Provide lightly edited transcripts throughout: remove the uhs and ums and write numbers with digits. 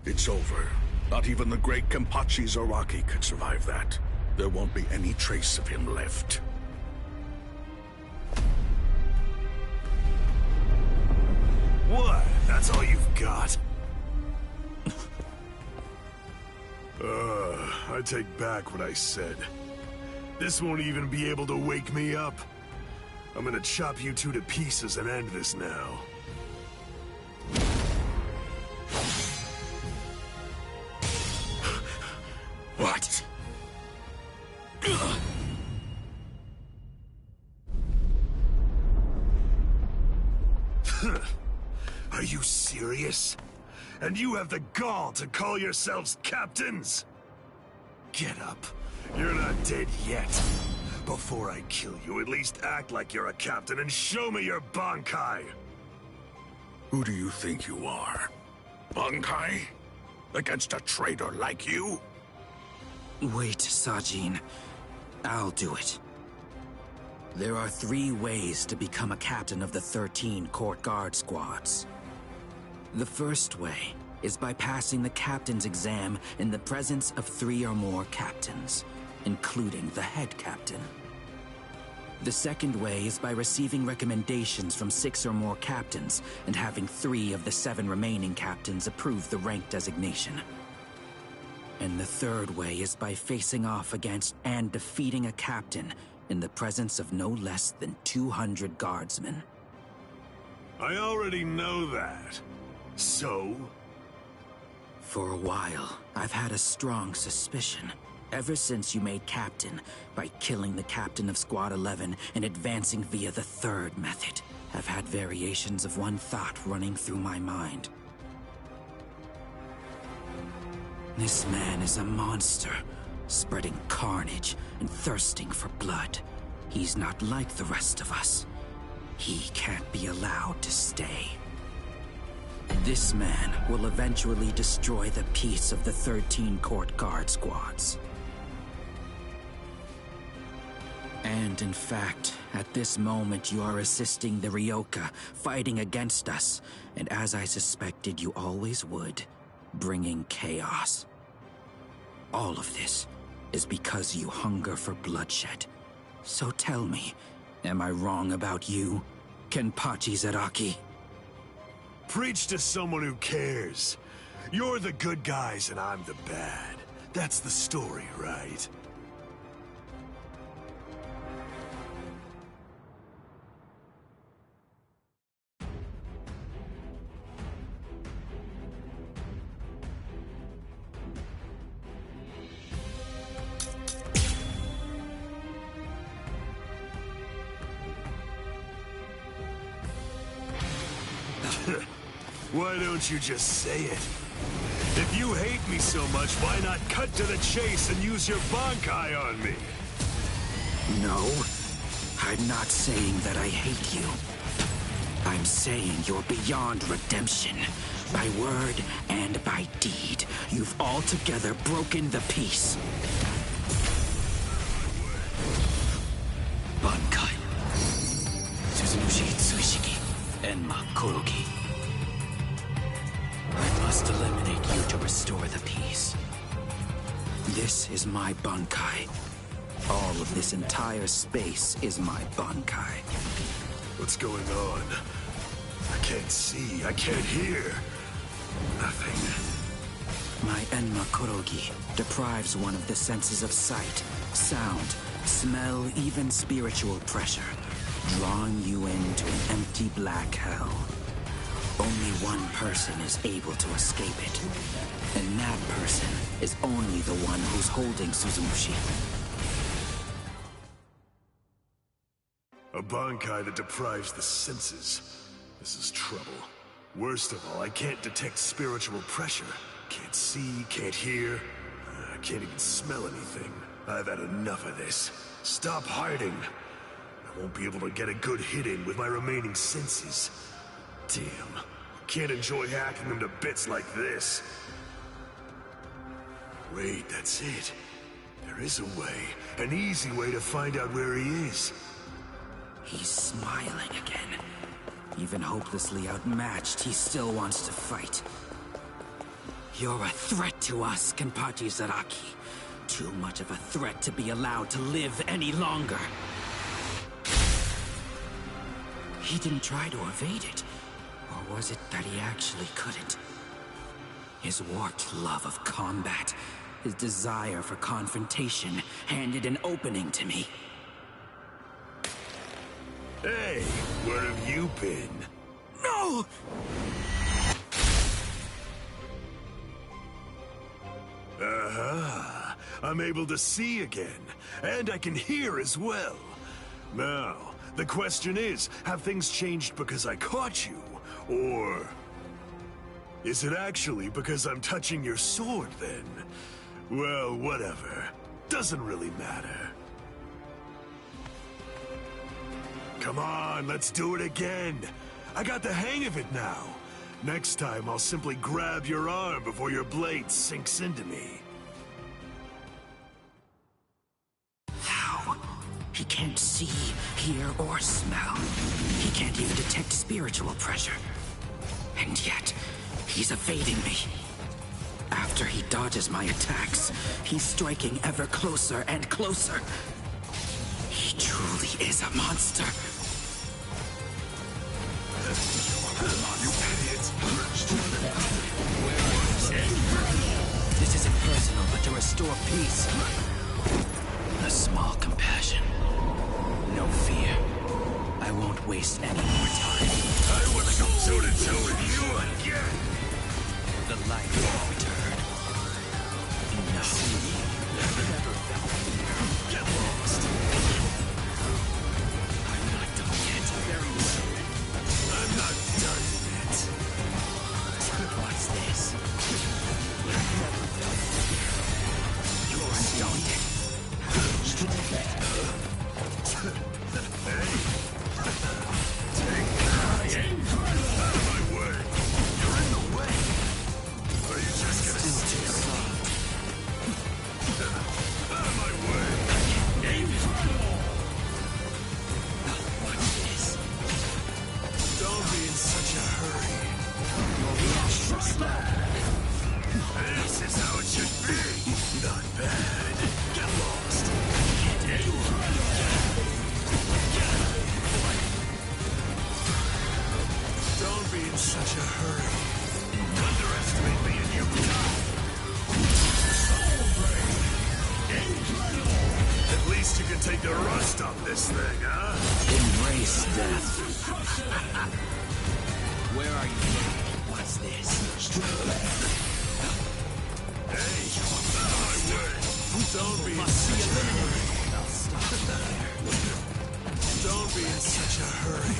It's over. Not even the great Kenpachi Zaraki could survive that. There won't be any trace of him left. What? That's all you've got? I take back what I said. This won't even be able to wake me up. I'm gonna chop you two to pieces and end this now. What? Are you serious? And you have the gall to call yourselves captains? Get up. You're not dead yet. Before I kill you, at least act like you're a captain and show me your Bankai! Who do you think you are? Bankai? Against a traitor like you? Wait, Sajin. I'll do it. There are 3 ways to become a captain of the 13 court guard squads. The first way is by passing the captain's exam in the presence of 3 or more captains, including the head captain. The second way is by receiving recommendations from 6 or more captains and having 3 of the 7 remaining captains approve the rank designation. And the third way is by facing off against and defeating a captain in the presence of no less than 200 guardsmen. I already know that. So? For a while, I've had a strong suspicion. Ever since you made captain, by killing the captain of Squad 11 and advancing via the third method, I've had variations of one thought running through my mind. This man is a monster, spreading carnage and thirsting for blood. He's not like the rest of us. He can't be allowed to stay. This man will eventually destroy the peace of the 13 court guard squads. And in fact, at this moment you are assisting the Ryoka, fighting against us, and as I suspected you always would, bringing chaos. All of this is because you hunger for bloodshed. So tell me, am I wrong about you, Kenpachi Zaraki? Preach to someone who cares. You're the good guys and I'm the bad. That's the story, right? Why don't you just say it? If you hate me so much, why not cut to the chase and use your Bankai on me? No, I'm not saying that I hate you. I'm saying you're beyond redemption. By word and by deed, you've altogether broken the peace. Bankai. Suzumushi Tsuishiki. Enma Korogi. I must eliminate you to restore the peace. This is my Bankai. All of this entire space is my Bankai. What's going on? I can't see, I can't hear. Nothing. My Enma Korogi deprives one of the senses of sight, sound, smell, even spiritual pressure, drawing you into an empty black hell. Only one person is able to escape it, and that person is only the one who's holding Suzumushi. A Bankai that deprives the senses. This is trouble. Worst of all, I can't detect spiritual pressure. Can't see, can't hear. I can't even smell anything. I've had enough of this. Stop hiding. I won't be able to get a good hit in with my remaining senses. Damn. Can't enjoy hacking them to bits like this. Wait, that's it. There is a way. An easy way to find out where he is. He's smiling again. Even hopelessly outmatched, he still wants to fight. You're a threat to us, Kenpachi Zaraki. Too much of a threat to be allowed to live any longer. He didn't try to evade it. Or was it that he actually couldn't? His warped love of combat, his desire for confrontation, handed an opening to me. Hey, where have you been? No! Aha! I'm able to see again, and I can hear as well. Now, the question is, have things changed because I caught you? Or is it actually because I'm touching your sword, then? Well, whatever. Doesn't really matter. Come on, let's do it again. I got the hang of it now. Next time, I'll simply grab your arm before your blade sinks into me. How? He can't see, hear, or smell. He can't even detect spiritual pressure. And yet, he's evading me. After he dodges my attacks, he's striking ever closer and closer. He truly is a monster. You idiot! This isn't personal, but to restore peace. A small compassion. No fear. I won't waste any more time. I wanna go toe-to-toe with you again! The light will return. No. I've never felt fear. Get lost! I'm not done yet. Very soon. I'm not done yet. What's this? I've never felt fear. You're undaunted. Out of my way! You're in the way! Are you just gonna Still too slow. out of my way? What's this? Don't be in such a hurry. Your reaction is slow. This is how it should be. Not bad. Get lost. Don't be in such a hurry. Underestimate me and you die. At least you can take the rust off this thing, huh? Embrace death. Where are you? What's this? Hey, out of my way. Don't be in such a hurry. Don't be in such a hurry.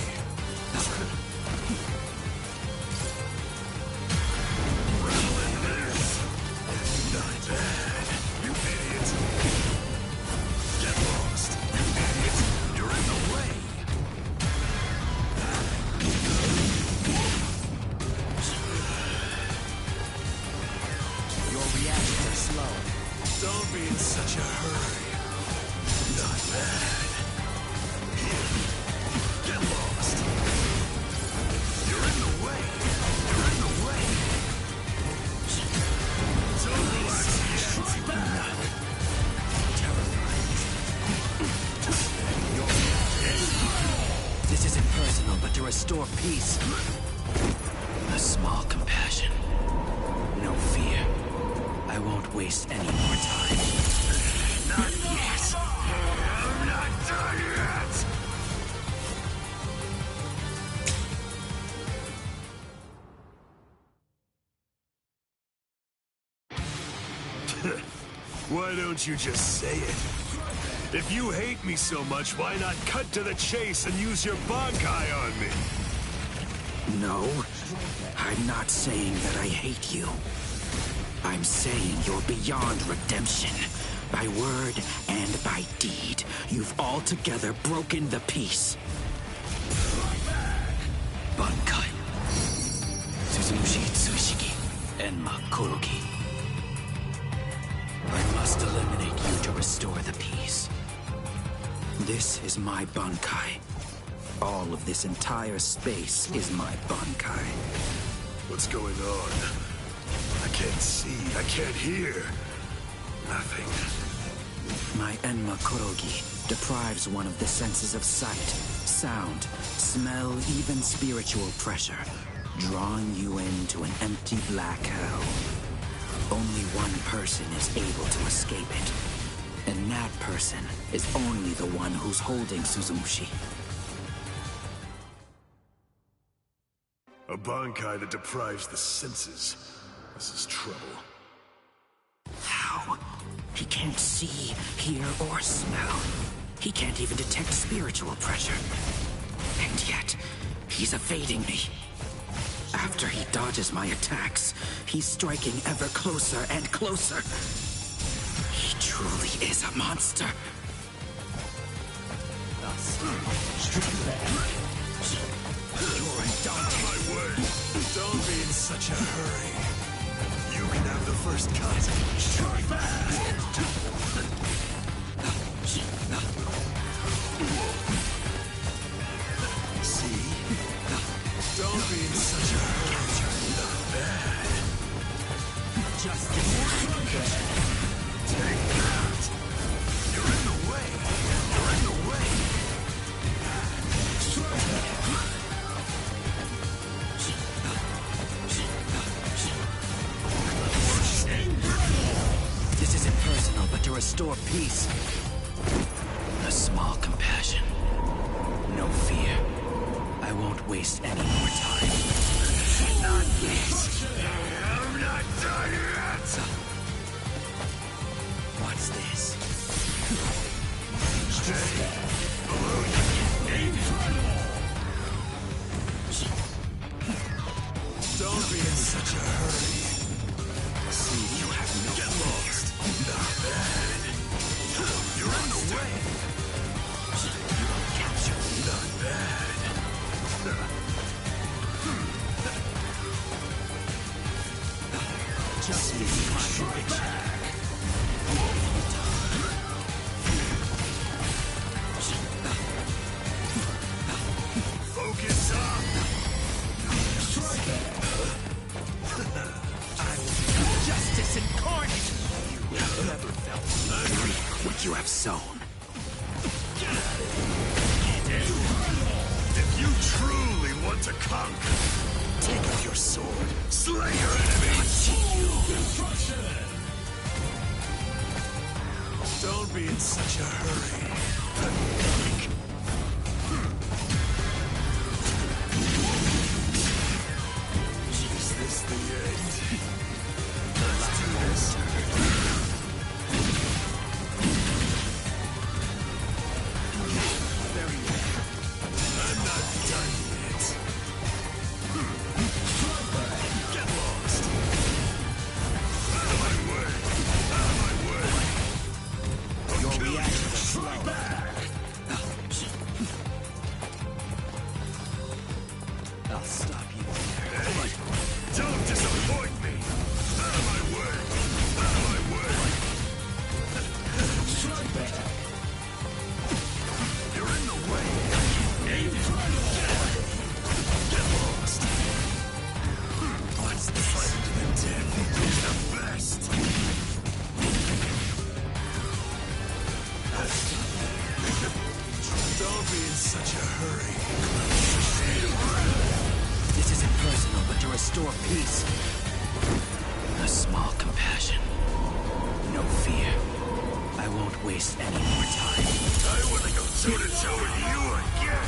Rattling this. Not bad. You idiot. Get lost. You idiot. You're in the way. Your reactions are slow. Don't be in such a hurry. Not bad. Get lost. You're in the way. You're in the way. Don't relax yet. This isn't personal, but to restore peace. A small compassion. No fear. I won't waste any more time. Not yet. I'm not done yet. Why don't you just say it? If you hate me so much, why not cut to the chase and use your Bankai on me? No, I'm not saying that I hate you. I'm saying you're beyond redemption. By word and by deed, you've altogether broken the peace. Bankai. Suzushi Tsushiki. Enma Kuroki. I must eliminate you to restore the peace. This is my Bankai. All of this entire space is my Bankai. What's going on? I can't see, I can't hear. Nothing. My Enma Kurogi deprives one of the senses of sight, sound, smell, even spiritual pressure, drawing you into an empty black hell. Only one person is able to escape it, and that person is only the one who's holding Suzumushi. A Bankai that deprives the senses. This is trouble. How? He can't see, hear, or smell. He can't even detect spiritual pressure. And yet, he's evading me. After he dodges my attacks, he's striking ever closer and closer. He truly is a monster. You're undaunted. My word! Don't be in such a hurry. You can have the first cut. Strike back! See? Don't be in such a hurry. Not bad. Justice. Take that! You're in the way! You're in the way! This isn't personal, but to restore peace. A small compassion. No fear. I won't waste any more time. Not yet! I'm not done yet! What's this? Don't be in such a hurry. See, you have no Get lost. Not bad. You're in the way. You won't capture me. Not bad. Just leave my conviction. Focus up. I will become justice incarnate. You have never felt reap what you have sown. If you truly want to conquer, take up your sword, slay your enemies. Don't be in such a hurry. Is this the end? Let's do this. I'm not done yet. Get lost. Out of my way. Out of my way. Your reaction is slow. I'll stop you there. Hey, don't disappoint me. Out of my way. Out of my way. You're in the way. Get lost. What's the fight to the death is the best. Don't be in such a hurry. This isn't personal, but to restore peace. A small compassion. No fear. I won't waste any more time. I want to go toe-to-toe with you again.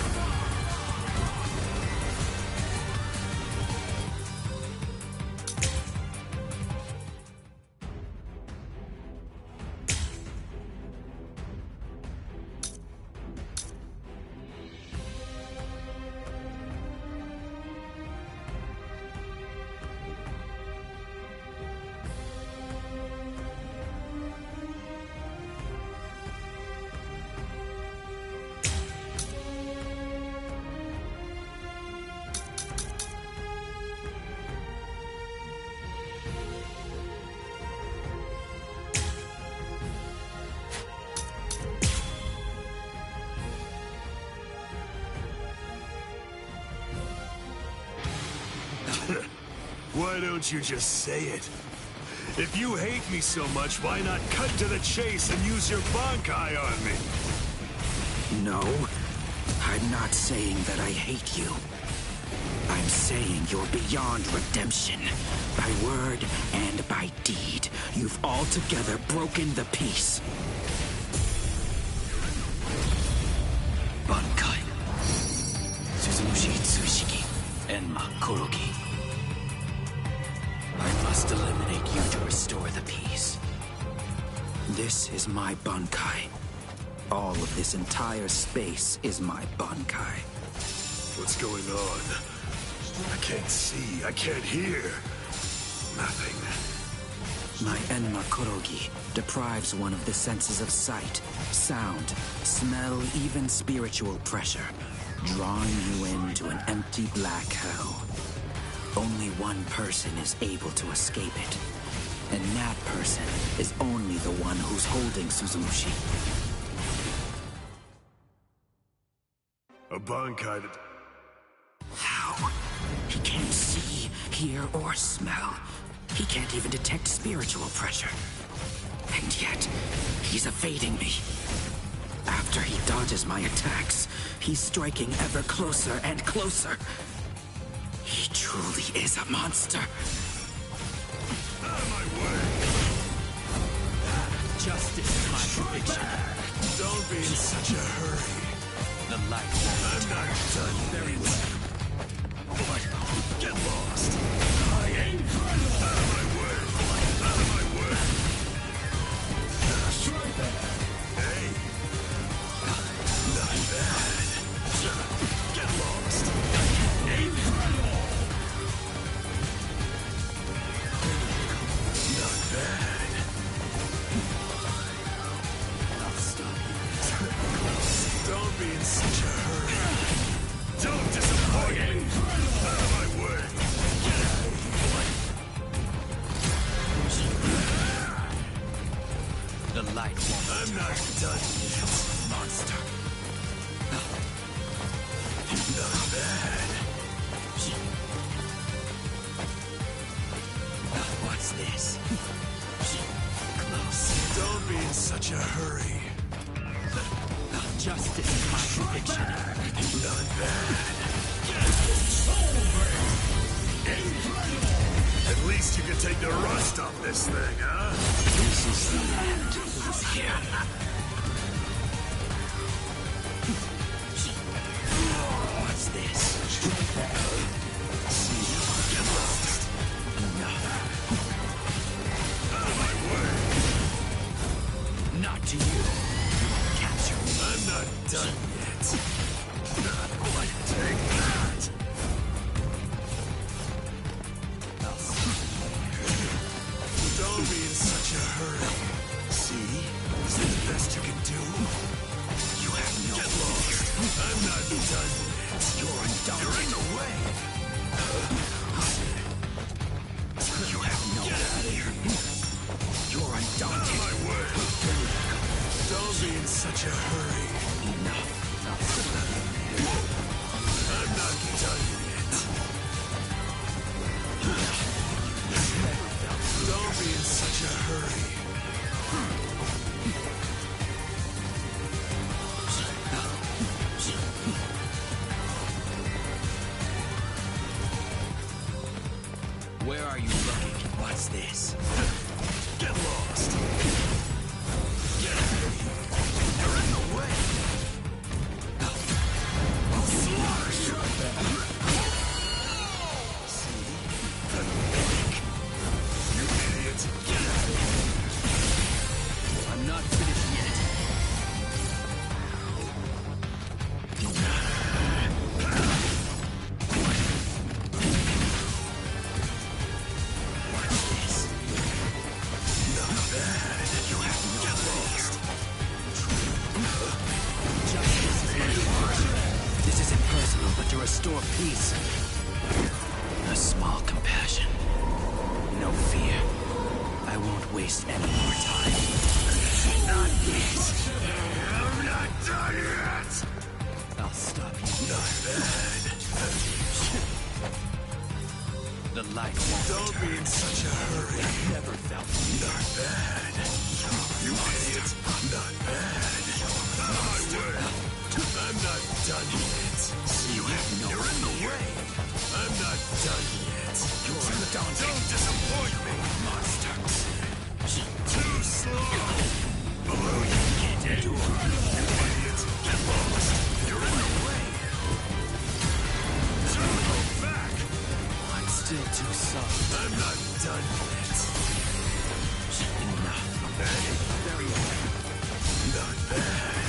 Why don't you just say it? If you hate me so much, why not cut to the chase and use your Bankai on me? No, I'm not saying that I hate you. I'm saying you're beyond redemption. By word and by deed, you've altogether broken the peace. Bankai. Suzumushi Tsushiki. Enma Kuroki. I must eliminate you to restore the peace. This is my Bankai. All of this entire space is my Bankai. What's going on? I can't see, I can't hear. Nothing. My Enma Kurogi deprives one of the senses of sight, sound, smell, even spiritual pressure, drawing you into an empty black hell. Only one person is able to escape it, and that person is only the one who's holding Suzumushi. A Bankai that... How? He can't see, hear, or smell. He can't even detect spiritual pressure. And yet, he's evading me. After he dodges my attacks, he's striking ever closer and closer. He truly is a monster. Out of my way! Justice is my conviction. Don't be in such a hurry. The light I'm not done very well. What? Get lost! I ain't incredible! Out of my way! Out of my way! Strike that! Hey! Not bad! Get lost! Incredible! Not bad! I'll stop you. Don't be in such a hurry. Don't disappoint me! Out of my way! Get out of here! The light won't. I'm not done yet. Monster. Not bad. What's this? Close. Don't be in such a hurry. Justice is my conviction. Not bad. At least you can take the rust off this thing, huh? This is the end. Here. What's this? See, get lost. Enough. Out of my way. Not to you. You won't capture me. I'm not done yet. Take that. Don't be in such a hurry. See? Is that the best you can do? You have no Get lost. I'm not done yet. You're undaunted. You're in the way. You have no Get out of here. You're Out undaunted. of my way. Don't be in such a hurry. Enough. I'm not done yet. Don't be in such a hurry. Where are you looking? What's this? Get lost. Get out of here. You're in the way. I'll slash you. See? You idiot. Get out of here. I'm not finished yet. What's this? Not bad. You have no Get lost. justice. This isn't personal, but to restore peace. A small compassion. No fear. I won't waste any more time. Not yet. I'm not done yet. I'll stop you. Not bad. The light won't Don't be in such a hurry. never felt Not bad. You idiot. Not bad. Out of my way. I'm not done yet. you have no You're in the way. I'm not done yet. Don't disappoint me. monsters. Too slow. Below you. You idiot. Get lost. You're in the way. Don't go back. I'm still too soft. I'm not done yet. Enough. Hey, Very well. not bad.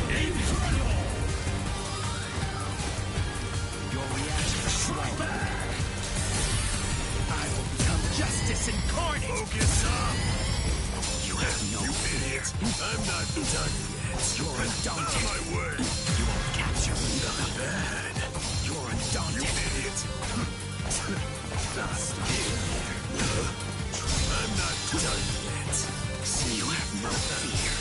Incredible! Your reaction is slow. I will become justice incarnate! Focus up. You have no You fear. idiot. I'm not done yet. You're Out of undaunted. my way. You won't capture me. Not bad. You're You undaunted. idiot. I'm not done yet. You have no fear.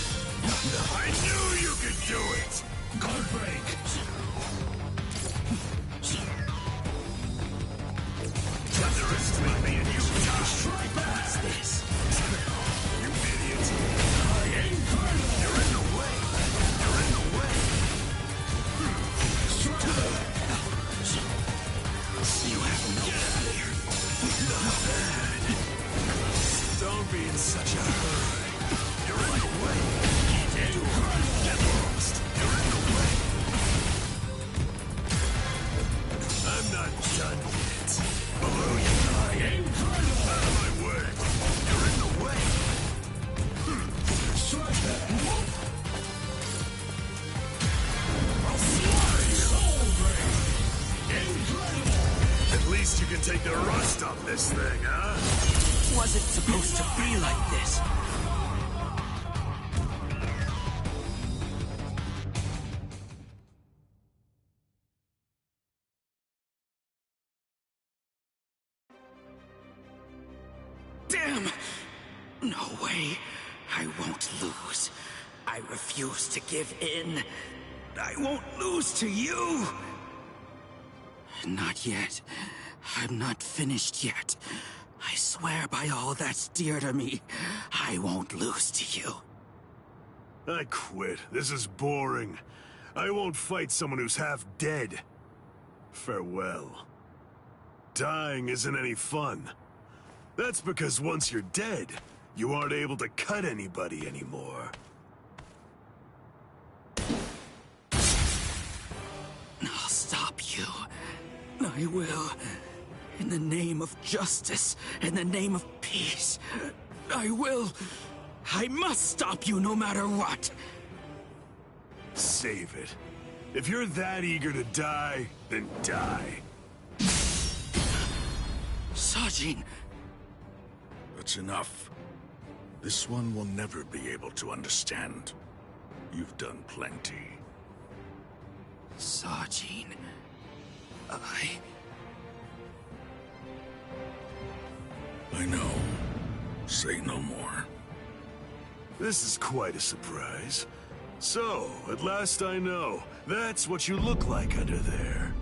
I knew you could do it. Guard break. Underestimate me and you die. Strike back. What's this? You idiot. You're in the way. You're in the way. You have no fear. Not bad. Don't be in such a hurry. You're in the way. Get lost. You're in the way. I'm not done yet. Below you. Out of my way. You're in the way. I'll slide. At least you can take the rust off this thing, huh? Was it supposed to be like this? Damn! No way. I won't lose. I refuse to give in. I won't lose to you! Not yet. I'm not finished yet. I swear by all that's dear to me, I won't lose to you. I quit. This is boring. I won't fight someone who's half dead. Farewell. Dying isn't any fun. That's because once you're dead, you aren't able to cut anybody anymore. I'll stop you. I will. In the name of justice, in the name of peace. I will. I must stop you no matter what. Save it. If you're that eager to die, then die. Sajin, That's enough. This one will never be able to understand. You've done plenty. Sajin, I know. Say no more. This is quite a surprise. So, at last I know. That's what you look like under there.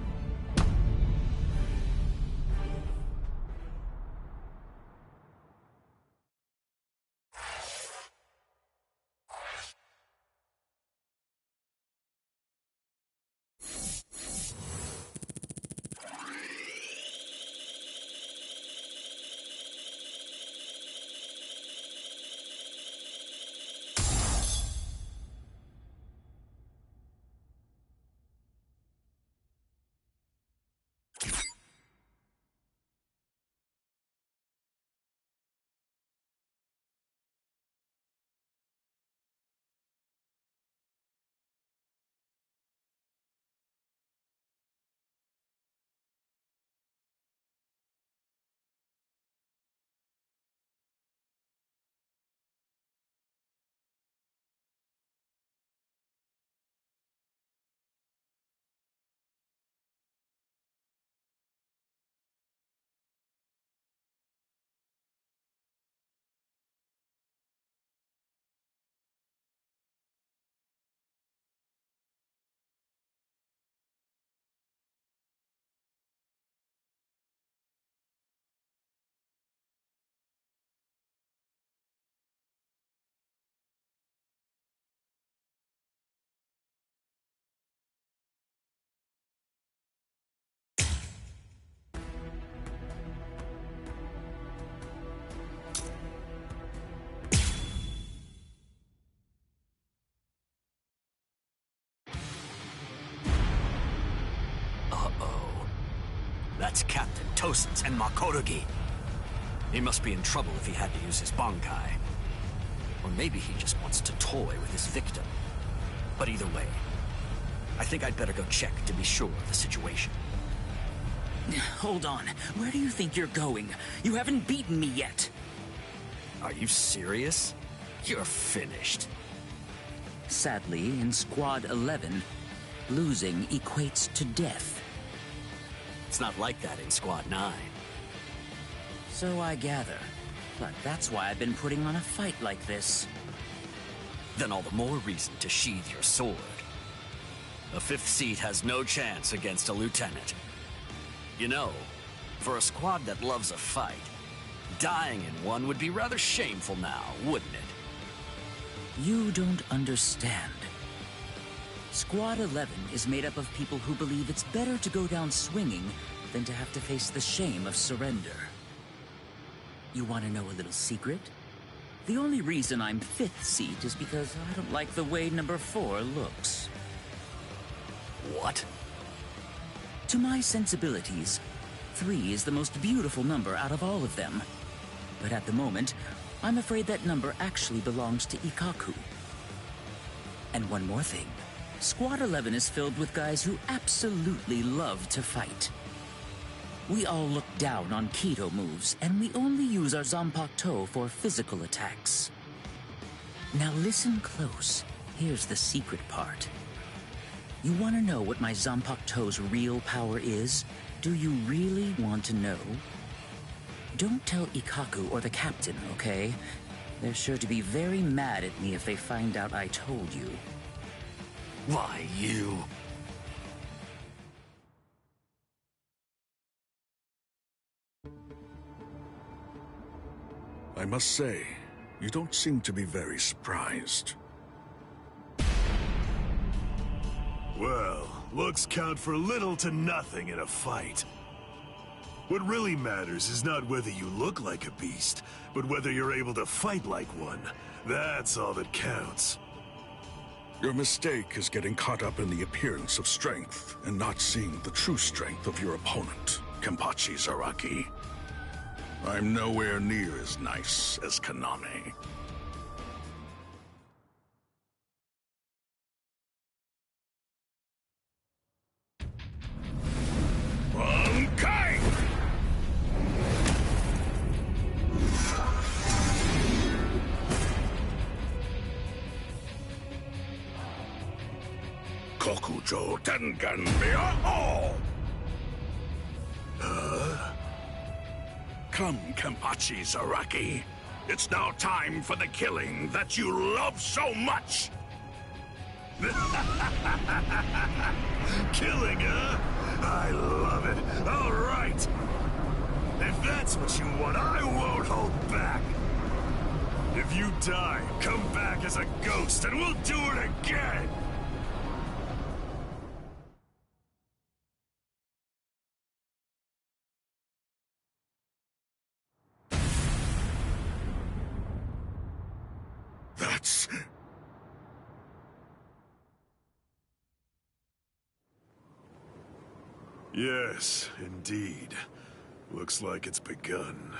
That's Captain Tosen's and Makotogi. He must be in trouble if he had to use his Bankai. Or maybe he just wants to toy with his victim. But either way, I think I'd better go check to be sure of the situation. Hold on. Where do you think you're going? You haven't beaten me yet. Are you serious? You're finished. Sadly, in Squad 11, losing equates to death. It's not like that in Squad 9. So I gather. But that's why I've been putting on a fight like this. Then all the more reason to sheathe your sword. A 5th seat has no chance against a lieutenant. You know, for a squad that loves a fight, dying in one would be rather shameful now, wouldn't it? You don't understand. Squad 11 is made up of people who believe it's better to go down swinging than to have to face the shame of surrender. You want to know a little secret? The only reason I'm 5th seat is because I don't like the way number 4 looks. What? To my sensibilities, 3 is the most beautiful number out of all of them. But at the moment, I'm afraid that number actually belongs to Ikkaku. And one more thing. Squad 11 is filled with guys who absolutely love to fight. We all look down on Kido moves, and we only use our Zanpakuto for physical attacks. Now listen close. Here's the secret part. You want to know what my Zanpakuto's real power is? Do you really want to know? Don't tell Ikkaku or the captain, okay? They're sure to be very mad at me if they find out I told you. Why, you... I must say, you don't seem to be very surprised. Well, looks count for little to nothing in a fight. What really matters is not whether you look like a beast, but whether you're able to fight like one. That's all that counts. Your mistake is getting caught up in the appearance of strength and not seeing the true strength of your opponent, Kenpachi Zaraki. I'm nowhere near as nice as Kaname. Bankai! Kokujo Tengen Mia-O! Come, Kenpachi Zaraki. It's now time for the killing that you love so much! Killing, huh? I love it. All right. If that's what you want, I won't hold back. If you die, come back as a ghost and we'll do it again! That's... Yes, indeed. Looks like it's begun.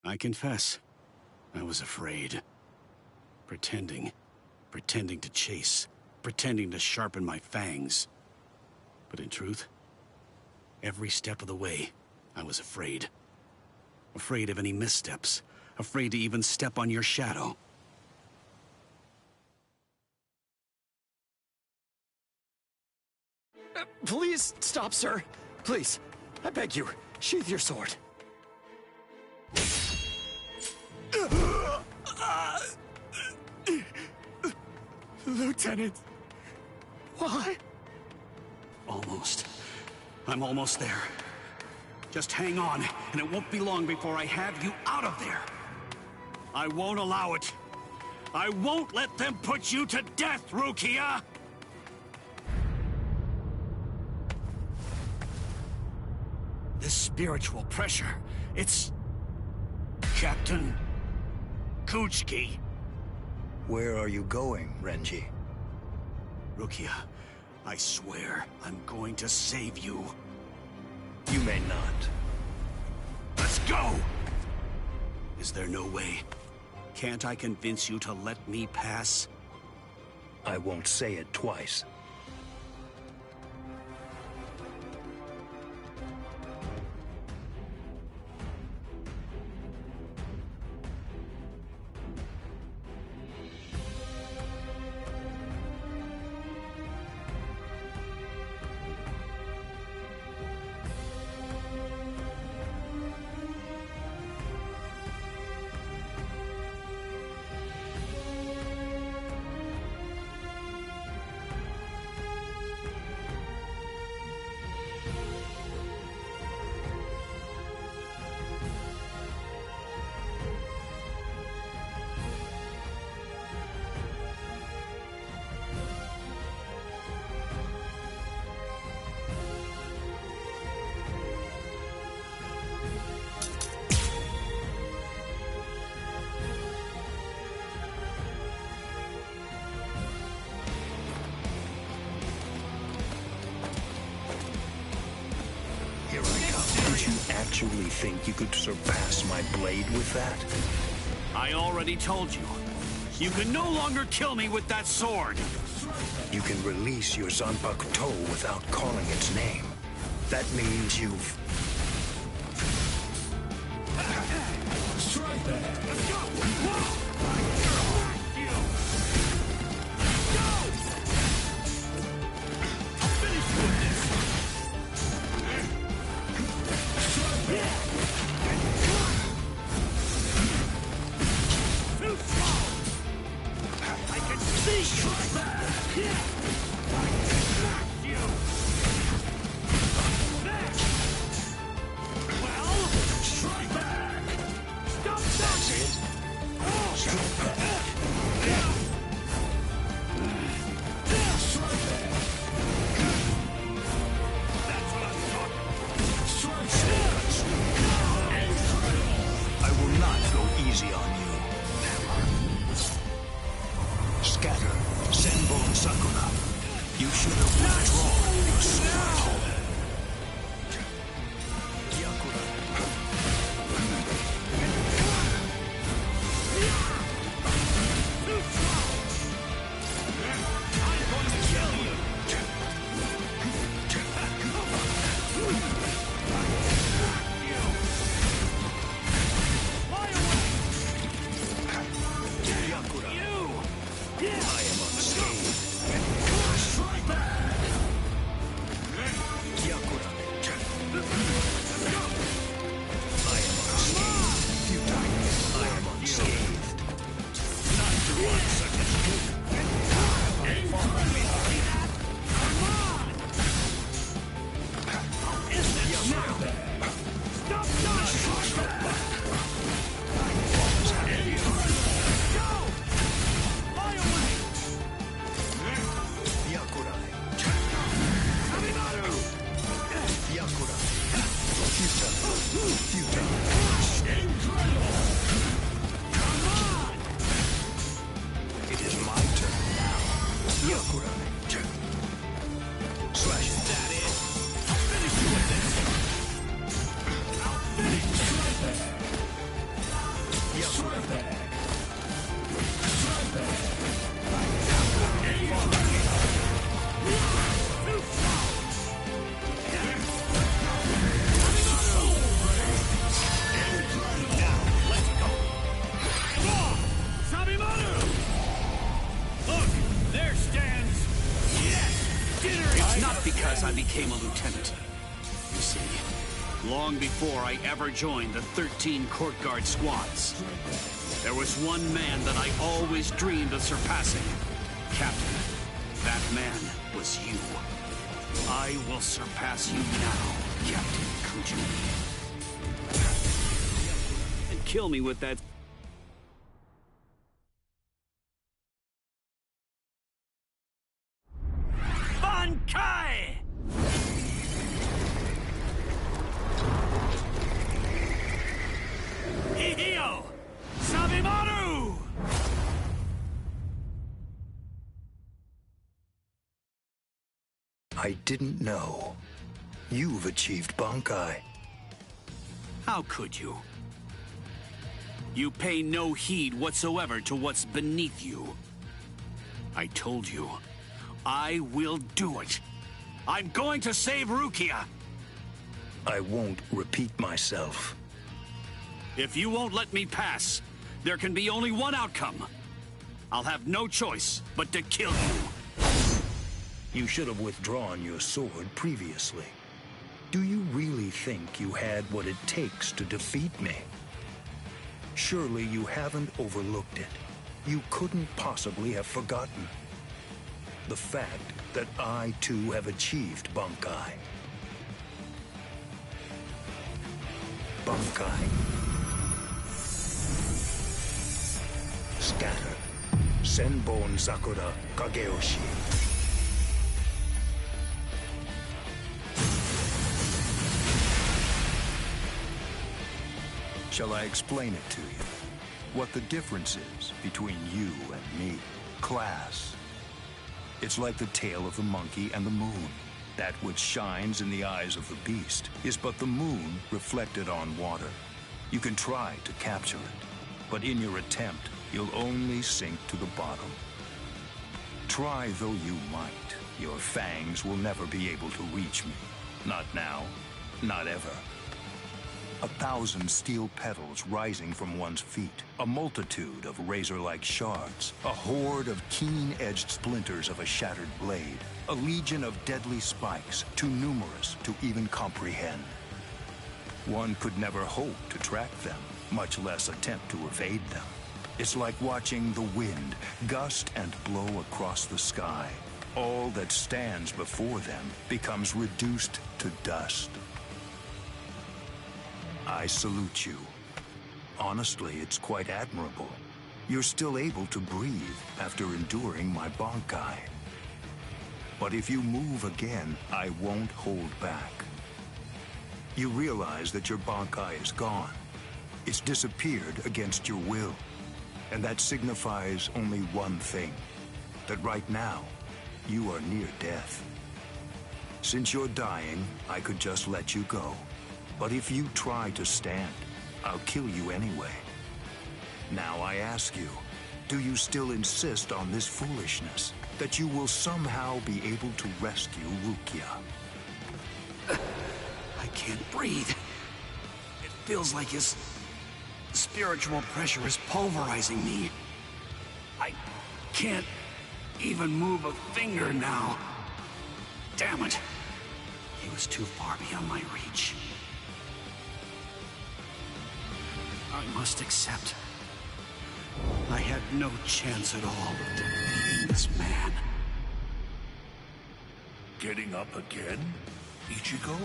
I confess, I was afraid. Pretending to chase, pretending to sharpen my fangs. But in truth, every step of the way, I was afraid. Afraid of any missteps, afraid to even step on your shadow. Please stop, sir. Please, I beg you, sheath your sword. Lieutenant, why? Almost. I'm almost there. Just hang on, and it won't be long before I have you out of there. I won't allow it. I won't let them put you to death, Rukia! This spiritual pressure, it's... Captain... Kuchiki. Where are you going, Renji? Rukia, I swear I'm going to save you. You may not. Let's go! Is there no way? Can't I convince you to let me pass? I won't say it twice. Did you actually think you could surpass my blade with that? I already told you. You can no longer kill me with that sword. You can release your Zanpakuto without calling its name. That means you've... Strike that! Let's go! You should have withdrawn your sword. Because I became a lieutenant. You see, long before I ever joined the 13 court guard squads, there was one man that I always dreamed of surpassing. Captain, that man was you. I will surpass you now. Captain Kuju. And kill me with that... Bankai! Hihio! Sabimaru! I didn't know. You've achieved Bankai. How could you? You pay no heed whatsoever to what's beneath you. I told you, I will do it. I'm going to save Rukia. I won't repeat myself. If you won't let me pass, there can be only one outcome. I'll have no choice but to kill you. You should have withdrawn your sword previously. Do you really think you had what it takes to defeat me? Surely you haven't overlooked it. You couldn't possibly have forgotten the fact that I too have achieved Bankai. Bankai. Scatter. Senbon Sakura Kageyoshi. Shall I explain it to you? What the difference is between you and me? Class. It's like the tail of the monkey and the moon. That which shines in the eyes of the beast is but the moon reflected on water. You can try to capture it, but in your attempt, you'll only sink to the bottom. Try though you might, your fangs will never be able to reach me. Not now, not ever. 1,000 steel petals rising from one's feet, a multitude of razor-like shards, a horde of keen-edged splinters of a shattered blade, a legion of deadly spikes, too numerous to even comprehend. One could never hope to track them, much less attempt to evade them. It's like watching the wind gust and blow across the sky. All that stands before them becomes reduced to dust. I salute you. Honestly, it's quite admirable. You're still able to breathe after enduring my Bankai. But if you move again, I won't hold back. You realize that your Bankai is gone. It's disappeared against your will. And that signifies only one thing. That right now, you are near death. Since you're dying, I could just let you go. But if you try to stand, I'll kill you anyway. Now I ask you, do you still insist on this foolishness? That you will somehow be able to rescue Rukia? I can't breathe. It feels like his spiritual pressure is pulverizing me. I can't even move a finger now. Damn it. He was too far beyond my reach. I must accept. I had no chance at all of defeating this man. Getting up again, Ichigo?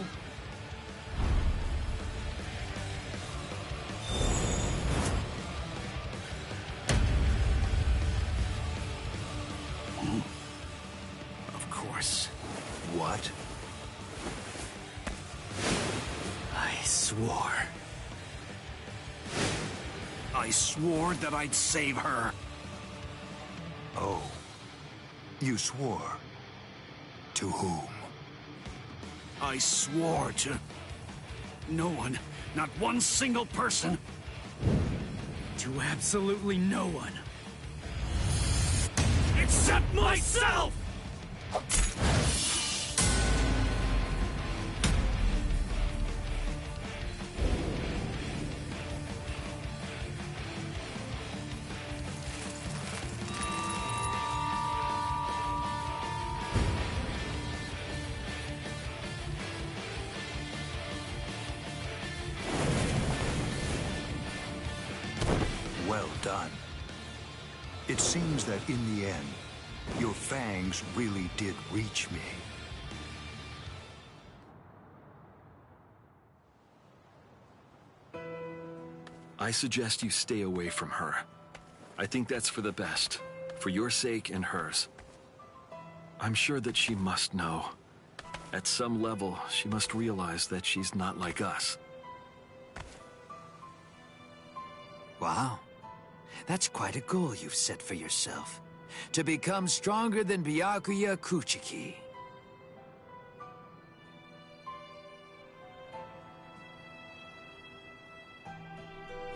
Of course. What? I swore that I'd save her. Oh. You swore? To whom? I swore to no one, not one single person. To absolutely no one. Except myself! Well done. It seems that in the end, your fangs really did reach me. I suggest you stay away from her. I think that's for the best, for your sake and hers. I'm sure that she must know. At some level, she must realize that she's not like us. Wow. That's quite a goal you've set for yourself. To become stronger than Byakuya Kuchiki.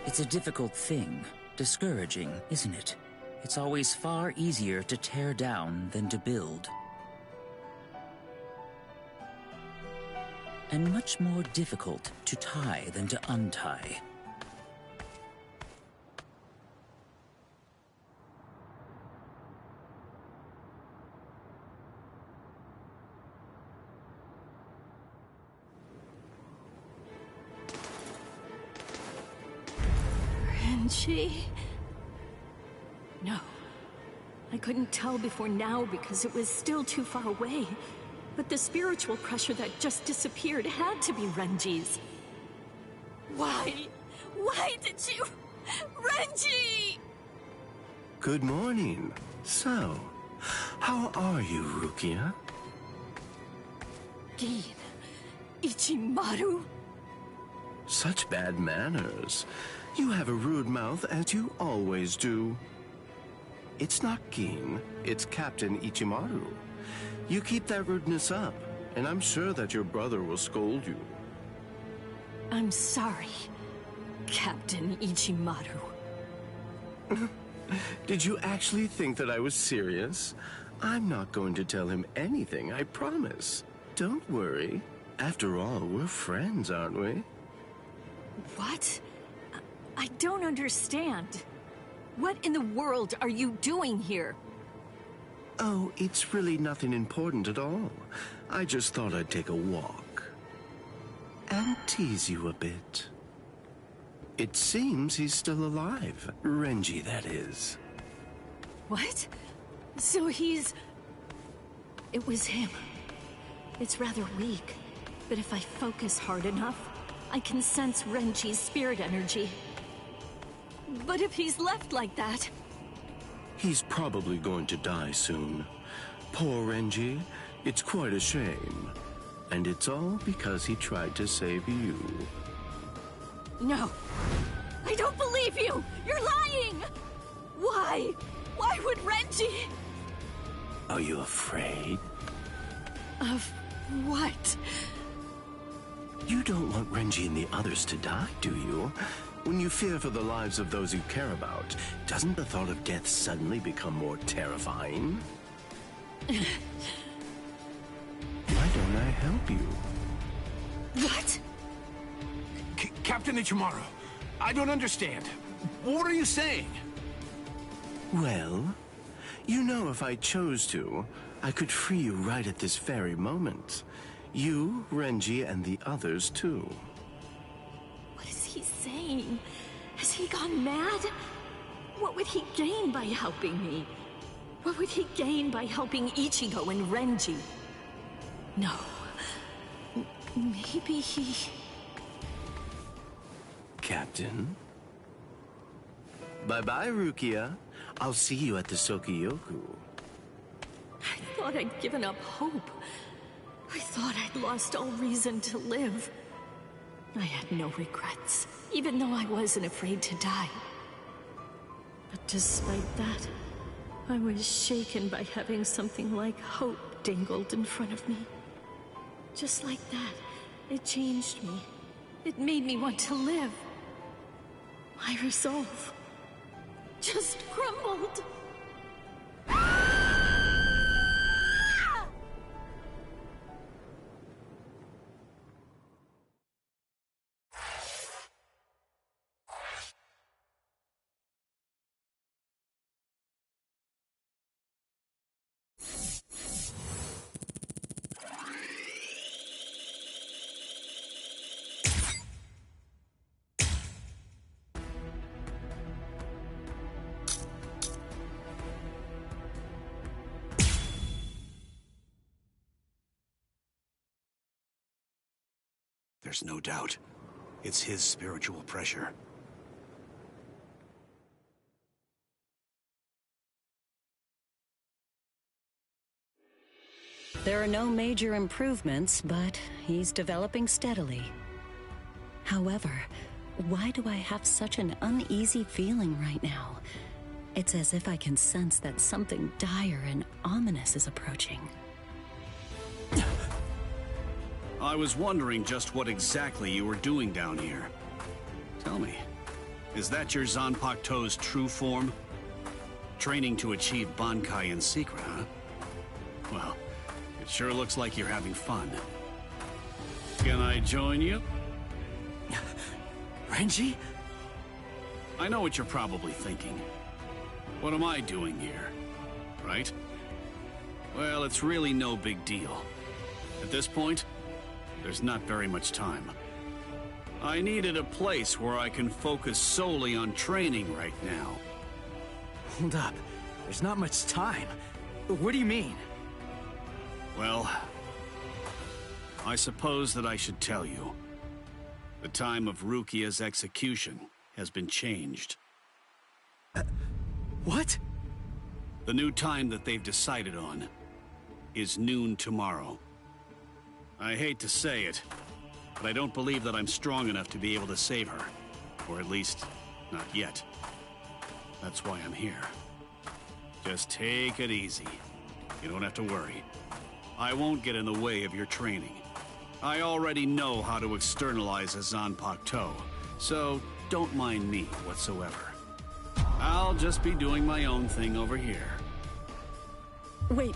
It's a difficult thing. Discouraging, isn't it? It's always far easier to tear down than to build. And much more difficult to tie than to untie. Renji? No. I couldn't tell before now because it was still too far away. But the spiritual pressure that just disappeared had to be Renji's. Why? Why did you... Renji! Good morning. So, how are you, Rukia? Gin. Ichimaru? Such bad manners. You have a rude mouth, as you always do. It's not Gin, it's Captain Ichimaru. You keep that rudeness up, and I'm sure that your brother will scold you. I'm sorry, Captain Ichimaru. Did you actually think that I was serious? I'm not going to tell him anything, I promise. Don't worry. After all, we're friends, aren't we? What? I don't understand. What in the world are you doing here? Oh, it's really nothing important at all. I just thought I'd take a walk. And tease you a bit. It seems he's still alive. Renji, that is. What? So he's... It was him. It's rather weak, but if I focus hard enough, I can sense Renji's spirit energy. But if he's left like that... He's probably going to die soon. Poor Renji. It's quite a shame. And it's all because he tried to save you. No. I don't believe you! You're lying! Why? Why would Renji... Are you afraid? Of what? You don't want Renji and the others to die, do you? When you fear for the lives of those you care about, doesn't the thought of death suddenly become more terrifying? Why don't I help you? What? Captain Ichimaru, I don't understand. What are you saying? Well, you know if I chose to, I could free you right at this very moment. You, Renji, and the others too. What is he saying? Has he gone mad? What would he gain by helping me? What would he gain by helping Ichigo and Renji? No. Maybe he... Captain? Bye-bye, Rukia. I'll see you at the Sokiyoku. I thought I'd given up hope. I thought I'd lost all reason to live. I had no regrets, even though I wasn't afraid to die. But despite that, I was shaken by having something like hope dangled in front of me. Just like that, it changed me. It made me want to live. My resolve just crumbled. There's no doubt. It's his spiritual pressure. There are no major improvements, but he's developing steadily. However, why do I have such an uneasy feeling right now? It's as if I can sense that something dire and ominous is approaching. I was wondering just what exactly you were doing down here. Tell me, is that your Zanpakuto's true form? Training to achieve Bankai in secret, huh? Well, it sure looks like you're having fun. Can I join you? Renji? I know what you're probably thinking. What am I doing here? Right? Well, it's really no big deal. At this point, there's not very much time. I needed a place where I can focus solely on training right now. Hold up. There's not much time. What do you mean? Well, I suppose that I should tell you. The time of Rukia's execution has been changed. What? The new time that they've decided on is noon tomorrow. I hate to say it, but I don't believe that I'm strong enough to be able to save her. Or at least, not yet. That's why I'm here. Just take it easy. You don't have to worry. I won't get in the way of your training. I already know how to externalize a Zanpakuto, so don't mind me whatsoever. I'll just be doing my own thing over here. Wait,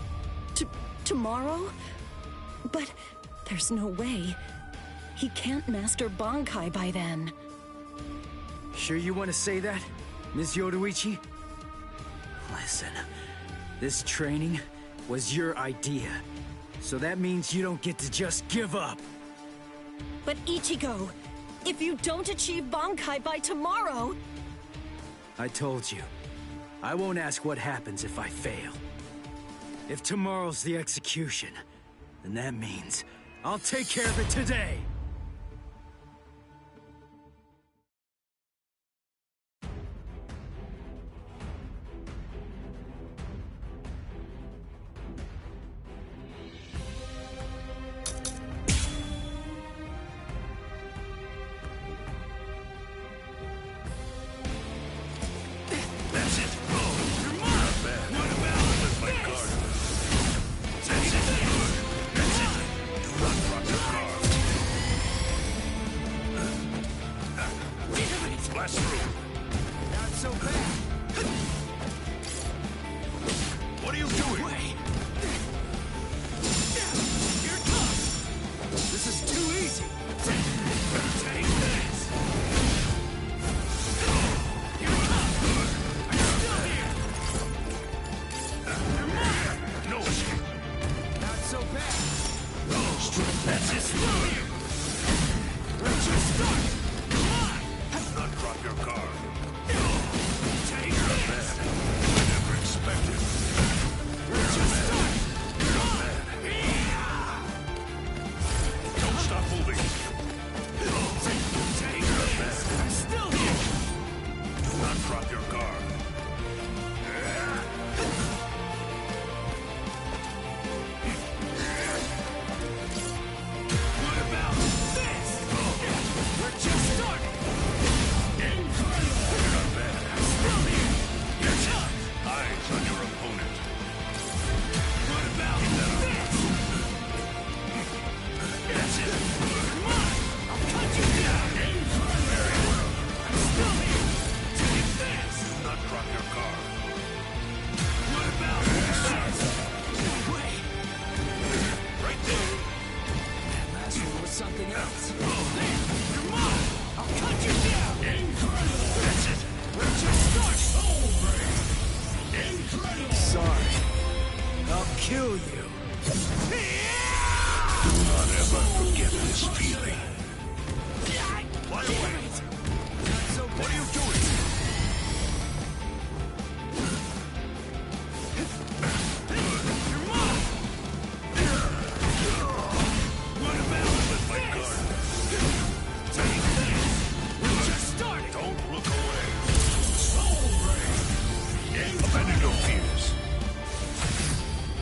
tomorrow? But there's no way. He can't master Bankai by then. Sure you want to say that, Ms. Yoruichi? Listen, this training was your idea, so that means you don't get to just give up. But Ichigo, if you don't achieve Bankai by tomorrow... I told you, I won't ask what happens if I fail. If tomorrow's the execution, then that means I'll take care of it today!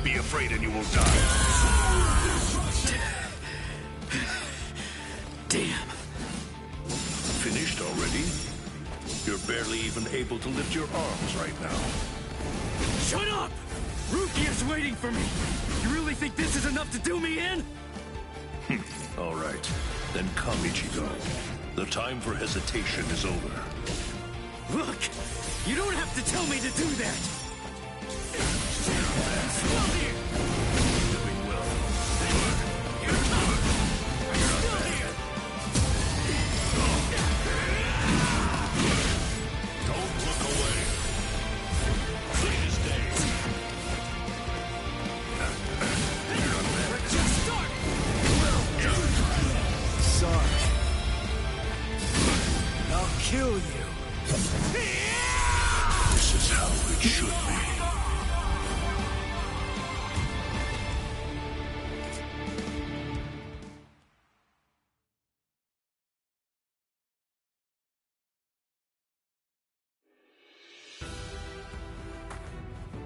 Be afraid and you will die. barely even able to lift your arms right now. Shut up! Rukia's waiting for me! You really think this is enough to do me in? All right. Then come, Ichigo. The time for hesitation is over. Look! You don't have to tell me to do that! Doing well. Don't look away. Clean as day. We're just starting! Sorry. I'll kill you. This is how it should be.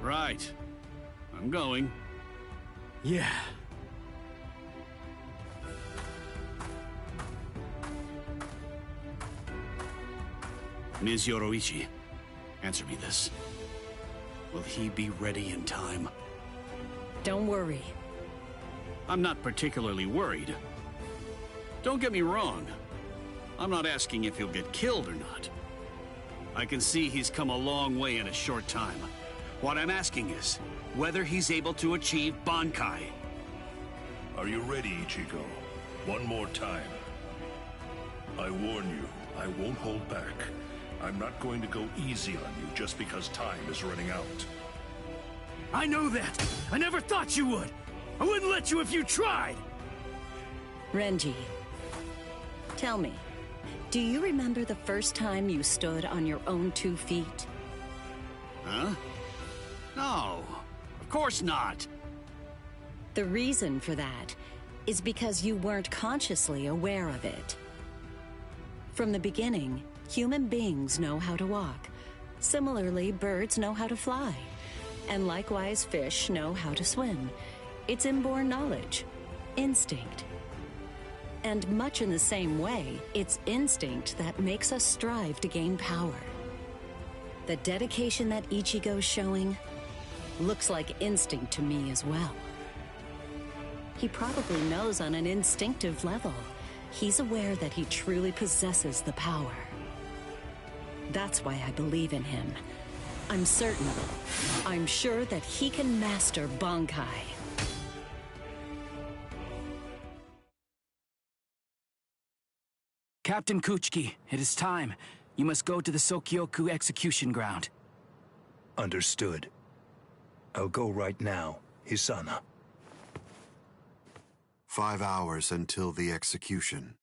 Right. I'm going. Yeah. Ms. Yoroichi, answer me this. Will he be ready in time? Don't worry. I'm not particularly worried. Don't get me wrong. I'm not asking if he'll get killed or not. I can see he's come a long way in a short time. What I'm asking is whether he's able to achieve Bankai. Are you ready, Ichigo? One more time. I warn you, I won't hold back. I'm not going to go easy on you just because time is running out. I know that! I never thought you would! I wouldn't let you if you tried! Renji, tell me, do you remember the first time you stood on your own 2 feet? Huh? No, of course not. The reason for that is because you weren't consciously aware of it. From the beginning, human beings know how to walk. Similarly, birds know how to fly. And likewise, fish know how to swim. It's inborn knowledge. Instinct. And much in the same way, it's instinct that makes us strive to gain power. The dedication that Ichigo's showing looks like instinct to me as well. He probably knows on an instinctive level. He's aware that he truly possesses the power. That's why I believe in him. I'm sure that he can master Bankai. Captain Kuchiki, it is time. You must go to the Sokyoku execution ground. Understood. I'll go right now, Hisana. 5 hours until the execution.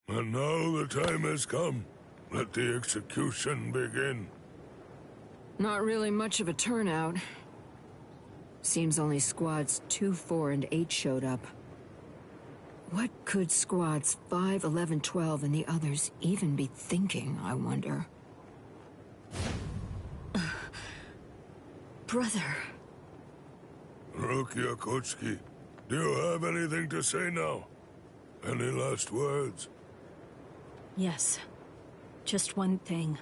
And now the time has come. Let the execution begin. Not really much of a turnout. Seems only squads 2, 4, and 8 showed up. What could squads 5, 11, 12, and the others even be thinking, I wonder? Brother. Rukia Kuchiki, do you have anything to say now? Any last words? Yes. Just one thing.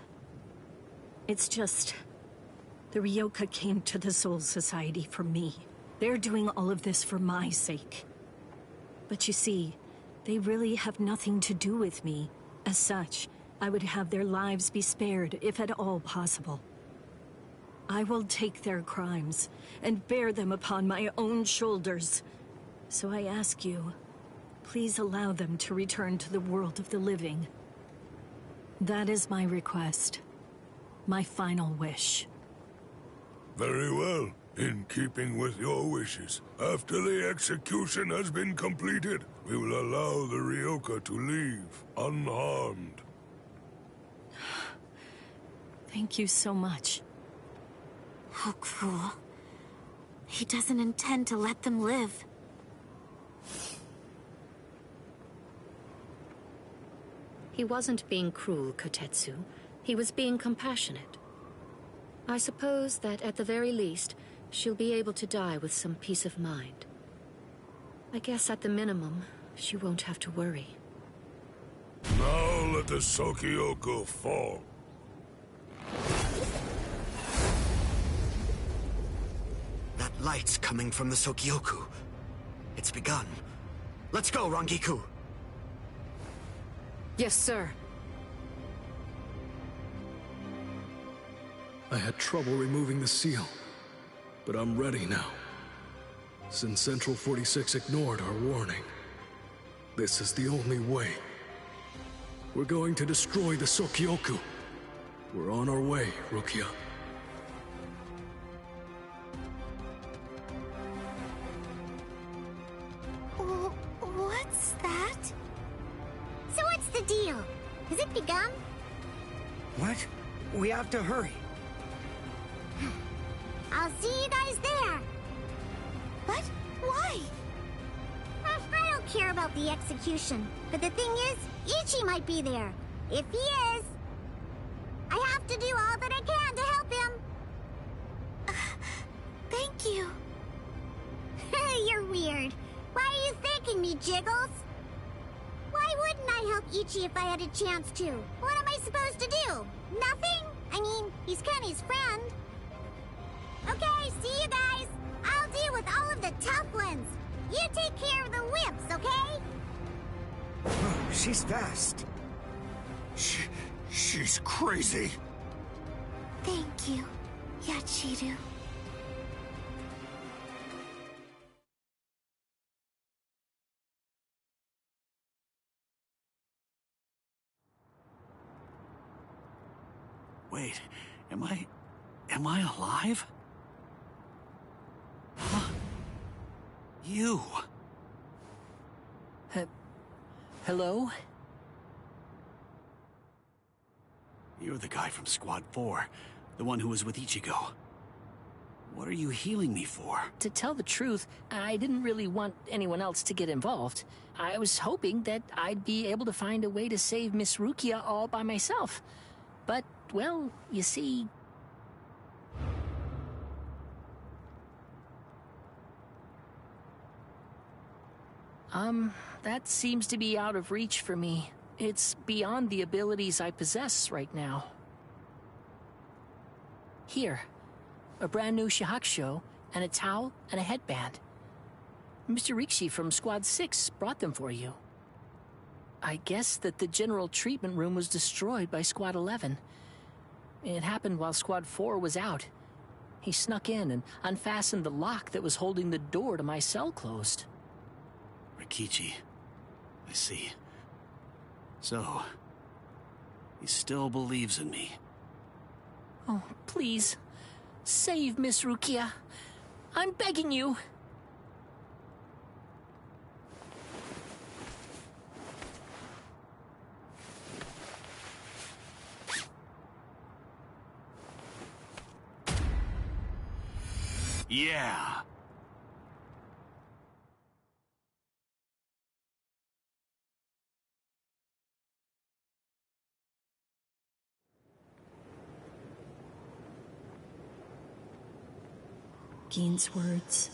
It's just... the Ryoka came to the Soul Society for me. They're doing all of this for my sake. But you see, they really have nothing to do with me. As such, I would have their lives be spared, if at all possible. I will take their crimes and bear them upon my own shoulders. So I ask you, Please allow them to return to the world of the living. That is my request. My final wish. Very well. In keeping with your wishes, after the execution has been completed, we will allow the Ryoka to leave unharmed. Thank you so much. How cruel. He doesn't intend to let them live. He wasn't being cruel, Kotetsu. He was being compassionate. I suppose that at the very least, she'll be able to die with some peace of mind. I guess at the minimum, she won't have to worry. Now let the Sokyoku fall. That light's coming from the Sokyoku. It's begun. Let's go, Rangiku! Yes, sir. I had trouble removing the seal, but I'm ready now. Since Central 46 ignored our warning, this is the only way. We're going to destroy the Sokyoku. We're on our way, Rukia. What's that? So what's the deal? Has it begun? What? We have to hurry. I'll see you guys there. But why? I don't care about the execution. But the thing is, Ichi might be there. If he is, I have to do all that I can to help him. Thank you. You're weird. Why are you thanking me, Jiggles? Why wouldn't I help Ichi if I had a chance to? What am I supposed to do? Nothing? I mean, he's Kenny's friend. Okay, see you guys. I'll deal with all of the tough ones. You take care of the whips, okay? She's fast. She's crazy. Thank you, Yachiru. Wait, am I alive? Huh? You! Hello? You're the guy from Squad 4, the one who was with Ichigo. What are you healing me for? To tell the truth, I didn't really want anyone else to get involved. I was hoping that I'd be able to find a way to save Miss Rukia all by myself. But, well, you see... that seems to be out of reach for me. It's beyond the abilities I possess right now. Here, a brand new shahakusho, and a towel, and a headband. Mr. Rikshi from Squad 6 brought them for you. I guess that the general treatment room was destroyed by Squad 11. It happened while Squad 4 was out. He snuck in and unfastened the lock that was holding the door to my cell closed. Rikichi. I see. So, he still believes in me. Oh, please. Save Miss Rukia. I'm begging you. Yeah! Gein's words,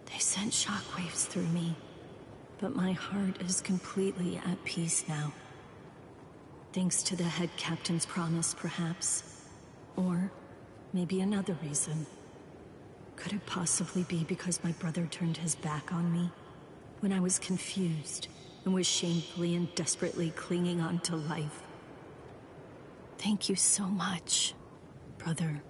they sent shockwaves through me, but my heart is completely at peace now. Thanks to the head captain's promise, perhaps. Or maybe another reason. Could it possibly be because my brother turned his back on me? When I was confused and was shamefully and desperately clinging on to life. Thank you so much, brother.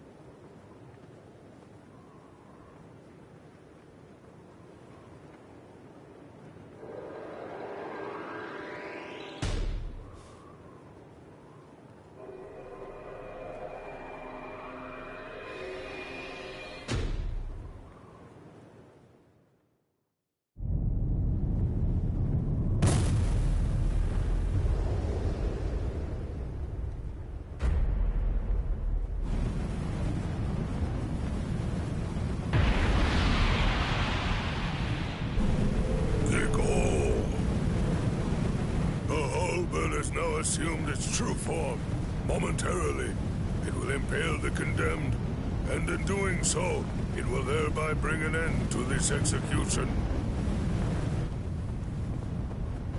has now assumed its true form. Momentarily, it will impale the condemned, and in doing so, it will thereby bring an end to this execution.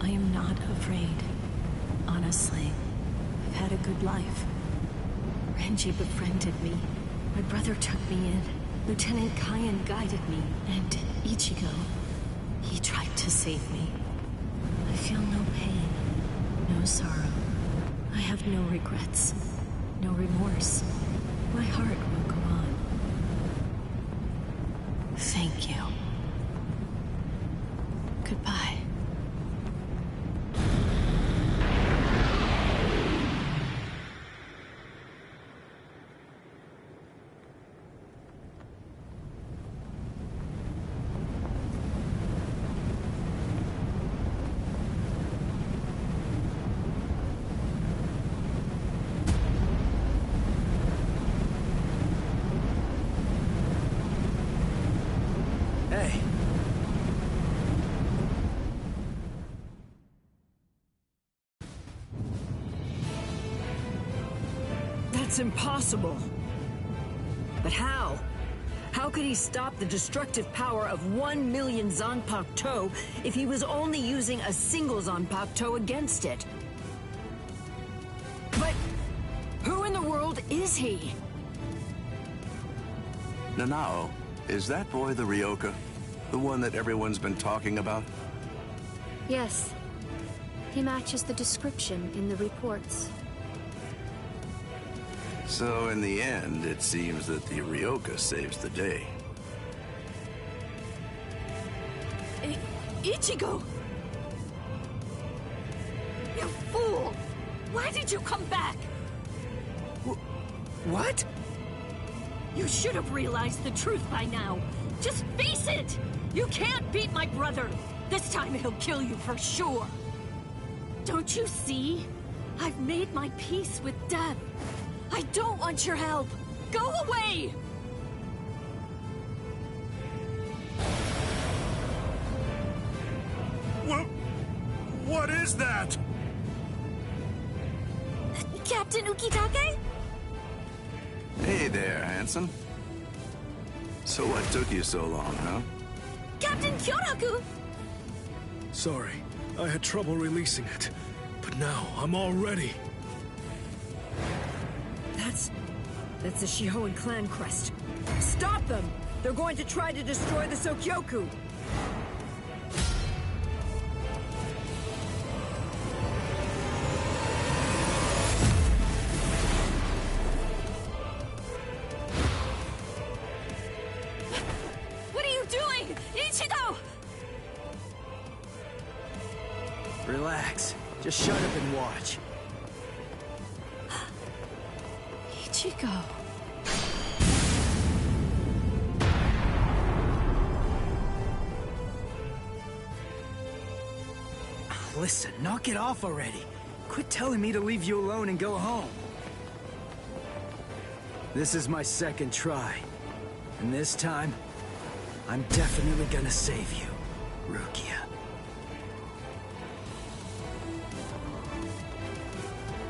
I am not afraid. Honestly, I've had a good life. Renji befriended me. My brother took me in. Lieutenant Kyan guided me. And Ichigo, he tried to save me. I feel no pain, no sorrow. I have no regrets, no remorse. My heart will go on. Thank you. Goodbye. Hey. That's impossible. But how? How could he stop the destructive power of 1 million Zanpakuto if he was only using a single Zanpakuto against it? But who in the world is he? Nanao, is that boy the Ryoka? The one that everyone's been talking about? Yes. He matches the description in the reports. So in the end, it seems that the Ryoka saves the day. Ichigo! You fool! Why did you come back? What? You should have realized the truth by now. Just face it! You can't beat my brother! This time he'll kill you for sure! Don't you see? I've made my peace with death. I don't want your help! Go away! What is that? Captain Ukitake? Hey there, handsome. So what took you so long, huh? Captain Kyoraku! Sorry, I had trouble releasing it. But now, I'm all ready. That's the Shihoan clan crest. Stop them! They're going to try to destroy the Sokyoku! What are you doing? Ichigo! Relax. Just shut up and watch. Ichigo. Listen, knock it off already. Quit telling me to leave you alone and go home. This is my second try. And this time, I'm definitely gonna save you, Rukia.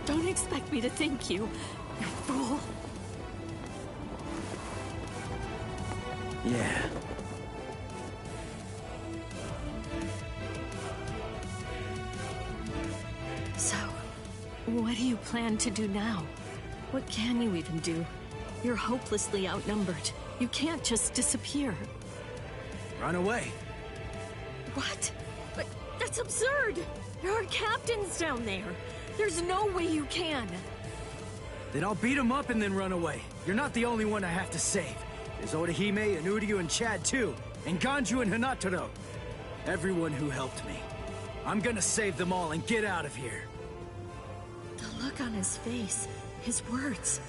Don't expect me to thank you, you fool. Yeah. So, what do you plan to do now? What can you even do? You're hopelessly outnumbered. You can't just disappear. Run away. What? But that's absurd! There are captains down there. There's no way you can. Then I'll beat him up and then run away. You're not the only one I have to save. There's Orihime and Uryu and Chad too. And Ganju and Hanataro. Everyone who helped me. I'm gonna save them all and get out of here. The look on his face, his words.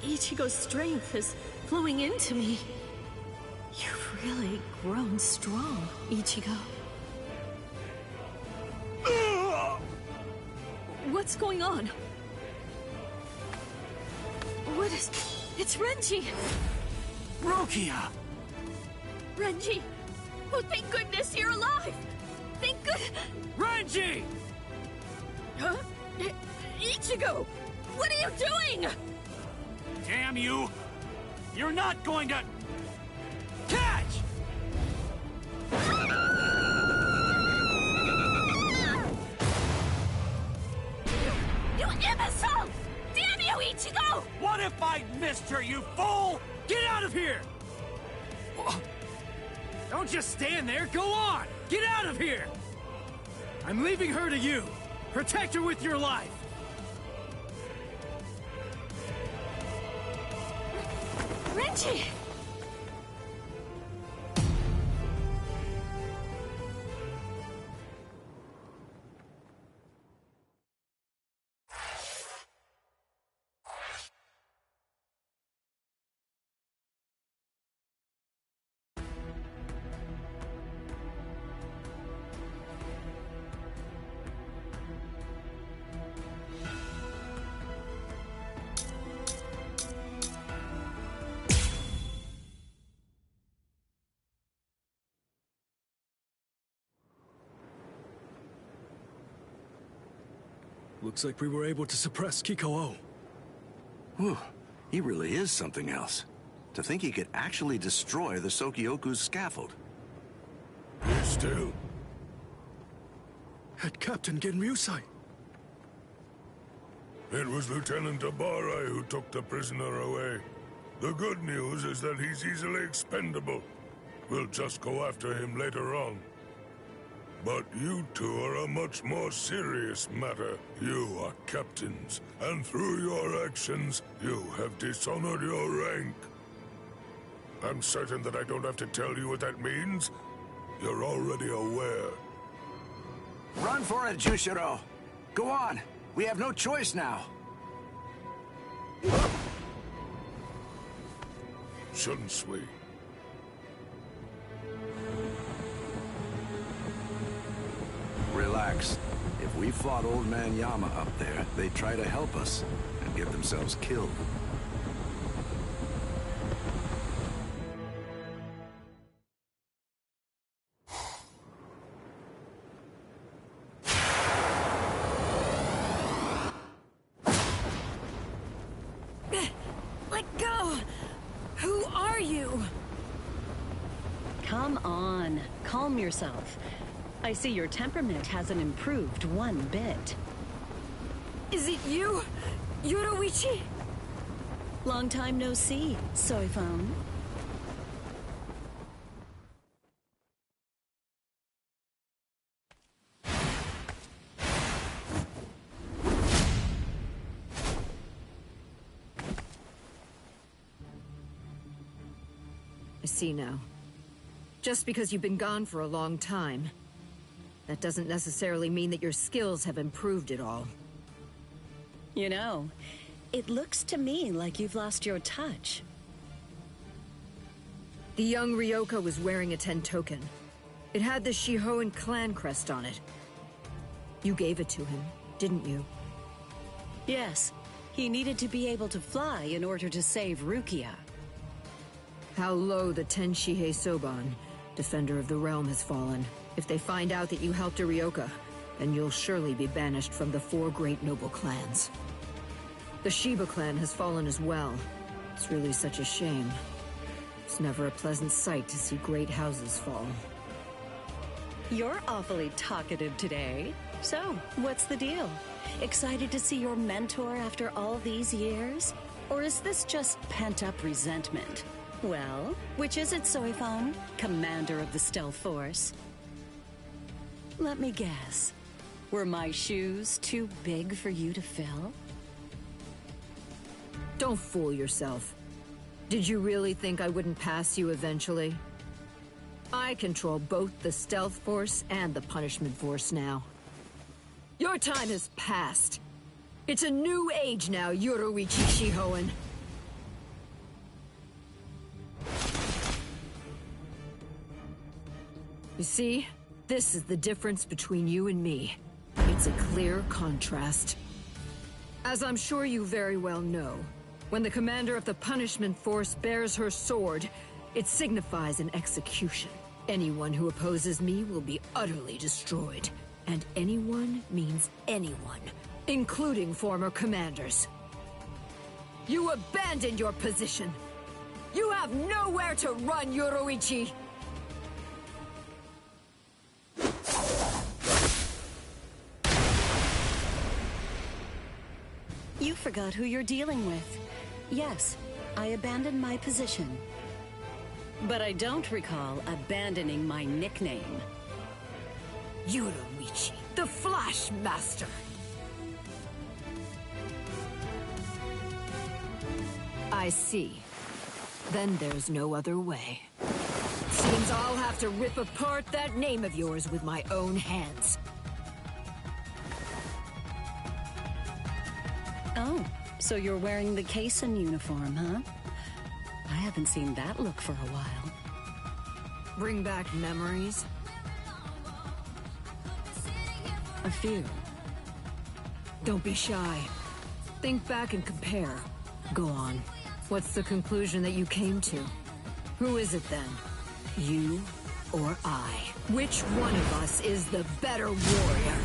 Ichigo's strength is flowing into me. You've really grown strong, Ichigo. What's going on? What is... It's Renji! Rukia! Renji! Oh, thank goodness you're alive! Thank good... Renji! Huh? Ichigo! What are you doing? Damn you! You're not going to... Catch! You imbecile! Damn you, Ichigo! What if I missed her, you fool? Get out of here! Don't just stand there, go on! Get out of here! I'm leaving her to you. Protect her with your life. Renji! Looks like we were able to suppress Kiko-O. Whew, he really is something else. To think he could actually destroy the Sokyoku's scaffold. Be still. Head Captain Genryusai. It was Lieutenant Abarai who took the prisoner away. The good news is that he's easily expendable. We'll just go after him later on. But you two are a much more serious matter. You are captains, and through your actions, you have dishonored your rank. I'm certain that I don't have to tell you what that means. You're already aware. Run for it, Jushiro! Go on! We have no choice now! Shouldn't we? Relax. If we fought Old Man Yama up there, they'd try to help us and get themselves killed. Let go! Who are you? Come on, calm yourself. I see your temperament hasn't improved one bit. Is it you, Yoruichi? Long time no see, soy phone. I see now. Just because you've been gone for a long time, that doesn't necessarily mean that your skills have improved at all. You know, it looks to me like you've lost your touch. The young Ryoka was wearing a Tentoken. It had the Shihoan clan crest on it. You gave it to him, didn't you? Yes. He needed to be able to fly in order to save Rukia. How low the Tenshihei Soban, Defender of the Realm, has fallen. If they find out that you helped a Ryoka, then you'll surely be banished from the 4 great noble clans. The Shiba clan has fallen as well. It's really such a shame. It's never a pleasant sight to see great houses fall. You're awfully talkative today. So, what's the deal? Excited to see your mentor after all these years? Or is this just pent-up resentment? Well, which is it, Soifon, commander of the Stealth Force? Let me guess. Were my shoes too big for you to fill? Don't fool yourself. Did you really think I wouldn't pass you eventually? I control both the Stealth Force and the Punishment Force now. Your time has passed. It's a new age now, Yoruichi Shihoan. You see, this is the difference between you and me. It's a clear contrast. As I'm sure you very well know, when the commander of the Punishment Force bears her sword, it signifies an execution. Anyone who opposes me will be utterly destroyed. And anyone means anyone. including former commanders. You abandoned your position. You have nowhere to run, Yoruichi! You forgot who you're dealing with. Yes, I abandoned my position. But I don't recall abandoning my nickname. Yoruichi, the Flash Master! I see. Then there's no other way. Seems I'll have to rip apart that name of yours with my own hands. Oh, so you're wearing the Kaysen uniform, huh? I haven't seen that look for a while. Bring back memories? A few. Don't be shy. Think back and compare. Go on. What's the conclusion that you came to? Who is it then? You or I? Which one of us is the better warrior?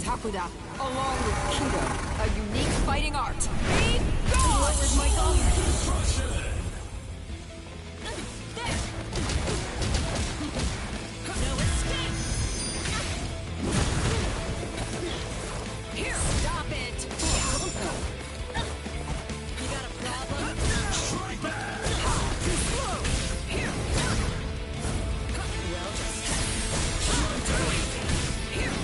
Hakuda, along with Kido, a unique fighting art. Be gone! Where's my gun? No escape! Here, stop it! You got a problem? Strike back! Too slow! Here! Well, here!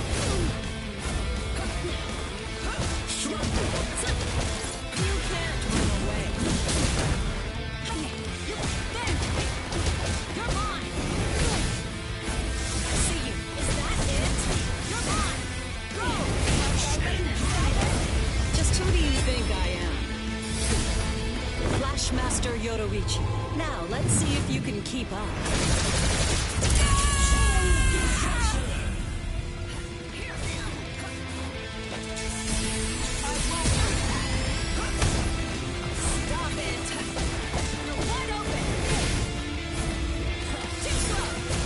You can't run away. There! You're mine! I see you. Is that it? You're mine! Go! Just who do you think I am? Flash Master Yoruichi. Now, let's see if you can keep up. Stop it! You're wide open! Too slow!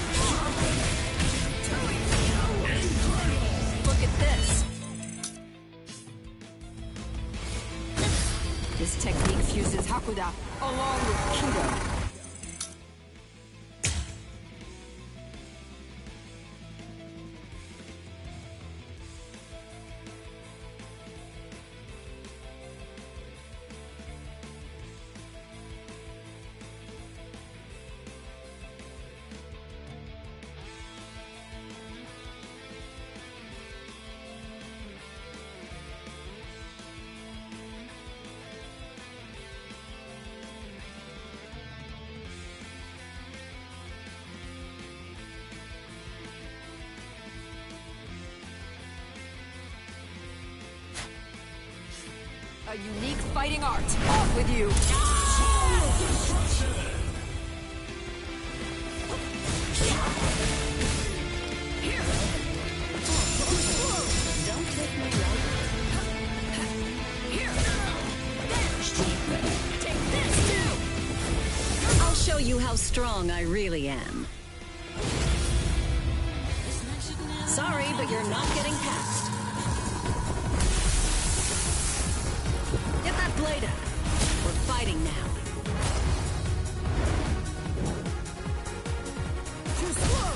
This technique fuses Hakuda along with Kido. A unique fighting art. Off with you! Don't take me Here! Take this too! I'll show you how strong I really am. Sorry, but you're not getting past. Get that blade out. We're fighting now. Too slow!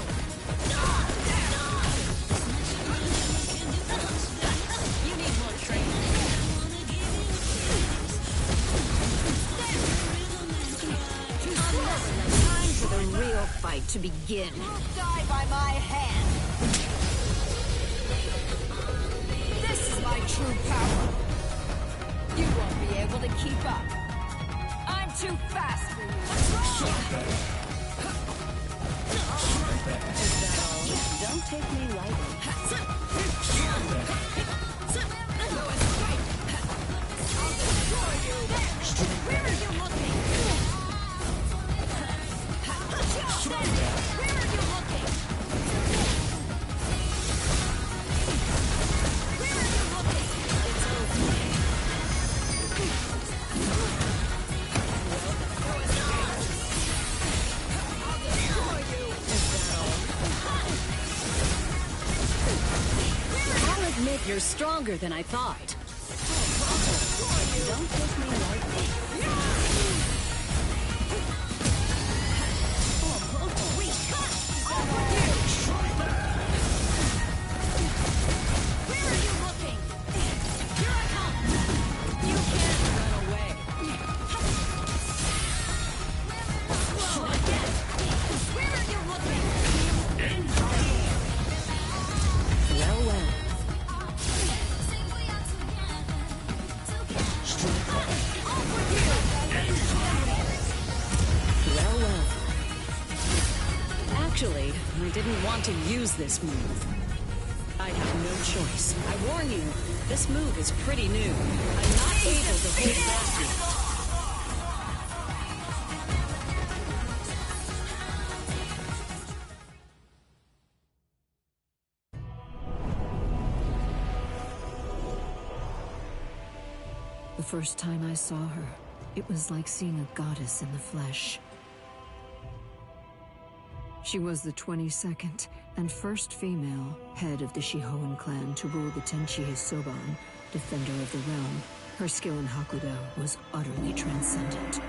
You need more training. Time for the real fight to begin. Die by my hand. This is my true power. You won't be able to keep up. I'm too fast for you. Don't take me lightly. I'll destroy you. Where are you looking? Where are you looking? Where are you looking? It's over. I'll destroy you. I'll admit you're stronger than I thought. Don't take me lightly. Where are you looking? Here I come. You can't run away. Whoa, again. Where are you looking? Well, well. Well, well. Actually, I didn't want to use this move. I have no choice. I warn you, this move is pretty new. I'm not able to hold back yet. The first time I saw her, it was like seeing a goddess in the flesh. She was the 22nd and first female head of the Shihoan clan to rule the Tenchi Soban, defender of the realm. Her skill in Hakuda was utterly transcendent.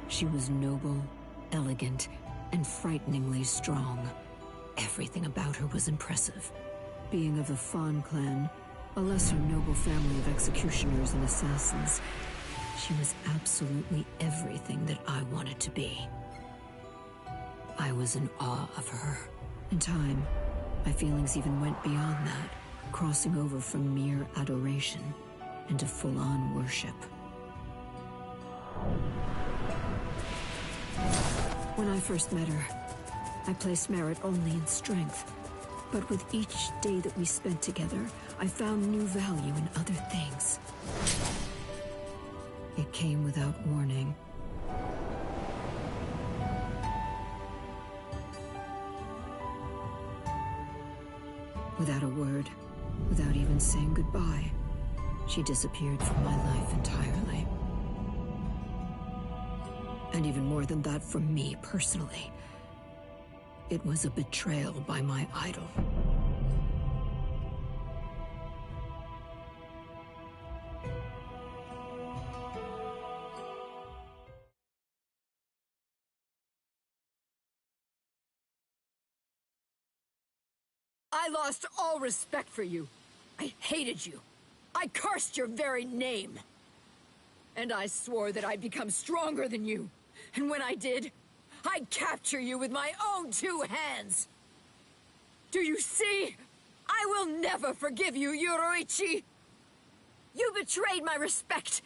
She was noble, elegant, and frighteningly strong. Everything about her was impressive. Being of the Fan clan, a lesser noble family of executioners and assassins, she was absolutely everything that I wanted to be. I was in awe of her. In time, my feelings even went beyond that, crossing over from mere adoration into full-on worship. When I first met her, I placed merit only in strength. But with each day that we spent together, I found new value in other things. It came without warning. Without a word, without even saying goodbye, she disappeared from my life entirely. And even more than that from me personally. It was a betrayal by my idol. I lost all respect for you. I hated you. I cursed your very name. And I swore that I'd become stronger than you. And when I did, I'd capture you with my own 2 hands. Do you see? I will never forgive you, Yoruichi. You betrayed my respect,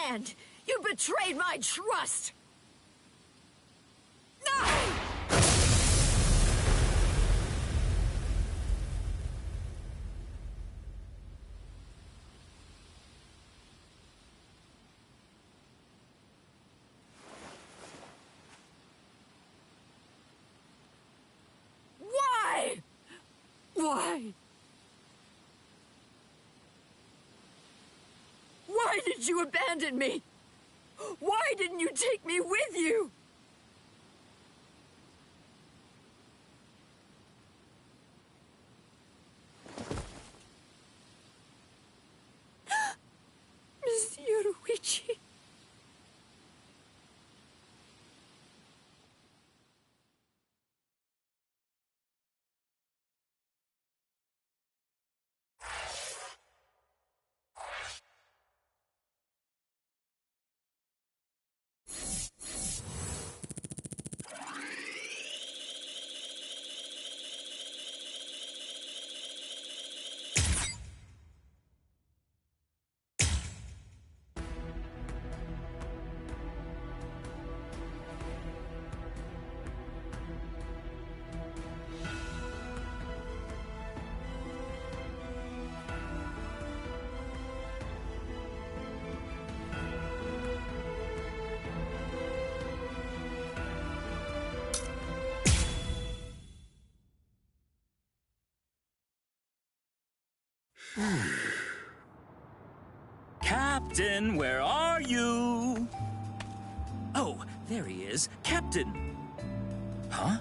and you betrayed my trust. No! Why? Why? Why did you abandon me? Why didn't you take me with you? Miss Yoruichi. Captain, where are you? Oh, there he is. Captain! Huh?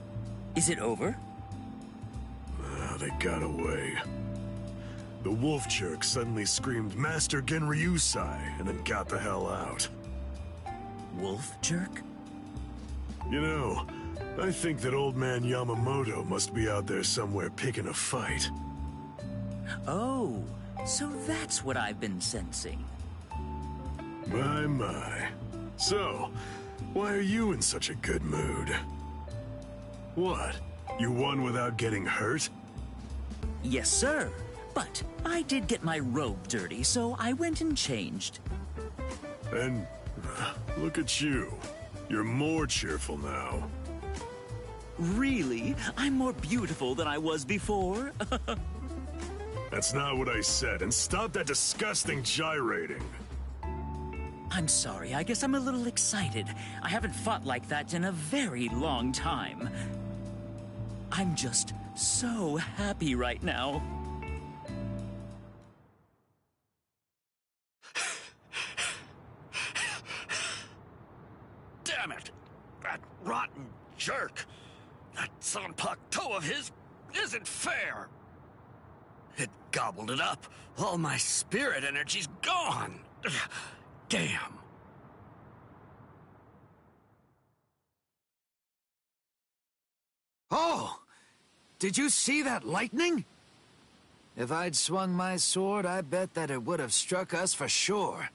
Is it over? They got away. The wolf jerk suddenly screamed Master Genryusai and then got the hell out. Wolf jerk? You know, I think that old man Yamamoto must be out there somewhere picking a fight. Oh, so that's what I've been sensing. My. So, why are you in such a good mood? What? You won without getting hurt? Yes, sir. But I did get my robe dirty, so I went and changed. And look at you. You're more cheerful now. Really? I'm more beautiful than I was before? That's not what I said, and stop that disgusting gyrating. I'm sorry, I guess I'm a little excited. I haven't fought like that in a very long time. I'm just so happy right now. Damn it! That rotten jerk! That Zanpakuto of his isn't fair! It gobbled it up. All my spirit energy's gone. Damn. Oh! Did you see that lightning? If I'd swung my sword, I bet that it would have struck us for sure.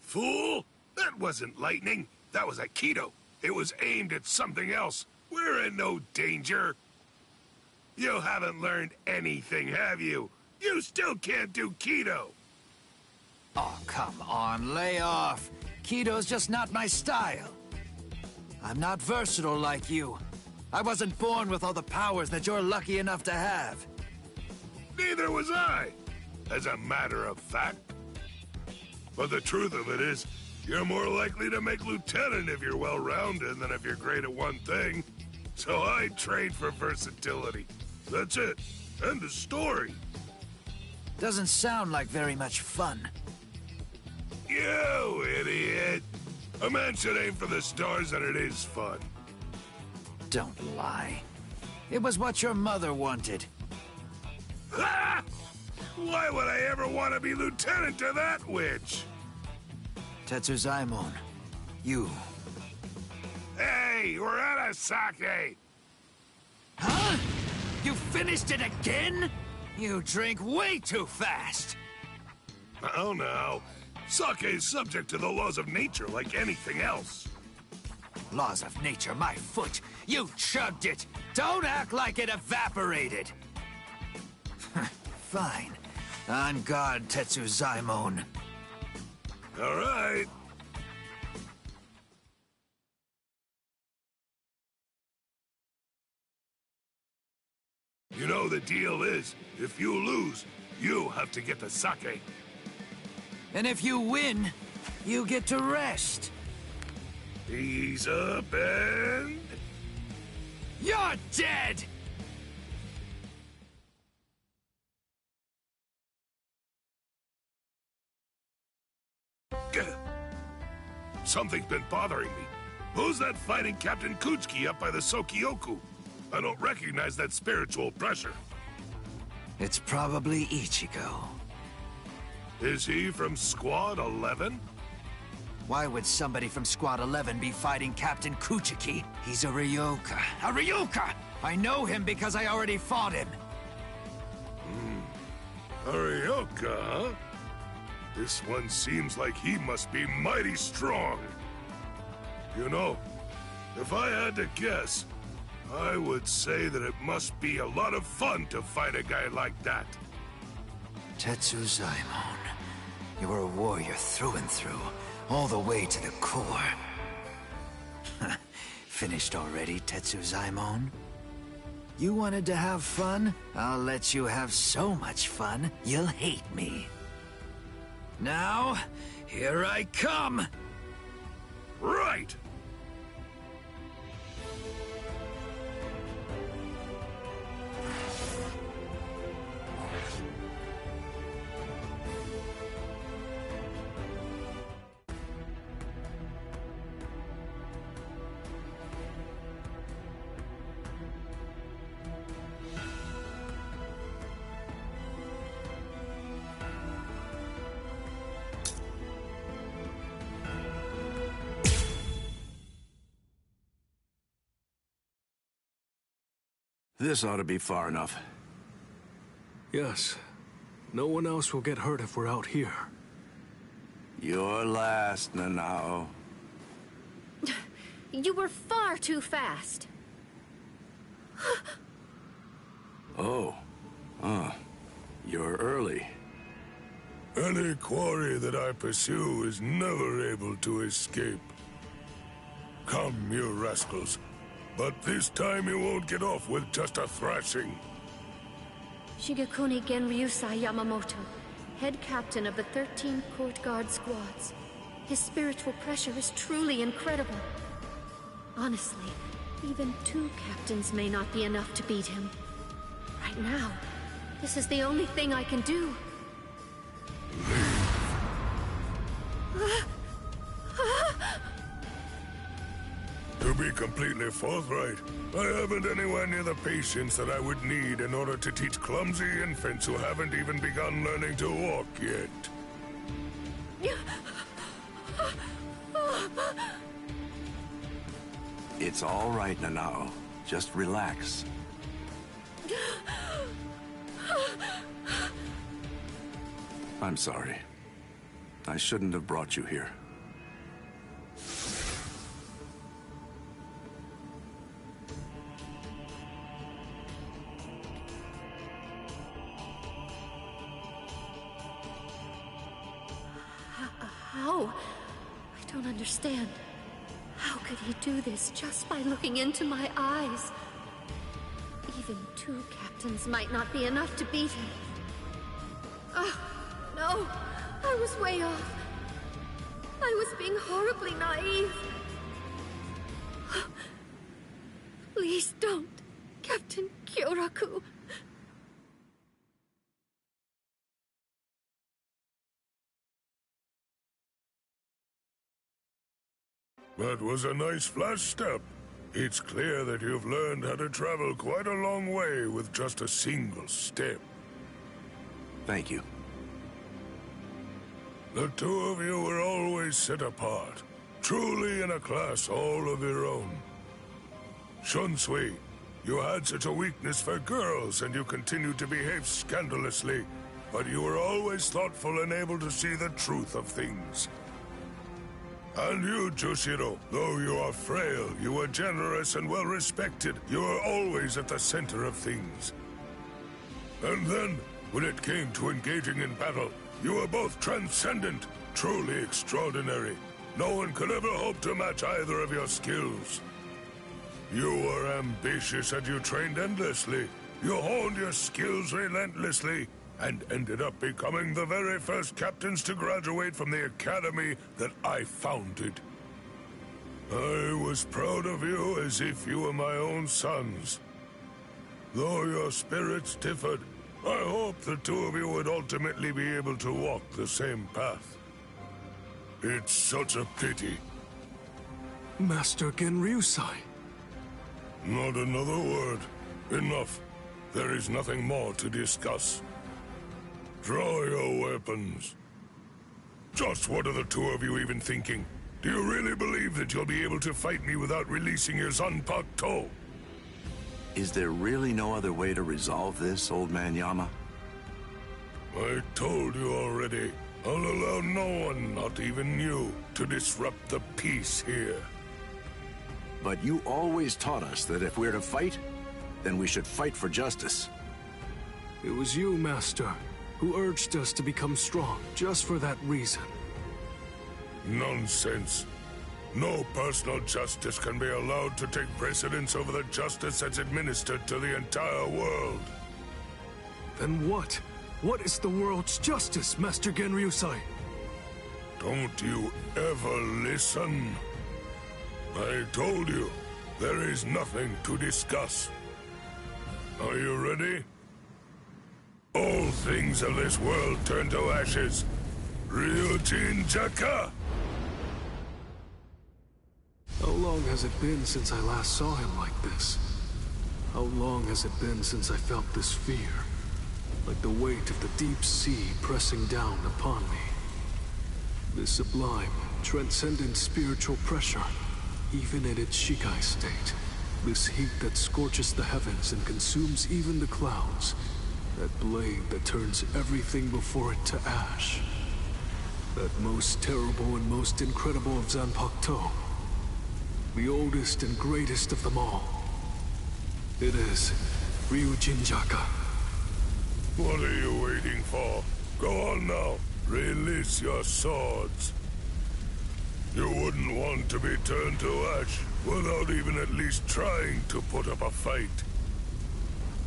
Fool! That wasn't lightning. That was Aikido. It was aimed at something else. We're in no danger. You haven't learned anything, have you? You still can't do Kido. Oh, come on, lay off. Kido's just not my style. I'm not versatile like you. I wasn't born with all the powers that you're lucky enough to have. Neither was I, as a matter of fact. But the truth of it is, you're more likely to make lieutenant if you're well-rounded than if you're great at one thing. So I trade for versatility. That's it. End of story. Doesn't sound like very much fun. You idiot! A man should aim for the stars and it is fun. Don't lie. It was what your mother wanted. Ha! Why would I ever want to be lieutenant to that witch? Tetsuzaimon, you. Hey, we're at a sake! Huh? You finished it again? You drink way too fast. Oh, no. Sake is subject to the laws of nature like anything else. Laws of nature, my foot. You chugged it. Don't act like it evaporated. Fine. On guard, Tetsuzaimon. All right. You know, the deal is, if you lose, you have to get the sake. And if you win, you get to rest. Ease up and... You're dead! Something's been bothering me. Who's that fighting Captain Kuchiki up by the Sokioku? I don't recognize that spiritual pressure. It's probably Ichigo. Is he from Squad 11? Why would somebody from Squad 11 be fighting Captain Kuchiki? He's a Ryoka. A Ryoka! I know him because I already fought him. A Ryoka, huh? This one seems like he must be mighty strong. You know, if I had to guess, I would say that it must be a lot of fun to fight a guy like that. Tetsuzaimon, you're a warrior through and through, all the way to the core. Finished already, Tetsuzaimon? You wanted to have fun? I'll let you have so much fun, you'll hate me. Now, here I come! Right! This ought to be far enough. Yes. No one else will get hurt if we're out here. You're last, Nanao. You were far too fast. Oh. You're early. Any quarry that I pursue is never able to escape. Come, you rascals. But this time you won't get off with just a thrashing. Shigekuni Genryusai Yamamoto, head captain of the 13 Court Guard squads. His spiritual pressure is truly incredible. Honestly, even 2 captains may not be enough to beat him. Right now, this is the only thing I can do. To be completely forthright, I haven't anywhere near the patience that I would need in order to teach clumsy infants who haven't even begun learning to walk yet. It's all right, Nanao. Just relax. I'm sorry. I shouldn't have brought you here. How? I don't understand. How could he do this just by looking into my eyes? Even 2 captains might not be enough to beat him. No, I was way off. I was being horribly naive. Please don't, Captain Kyoraku. That was a nice flash step. It's clear that you've learned how to travel quite a long way with just a single step. Thank you. The 2 of you were always set apart, truly in a class all of your own. Shunsui, You had such a weakness for girls, and you continued to behave scandalously. But you were always thoughtful and able to see the truth of things. And you, Jushiro, though you are frail, you were generous and well-respected. You were always at the center of things. And then, when it came to engaging in battle, you were both transcendent, truly extraordinary. No one could ever hope to match either of your skills. You were ambitious and you trained endlessly. You honed your skills relentlessly, and ended up becoming the very first captains to graduate from the academy that I founded. I was proud of you as if you were my own sons. Though your spirits differed, I hope the two of you would ultimately be able to walk the same path. It's such a pity. Master Genryusai. Not another word. Enough. There is nothing more to discuss. Draw your weapons. Just what are the two of you even thinking? Do you really believe that you'll be able to fight me without releasing your Zanpakuto? Is there really no other way to resolve this, Old Man Yama? I told you already. I'll allow no one, not even you, to disrupt the peace here. But you always taught us that if we're to fight, then we should fight for justice. It was you, Master, who urged us to become strong, just for that reason. Nonsense. No personal justice can be allowed to take precedence over the justice that's administered to the entire world. Then what? What is the world's justice, Master Genryusai? Don't you ever listen? I told you, there is nothing to discuss. Are you ready? All things of this world turn to ashes. Ryujin Jaka! How long has it been since I last saw him like this? How long has it been since I felt this fear? Like the weight of the deep sea pressing down upon me. This sublime, transcendent spiritual pressure, even in its Shikai state. This heat that scorches the heavens and consumes even the clouds. That blade that turns everything before it to ash. That most terrible and most incredible of Zanpakuto. The oldest and greatest of them all. It is Ryujin Jaka. What are you waiting for? Go on now. Release your swords. You wouldn't want to be turned to ash without even at least trying to put up a fight.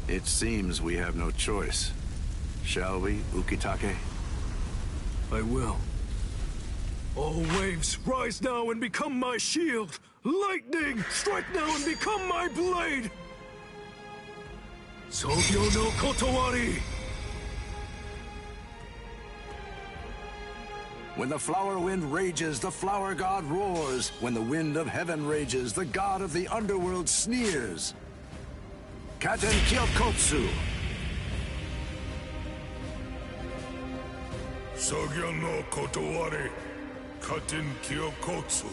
It seems we have no choice. Shall we, Ukitake? I will. All waves, rise now and become my shield! Lightning, strike now and become my blade! Sogyo no Kotowari! When the flower wind rages, the flower god roars. When the wind of heaven rages, the god of the underworld sneers. Katen Kyokotsu. Sogyo no Kotowari, Katen Kyokotsu.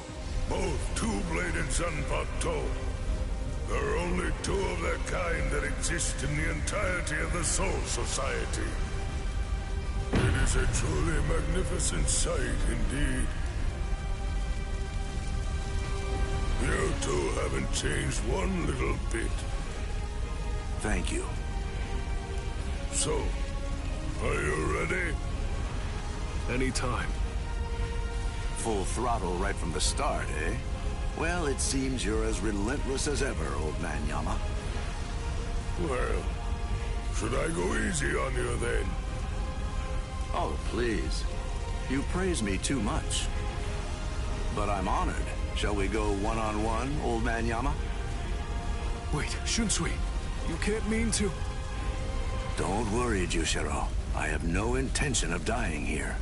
Both two-bladed Zanpakuto. There are only two of their kind that exist in the entirety of the Soul Society. It is a truly magnificent sight indeed. You two haven't changed one little bit. Thank you. So, are you ready? Anytime. Full throttle right from the start, eh? Well, it seems you're as relentless as ever, Old Man Yama. Well, should I go easy on you then? Oh, please. You praise me too much. But I'm honored. Shall we go one-on-one, Old Man Yama? Wait, Shunsui. You can't mean to... Don't worry, Jushiro. I have no intention of dying here.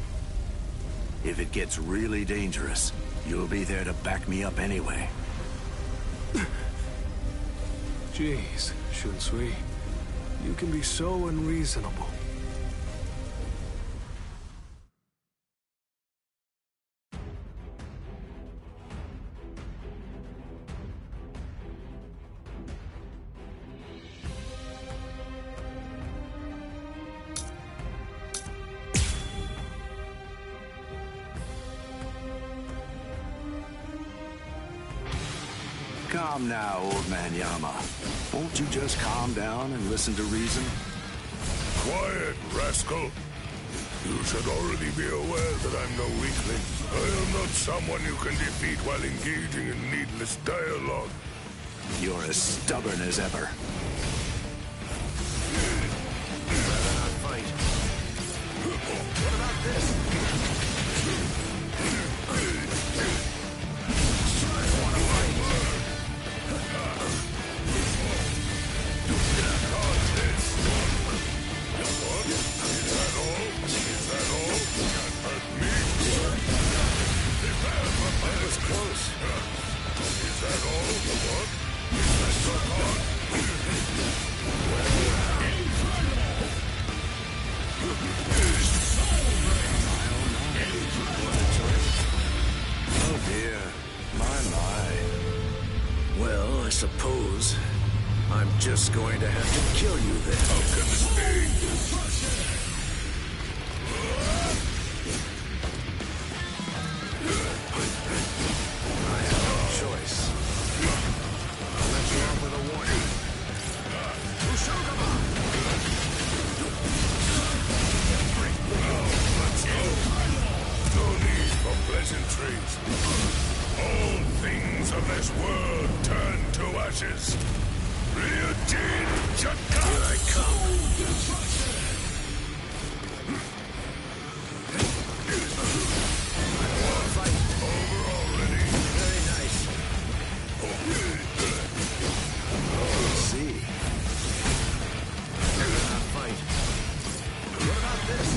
If it gets really dangerous, you'll be there to back me up anyway. Jeez, Shunsui. You can be so unreasonable. Come now, old man Yama. Won't you just calm down and listen to reason? Quiet, rascal. You should already be aware that I'm no weakling. I am not someone you can defeat while engaging in needless dialogue. You're as stubborn as ever. Rather not fight. What about this? I suppose I'm just going to have to kill you then. How can this be? I have no choice. I'll let you off with a warning. No need for pleasantries. All things of this world turn to ashes. Ryujin Chaka! Here I come. Fight over already. Very nice. Let's see. Not fight. What about this?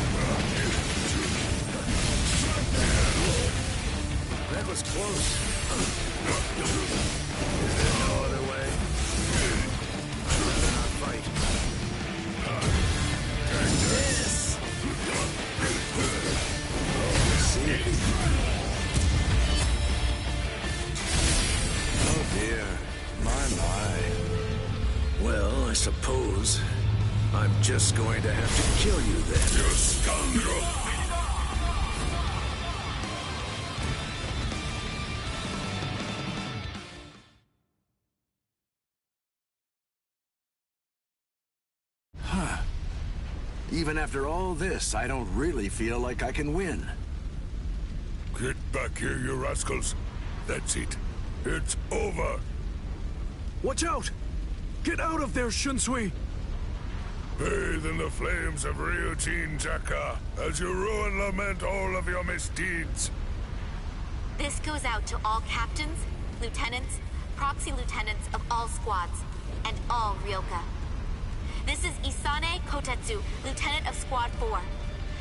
That was close. Is there no other way? I'd rather not fight. This! Let's see. Oh dear. My. Well, I suppose I'm just going to have to kill you then. You scoundrel! Even after all this, I don't really feel like I can win. Get back here, you rascals. That's it. It's over. Watch out! Get out of there, Shunsui! Bathe in the flames of Ryujin Chaka as you rue and lament all of your misdeeds. This goes out to all captains, lieutenants, proxy lieutenants of all squads, and all Ryoka. This is Isane Kotetsu, Lieutenant of Squad 4.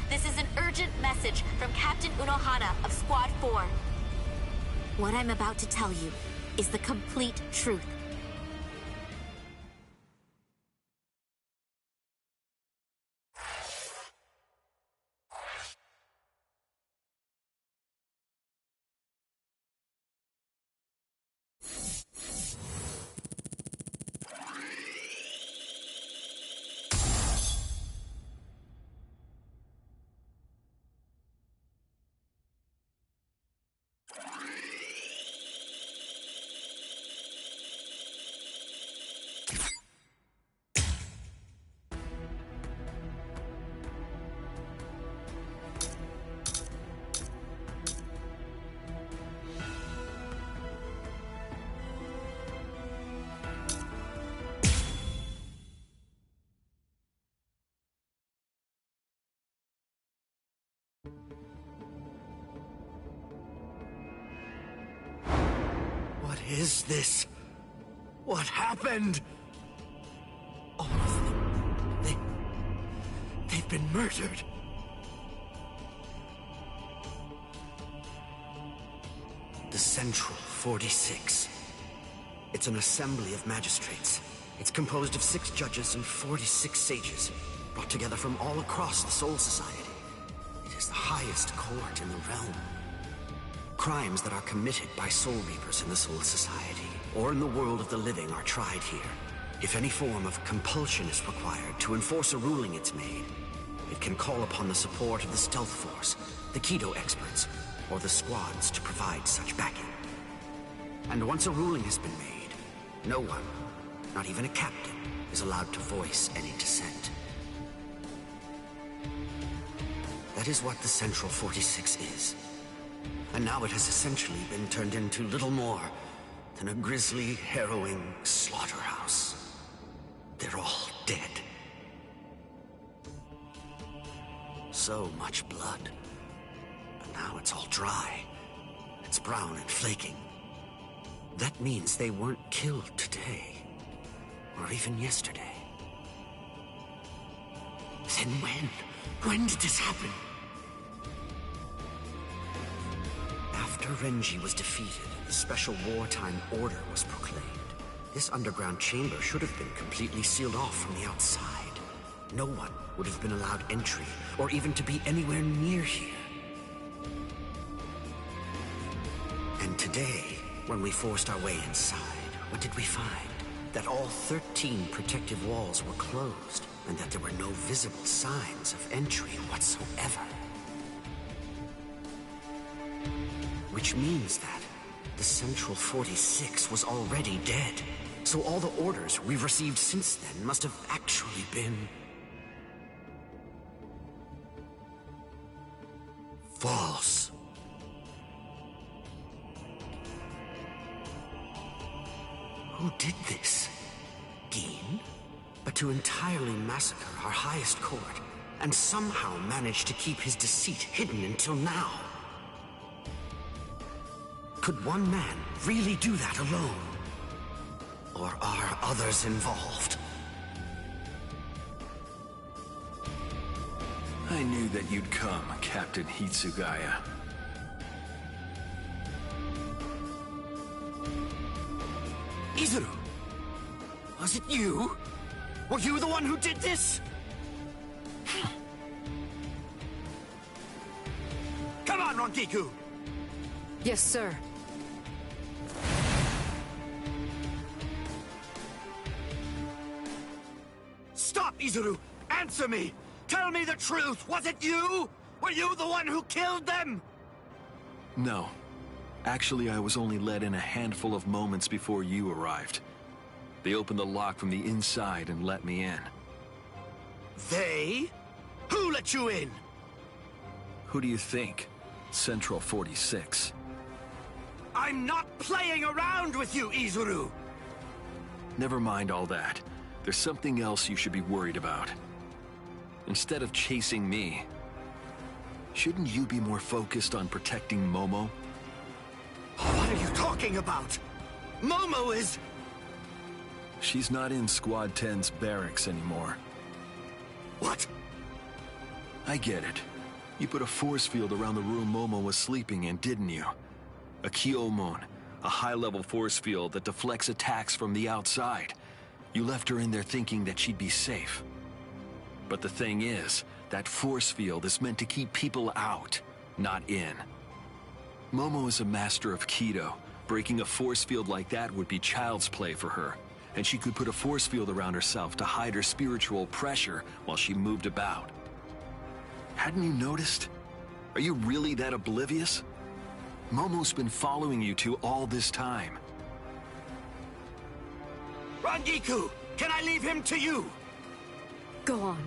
This is an urgent message from Captain Unohana of Squad 4. What I'm about to tell you is the complete truth. What is this? What happened? All of them. They've been murdered. The Central 46. It's an assembly of magistrates. It's composed of 6 judges and 46 sages, brought together from all across the Soul Society. It is the highest court in the realm. Crimes that are committed by Soul Reapers in the Soul Society, or in the world of the living, are tried here. If any form of compulsion is required to enforce a ruling it's made, it can call upon the support of the Stealth Force, the Kido experts, or the squads to provide such backing. And once a ruling has been made, No one, not even a captain, is allowed to voice any dissent. That is what the Central 46 is. And now it has essentially been turned into little more than a grisly, harrowing slaughterhouse. They're all dead. So much blood. But now it's all dry. It's brown and flaking. That means they weren't killed today. Or even yesterday. Then when? When did this happen? After Renji was defeated, the special wartime order was proclaimed. This underground chamber should have been completely sealed off from the outside. No one would have been allowed entry, or even to be anywhere near here. And today, when we forced our way inside, what did we find? That all 13 protective walls were closed, and that there were no visible signs of entry whatsoever. Which means that the Central 46 was already dead. So all the orders we've received since then must have actually been... false. Who did this? Geen? But to entirely massacre our highest court, and somehow manage to keep his deceit hidden until now. Could one man really do that alone? Or are others involved? I knew that you'd come, Captain Hitsugaya. Izuru! Was it you? Were you the one who did this? Come on, Rangiku! Yes, sir. Stop, Izuru! Answer me! Tell me the truth! Was it you? Were you the one who killed them? No. Actually, I was only let in a handful of moments before you arrived. They opened the lock from the inside and let me in. They? Who let you in? Who do you think? Central 46. I'm not playing around with you, Izuru! Never mind all that. There's something else you should be worried about. Instead of chasing me, shouldn't you be more focused on protecting Momo? What are you talking about? Momo is... She's not in Squad 10's barracks anymore. What? I get it. You put a force field around the room Momo was sleeping in, didn't you? A Kyomon, a high-level force field that deflects attacks from the outside. You left her in there thinking that she'd be safe. But the thing is, that force field is meant to keep people out, not in. Momo is a master of Kido. Breaking a force field like that would be child's play for her. And she could put a force field around herself to hide her spiritual pressure while she moved about. Hadn't you noticed? Are you really that oblivious? Momo's been following you two all this time. Rangiku, can I leave him to you? Go on.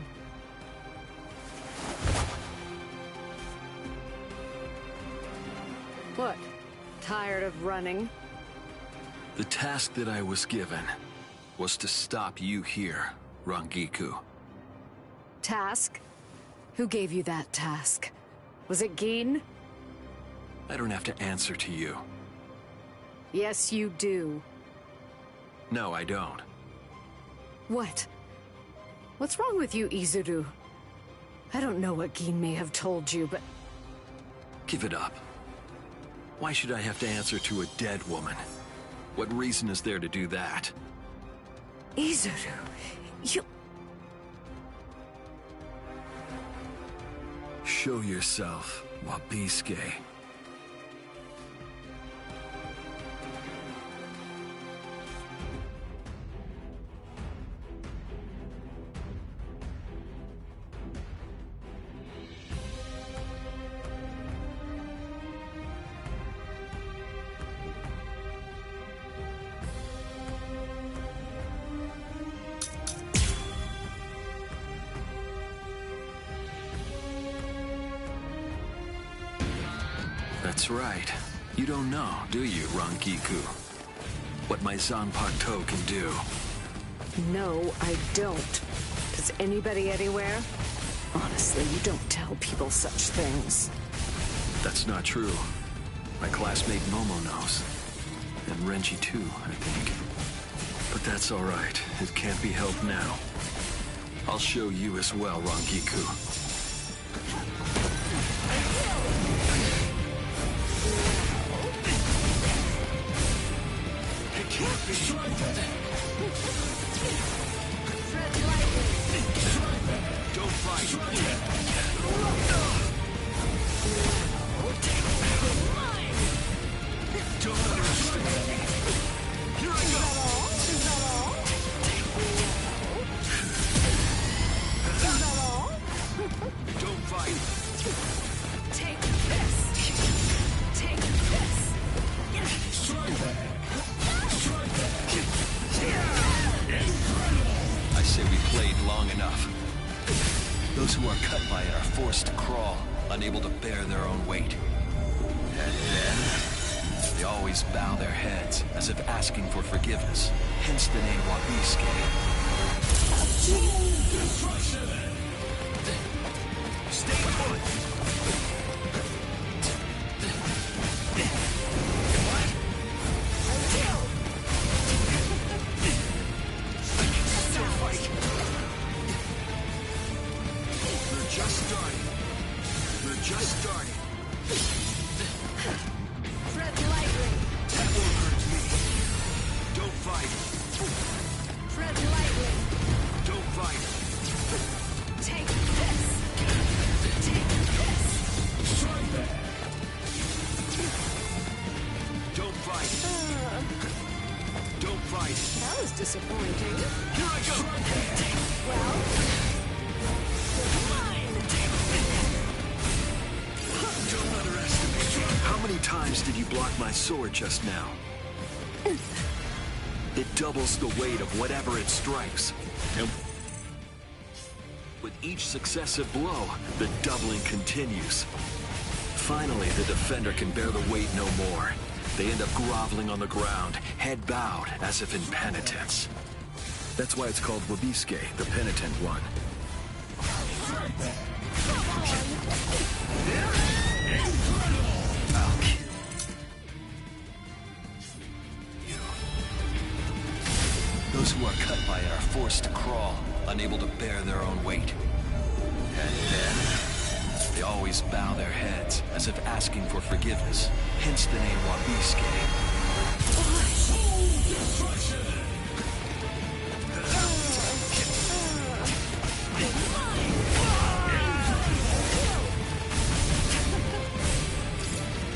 What? Tired of running? The task that I was given was to stop you here, Rangiku. Task? Who gave you that task? Was it Geen? I don't have to answer to you. Yes, you do. No, I don't. What? What's wrong with you, Izuru? I don't know what Geen may have told you, but... Give it up. Why should I have to answer to a dead woman? What reason is there to do that? Izuru, you... Show yourself, Wabisuke. That's right. You don't know, do you, Rangiku? What my Zanpakuto can do. No, I don't. Does anybody anywhere? Honestly, you don't tell people such things. That's not true. My classmate Momo knows. And Renji too, I think. But that's all right. It can't be helped now. I'll show you as well, Rangiku. It can't be. Don't fight. Don't underestimate me. Here I go. Don't fight. Take this. Take this. I say we played long enough. Those who are cut by it are forced to crawl, unable to bear their own weight. And then, they always bow their heads, as if asking for forgiveness. Hence the name Wabisuke. Stay put! Just starting. Tread lightly. That won't hurt me. Don't fight. Tread lightly. Don't fight. Take this. Take this. Don't fight. Don't fight. That was disappointing. Here I go. Well, don't underestimate me. How many times did you block my sword just now? It doubles the weight of whatever it strikes. And with each successive blow, the doubling continues. Finally, the defender can bear the weight no more. They end up groveling on the ground, head bowed, as if in penitence. That's why it's called Wabisuke, the penitent one. I'll kill you. Those who are cut by it are forced to crawl, unable to bear their own weight. And then, they always bow their heads, as if asking for forgiveness. Hence the name Wabisuke.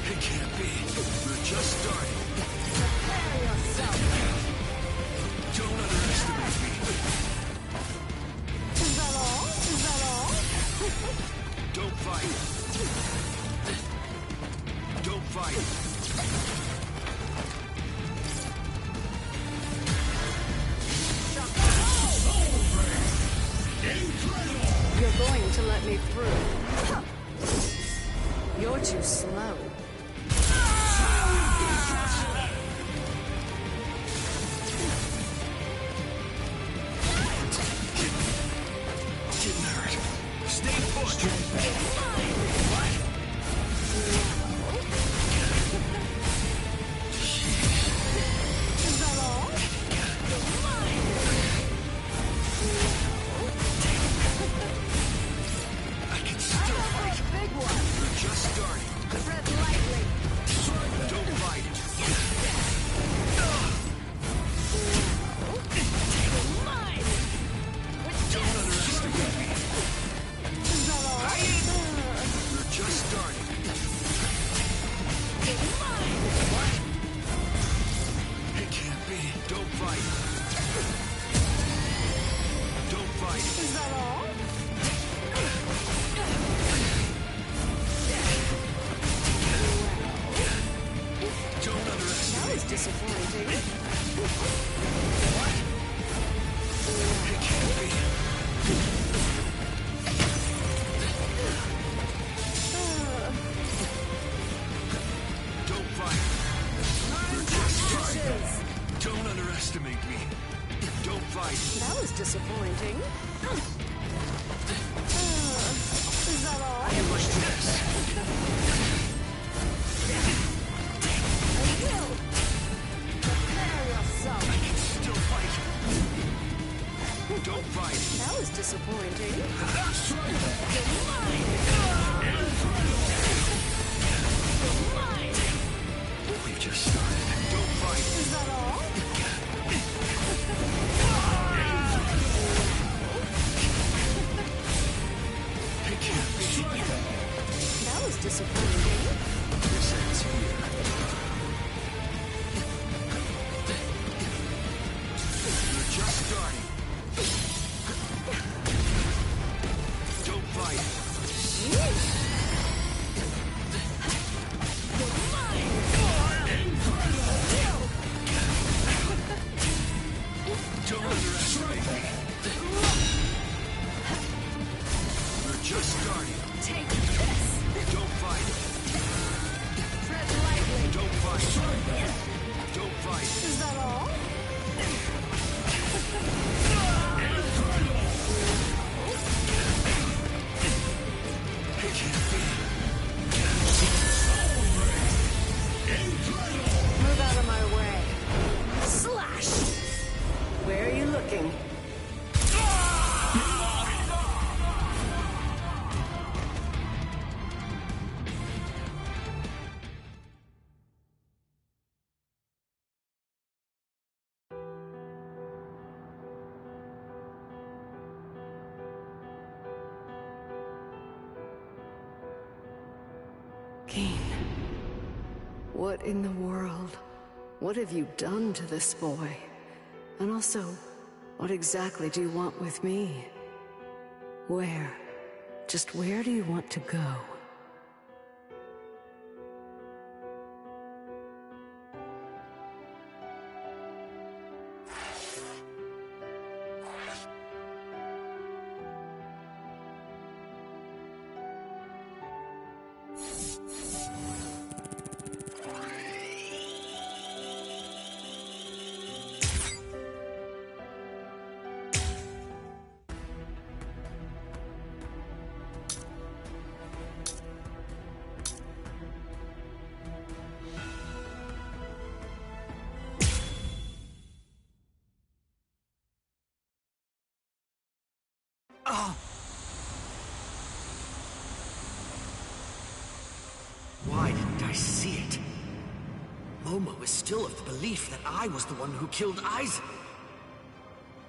It can't be. We're just starting. prepare yourself. Don't underestimate me. Is that all? Is that all? Don't fight. Don't fight. You're going to let me through. You're too slow. Didn't hurt. Stay put. Is that all? I can still fight. Big one. We're just starting. Tread lightly. me. Don't fight. That was disappointing. Is that all? Ambush this. Prepare yourself. I can still fight. Don't fight. That was disappointing. We've just started. Don't fight. Is that all? It can't be. That was disappointing. This ends here. You're just starting. Don't fight. Don't underestimate me. We're just starting. Take this. Don't fight. Tread lightly. Don't fight. Don't fight. Is that all? It can't be. Move out of my way. Slash! Where are you looking? Keen. What in the world? What have you done to this boy? And also, what exactly do you want with me? Where? Just where do you want to go? Why didn't I see it? Momo is still of the belief that I was the one who killed Aizen.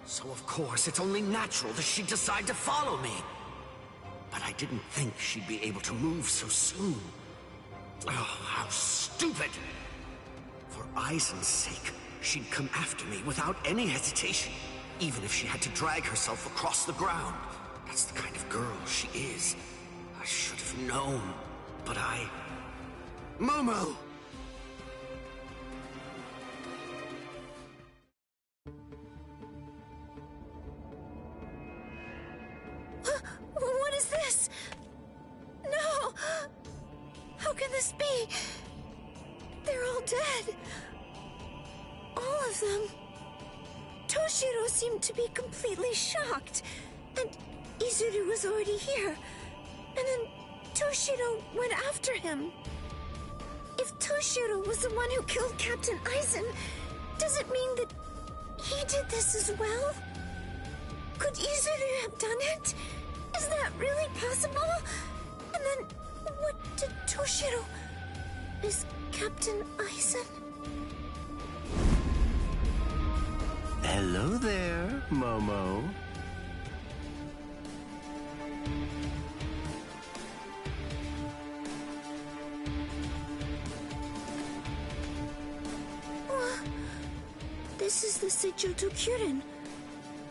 So of course, it's only natural that she'd decide to follow me. But I didn't think she'd be able to move so soon. Oh, how stupid! For Aizen's sake, she'd come after me without any hesitation, even if she had to drag herself across the ground. That's the kind of girl she is. I should have known, but I... Momo! What is this? No! How can this be? They're all dead. All of them. Toshiro seemed to be completely shocked. And Izuru was already here. And then Toshiro went after him. If Toshiro was the one who killed Captain Aizen, does it mean that he did this as well? Could Izuru have done it? Is that really possible? And then, what did Toshiro... Is Captain Aizen... Hello there, Momo. This is the Seijoto Kyurin.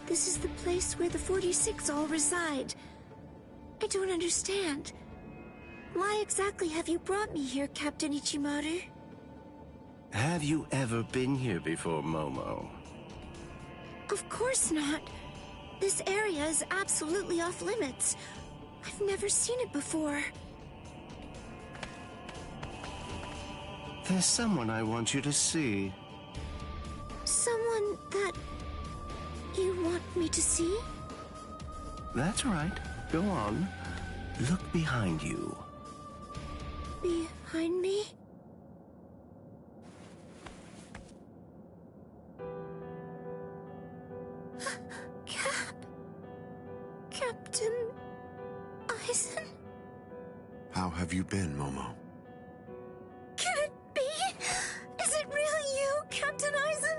This is the place where the 46 all reside. I don't understand. Why exactly have you brought me here, Captain Ichimaru? Have you ever been here before, Momo? Of course not. This area is absolutely off limits. I've never seen it before. There's someone I want you to see. Someone that me to see? That's right. Go on. Look behind you. Behind me? Captain Eisen? How have you been, Momo? Can it be? Is it really you, Captain Eisen?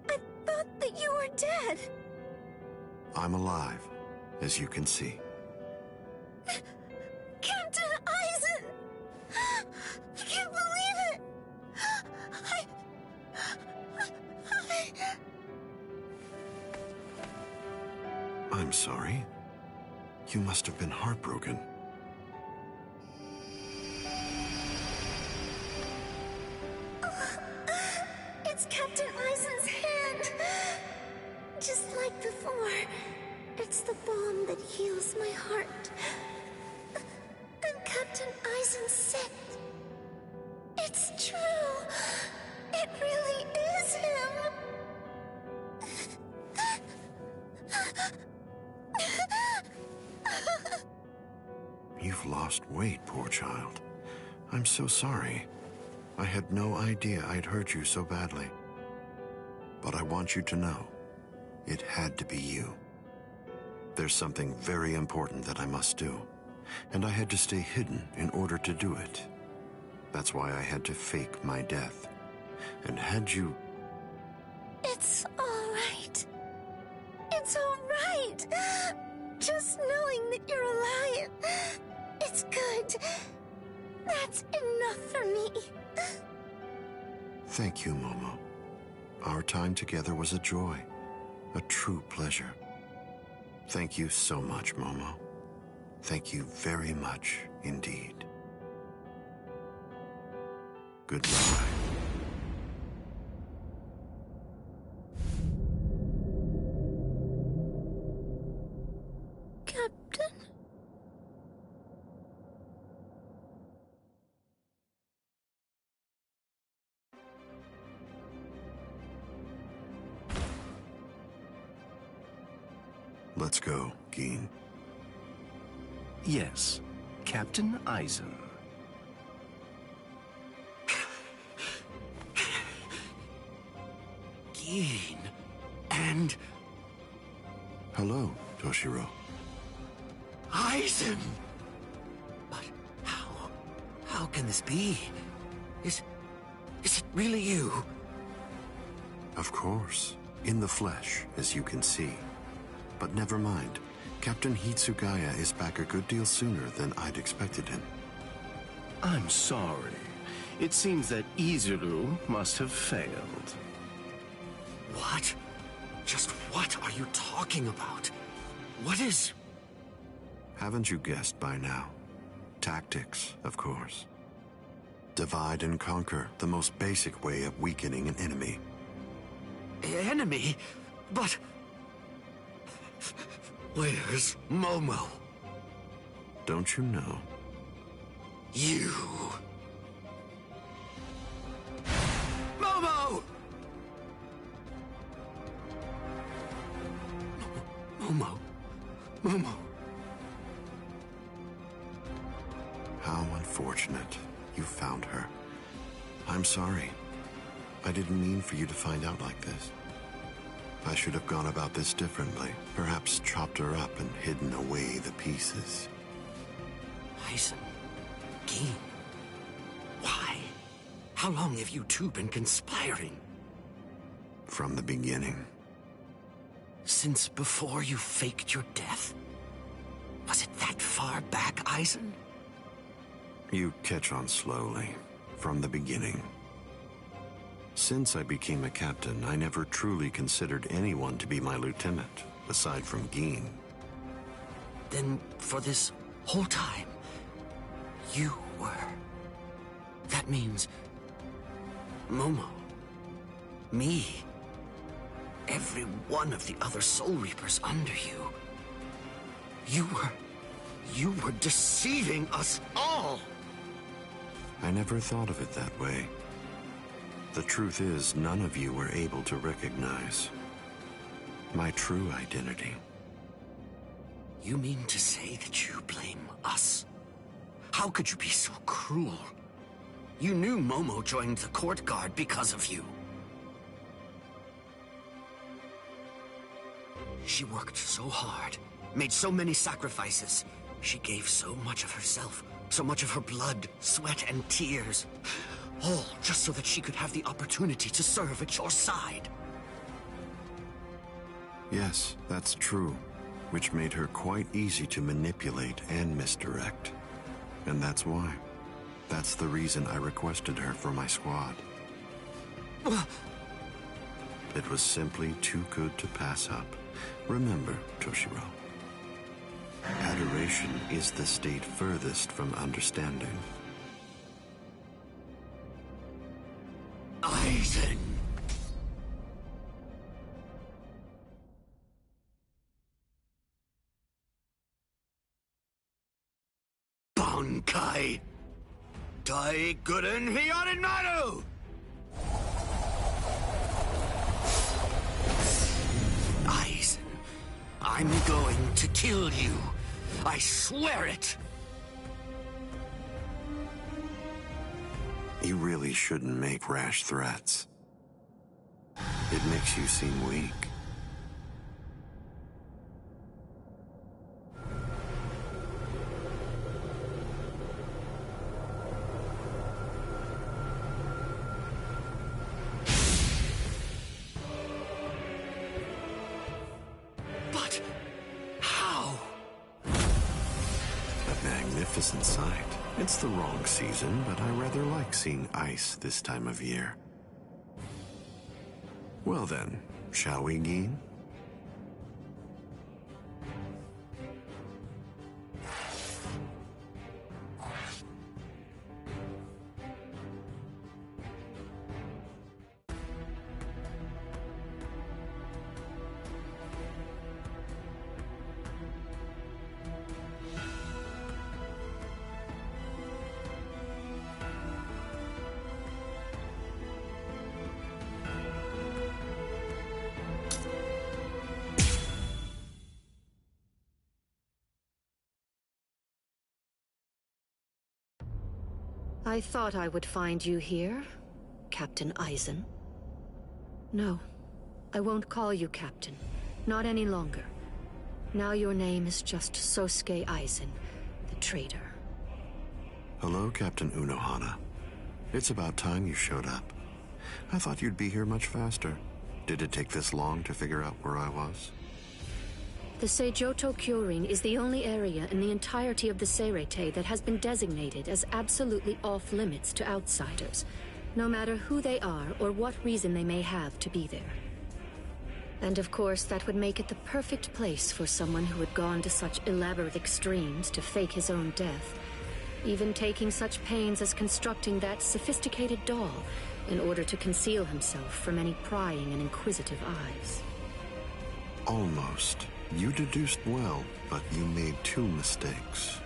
I thought that you were dead. I'm alive, as you can see. Captain Eisen! I can't believe it! I'm sorry. You must have been heartbroken. It's Captain Eisen's hand. Just like before. It's the balm that heals my heart. I'm Captain Eisen's scent. It's true. It really is him. You've lost weight, poor child. I'm so sorry. I had no idea I'd hurt you so badly. But I want you to know, it had to be you. There's something very important that I must do, and I had to stay hidden in order to do it. That's why I had to fake my death. And had you... It's all right. It's all right. Just knowing that you're alive. It's good. That's enough for me. Thank you, Momo. Our time together was a joy, a true pleasure. Thank you so much, Momo. Thank you very much indeed. Goodbye. Captain? Let's go, Geen. Yes, Captain Eisen. Geen. And... Hello, Toshiro. Eisen! But how can this be? Is it really you? Of course, in the flesh, as you can see. But never mind. Captain Hitsugaya is back a good deal sooner than I'd expected him. I'm sorry. It seems that Izuru must have failed. What? Just what are you talking about? What is... Haven't you guessed by now? Tactics, of course. Divide and conquer, the most basic way of weakening an enemy. Enemy? But... Where's Momo? Don't you know? You... Momo! Momo. How unfortunate. You found her. I'm sorry. I didn't mean for you to find out like this. I should have gone about this differently. Perhaps chopped her up and hidden away the pieces. Eisen. Geen. Why? How long have you two been conspiring? From the beginning. Since before you faked your death? Was it that far back, Eisen? You catch on slowly. From the beginning. Since I became a captain, I never truly considered anyone to be my lieutenant, aside from Geen. Then, for this whole time, you were... That means... Momo. Me. Every one of the other Soul Reapers under you. You were deceiving us all! I never thought of it that way. The truth is, none of you were able to recognize. My true identity. You mean to say that you blame us? How could you be so cruel? You knew Momo joined the court guard because of you. She worked so hard, made so many sacrifices. She gave so much of herself, so much of her blood, sweat, and tears. All just so that she could have the opportunity to serve at your side. Yes, that's true, which made her quite easy to manipulate and misdirect. And that's why. That's the reason I requested her for my squad. It was simply too good to pass up. Remember, Toshiro, adoration is the state furthest from understanding. Aizen! Bankai! Daiguren Hyorinmaru! Aizen, I'm going to kill you. I swear it! You really shouldn't make rash threats. It makes you seem weak. But how? A magnificent sight. It's the wrong season, but I rather like seeing ice this time of year. Well then, shall we, Gin? I thought I would find you here, Captain Aizen. No, I won't call you Captain. Not any longer. Now your name is just Sosuke Aizen, the traitor. Hello, Captain Unohana. It's about time you showed up. I thought you'd be here much faster. Did it take this long to figure out where I was? The Seijoto Kyorin is the only area in the entirety of the Seirete that has been designated as absolutely off-limits to outsiders, no matter who they are or what reason they may have to be there. And of course, that would make it the perfect place for someone who had gone to such elaborate extremes to fake his own death, even taking such pains as constructing that sophisticated doll in order to conceal himself from any prying and inquisitive eyes. Almost. You deduced well, but you made two mistakes.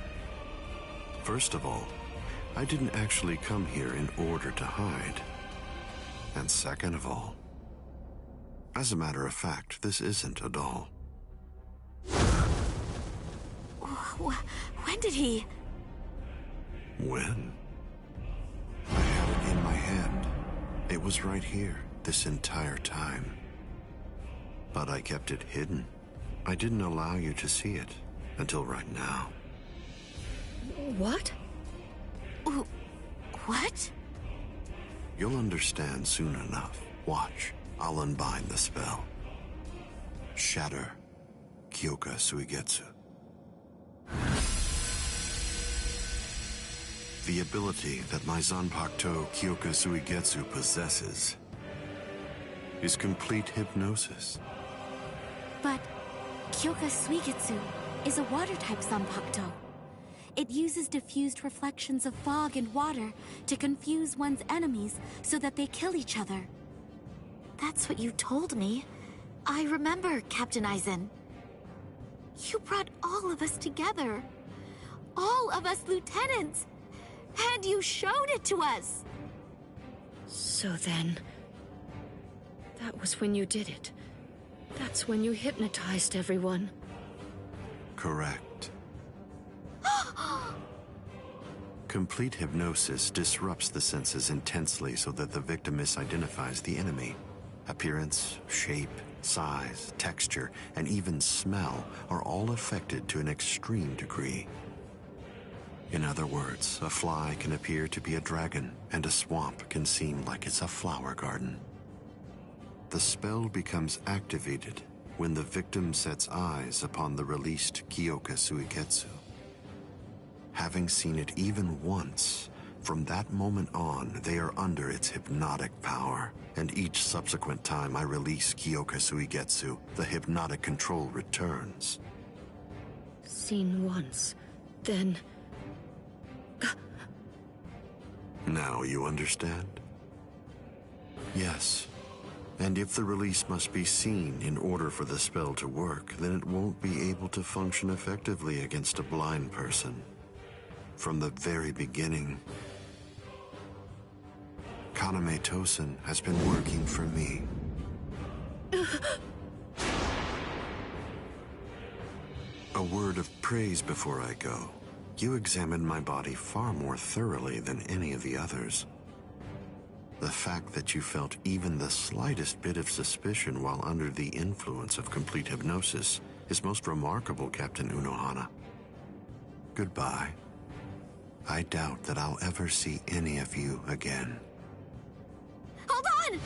First of all, I didn't actually come here in order to hide. And second of all, as a matter of fact, this isn't a doll. When did he... When? I had it in my hand. It was right here, this entire time. But I kept it hidden. I didn't allow you to see it until right now. What? What? You'll understand soon enough. Watch. I'll unbind the spell. Shatter Kyoka Suigetsu. The ability that my Zanpakuto Kyoka Suigetsu possesses is complete hypnosis. But Kyoka Suigetsu is a water-type Zanpakuto. It uses diffused reflections of fog and water to confuse one's enemies so that they kill each other. That's what you told me. I remember, Captain Aizen. You brought all of us together. All of us lieutenants. And you showed it to us. So then... that was when you did it. That's when you hypnotized everyone. Correct. Complete hypnosis disrupts the senses intensely so that the victim misidentifies the enemy. Appearance, shape, size, texture, and even smell are all affected to an extreme degree. In other words, a fly can appear to be a dragon, and a swamp can seem like it's a flower garden. The spell becomes activated when the victim sets eyes upon the released Kyoka Suiketsu. Having seen it even once, from that moment on, they are under its hypnotic power, and each subsequent time I release Kyoka Suigetsu, the hypnotic control returns. Seen once, then... Now you understand? Yes. And if the release must be seen in order for the spell to work, then it won't be able to function effectively against a blind person. From the very beginning, Kaname Tosen has been working for me. A word of praise before I go. You examined my body far more thoroughly than any of the others. The fact that you felt even the slightest bit of suspicion while under the influence of complete hypnosis is most remarkable, Captain Unohana. Goodbye. I doubt that I'll ever see any of you again. Hold on!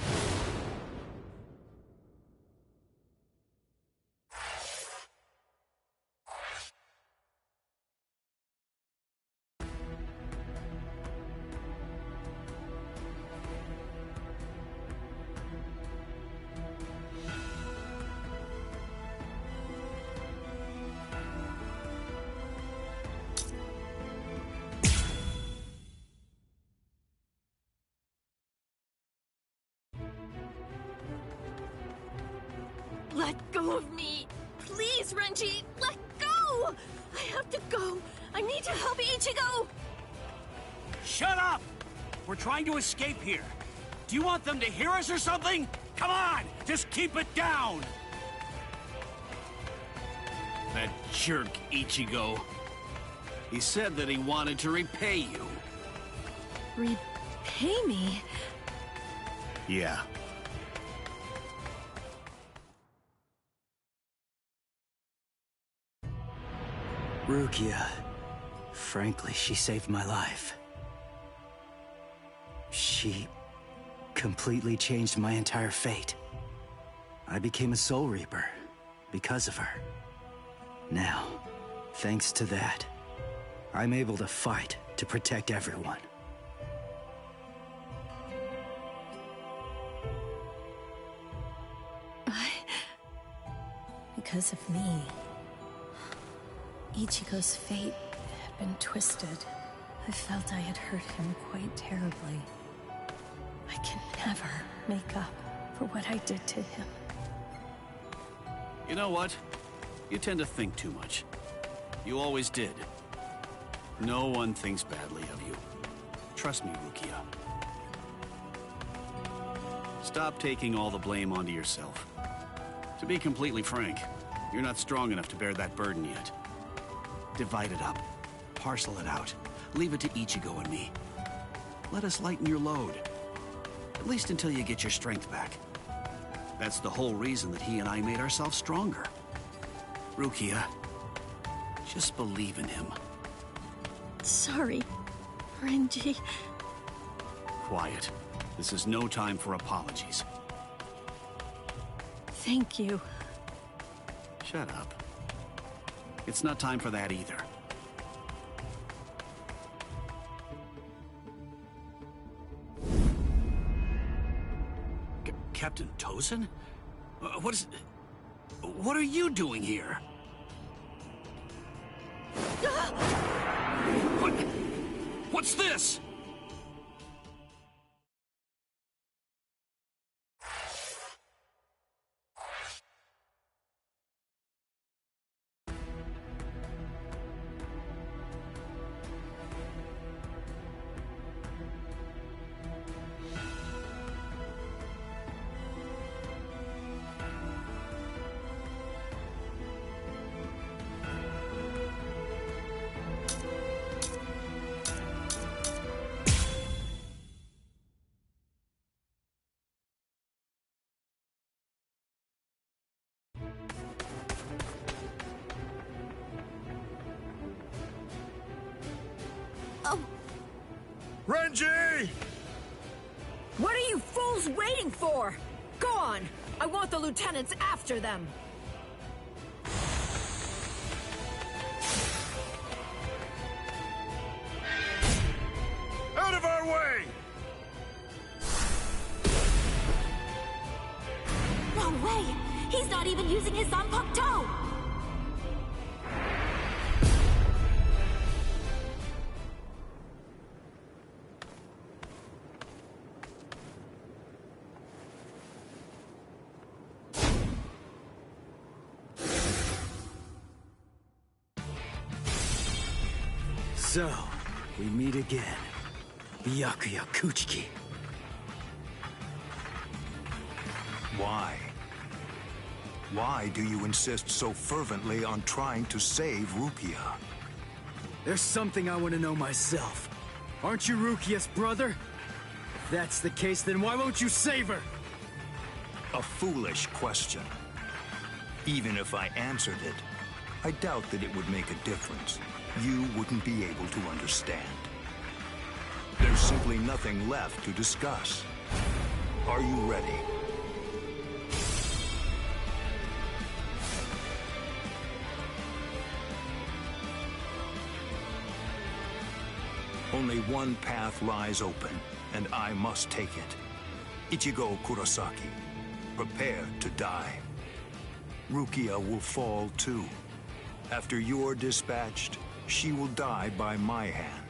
Let go of me! Please, Renji! Let go! I have to go! I need to help Ichigo! Shut up! We're trying to escape here. Do you want them to hear us or something? Come on! Just keep it down! That jerk Ichigo. He said that he wanted to repay you. Repay me? Yeah. Rukia. Frankly, she saved my life. She completely changed my entire fate. I became a Soul Reaper because of her. Now, thanks to that, I'm able to fight to protect everyone. Because of me, Ichigo's fate had been twisted. I felt I had hurt him quite terribly. I can never make up for what I did to him. You know what? You tend to think too much. You always did. No one thinks badly of you. Trust me, Rukia. Stop taking all the blame onto yourself. To be completely frank, you're not strong enough to bear that burden yet. Divide it up. Parcel it out. Leave it to Ichigo and me. Let us lighten your load. At least until you get your strength back. That's the whole reason that he and I made ourselves stronger. Rukia, just believe in him. Sorry, Renji. Quiet. This is no time for apologies. Thank you. Shut up. It's not time for that either. Captain Tosen? What are you doing here? What's this? Renji! What are you fools waiting for? Go on! I want the lieutenants after them! Out of our way! No way! He's not even using his Zanpakuto! So, we meet again. Byakuya Kuchiki. Why? Why do you insist so fervently on trying to save Rukia? There's something I want to know myself. Aren't you Rukia's brother? If that's the case, then why won't you save her? A foolish question. Even if I answered it, I doubt that it would make a difference. You wouldn't be able to understand. There's simply nothing left to discuss. Are you ready? Only one path lies open, and I must take it. Ichigo Kurosaki, prepare to die. Rukia will fall too. After you're dispatched, she will die by my hand.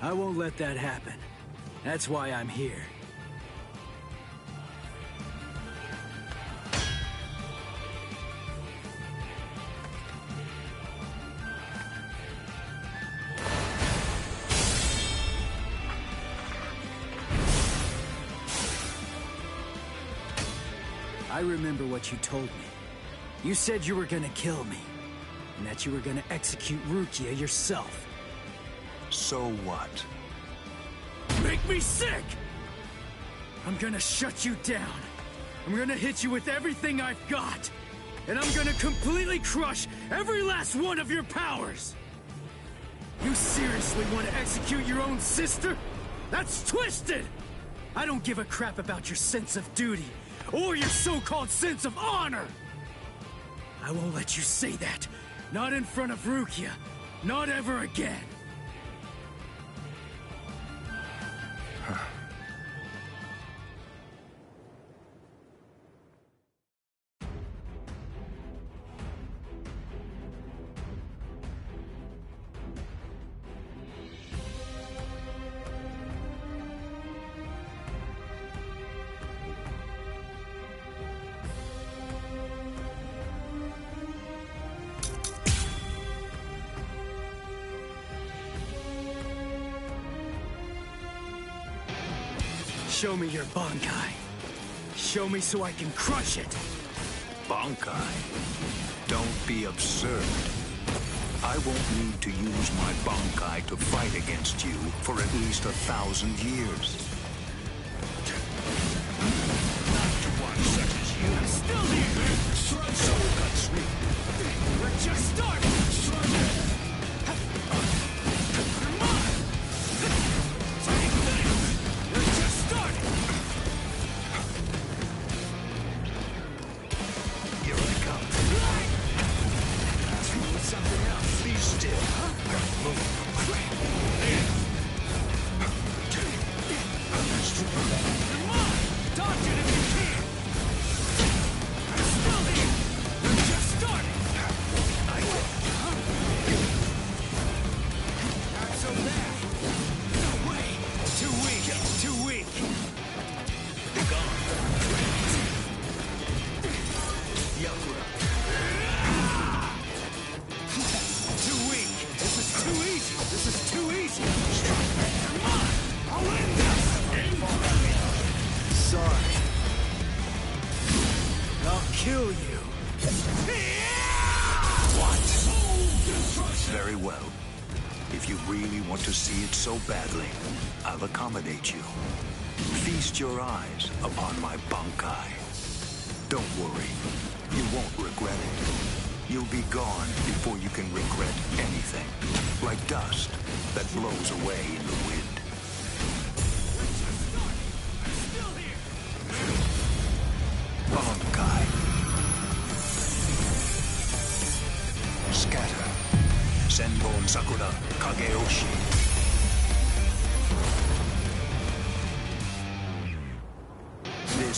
I won't let that happen. That's why I'm here. I remember what you told me. You said you were gonna kill me, and that you were gonna execute Rukia yourself. So what? Make me sick! I'm gonna shut you down. I'm gonna hit you with everything I've got. And I'm gonna completely crush every last one of your powers! You seriously want to execute your own sister? That's twisted! I don't give a crap about your sense of duty, or your so-called sense of honor! I won't let you say that. Not in front of Rukia. Not ever again. Show me your Bankai. Show me so I can crush it. Bankai? Don't be absurd. I won't need to use my Bankai to fight against you for at least 1,000 years. Not to watch such as you. I'm still here! So cut sweet. We're just starting! Kill you. What? Very well. If you really want to see it so badly, I'll accommodate you. Feast your eyes upon my Bankai. Don't worry. You won't regret it. You'll be gone before you can regret anything. Like dust that blows away in the wind.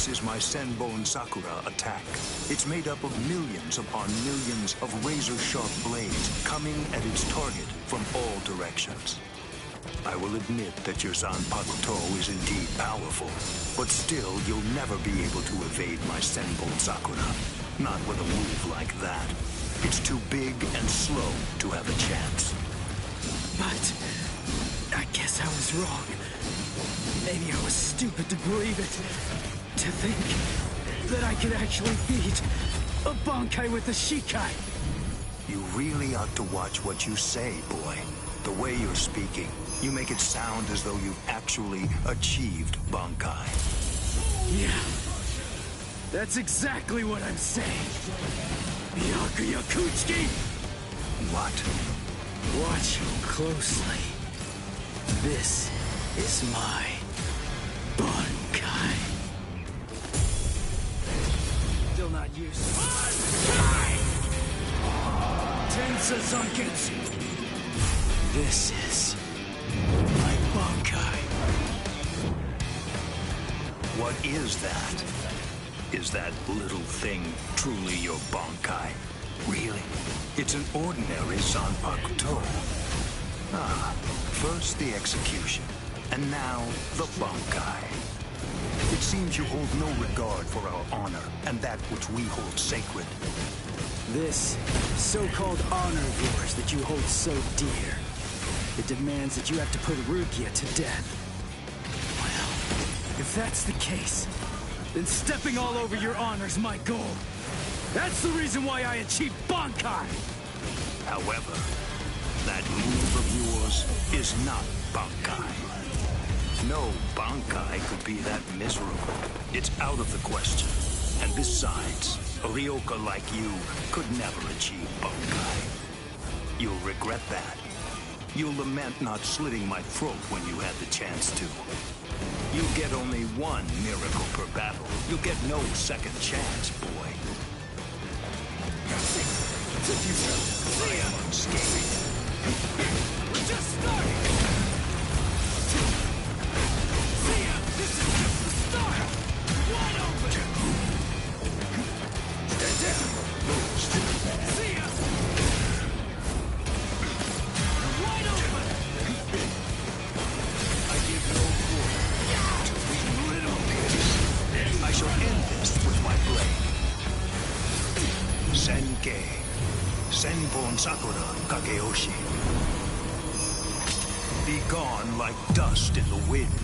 This is my Senbon Sakura attack. It's made up of millions upon millions of razor-sharp blades coming at its target from all directions. I will admit that your Zanpakuto is indeed powerful, but still you'll never be able to evade my Senbon Sakura. Not with a move like that. It's too big and slow to have a chance. But I guess I was wrong. Maybe I was stupid to believe it. To think that I could actually beat a Bankai with a Shikai. You really ought to watch what you say, boy. The way you're speaking, you make it sound as though you've actually achieved Bankai. Yeah, that's exactly what I'm saying. Byakuya Kuchiki! What? Watch closely. This is my Bankai. Still not used. Tensa Zanketsu. This is my Bankai. What is that? Is that little thing truly your Bankai? Really? It's an ordinary Zanpakuto. Ah, first the execution, and now the Bankai. It seems you hold no regard for our honor and that which we hold sacred. This so-called honor of yours that you hold so dear, it demands that you have to put Rukia to death. Well, if that's the case, then stepping all over your honor's my goal. That's the reason why I achieved Bankai! However, that move of yours is not Bankai. No Bankai could be that miserable. It's out of the question. And besides, a Ryoka like you could never achieve Bankai. You'll regret that. You'll lament not slitting my throat when you had the chance to. You get only one miracle per battle. You'll get no second chance, boy. I am unscathed. We're just starting! See ya! This is just the start! Wide open! Stand down! See ya! Wide open! I give no quarter to these little bitches. I shall end this with my blade. Senkei. Senbon Sakura Kageyoshi. Be gone like dust in the wind.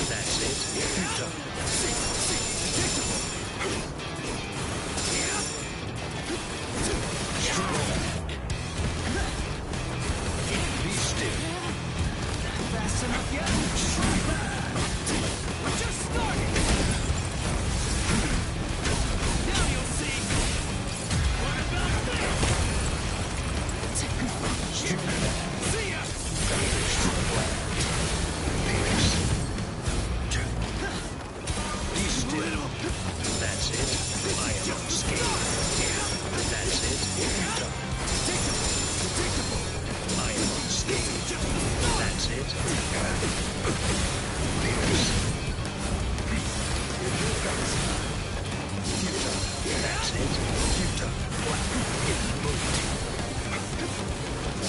That's it. Be still. Fast enough yet? We're just starting! Now you'll see! What about this? See ya! Be still. That's it. I am unscathed. That's it. I am unscathed. That's it. That's it.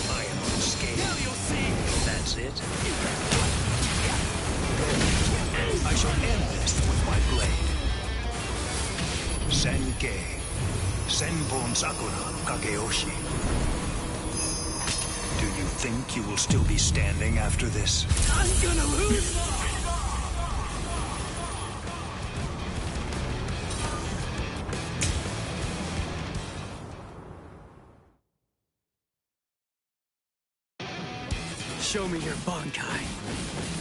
I am unscathed. Now you'll see! That's it. I shall end this with my blade. Senkei. Senbon Sakura Kageyoshi. Do you think you will still be standing after this? I'm gonna lose! Show me your Bankai.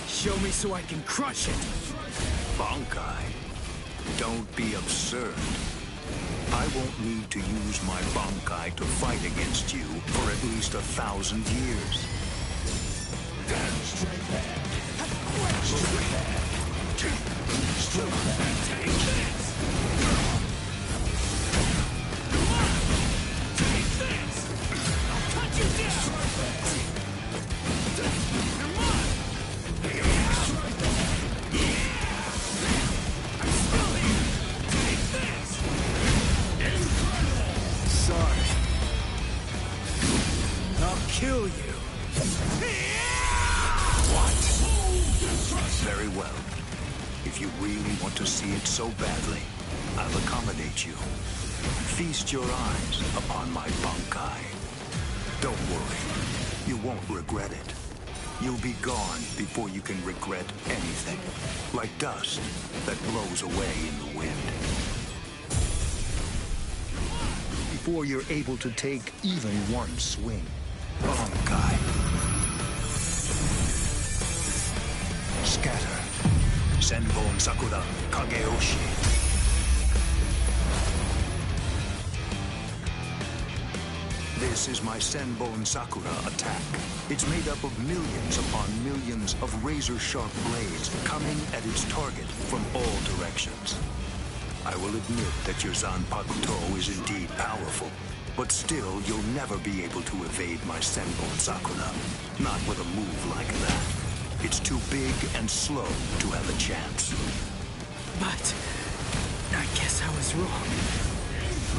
Show me so I can crush it. Bankai? Don't be absurd. I won't need to use my Bankai to fight against you for at least 1,000 years. really want to see it so badly, I'll accommodate you. Feast your eyes upon my Bankai. Don't worry, you won't regret it. You'll be gone before you can regret anything, like dust that blows away in the wind. Before you're able to take even one swing, Bankai. Scatter. Senbon Sakura Kageoshi. This is my Senbon Sakura attack. It's made up of millions upon millions of razor-sharp blades coming at its target from all directions. I will admit that your Zanpakuto is indeed powerful, but still you'll never be able to evade my Senbon Sakura. Not with a move like that. It's too big and slow to have a chance. But I guess I was wrong.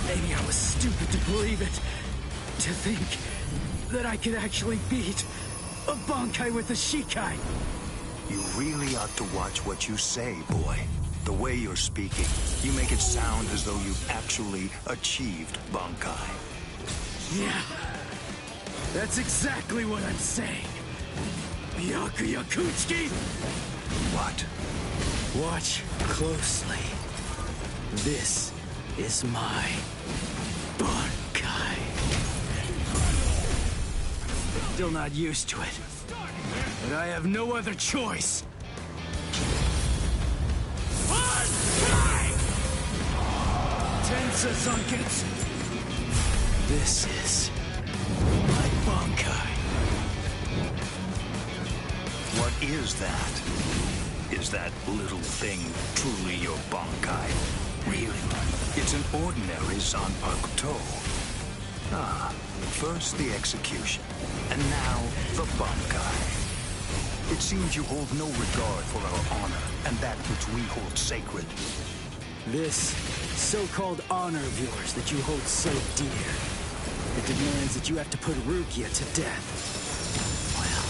Maybe I was stupid to believe it. To think that I could actually beat a Bankai with a Shikai. You really ought to watch what you say, boy. The way you're speaking, you make it sound as though you've actually achieved Bankai. Yeah, that's exactly what I'm saying. Byakuya Kuchiki! What? Watch closely. This is my Bankai. Still not used to it, but I have no other choice. Tensa Zanketsu. This is my Bankai. What is that? Is that little thing truly your Bankai? Really? It's an ordinary Zanpakuto. Ah, first the execution, and now the Bankai. It seems you hold no regard for our honor and that which we hold sacred. This so-called honor of yours that you hold so dear, it demands that you have to put Rukia to death. Well,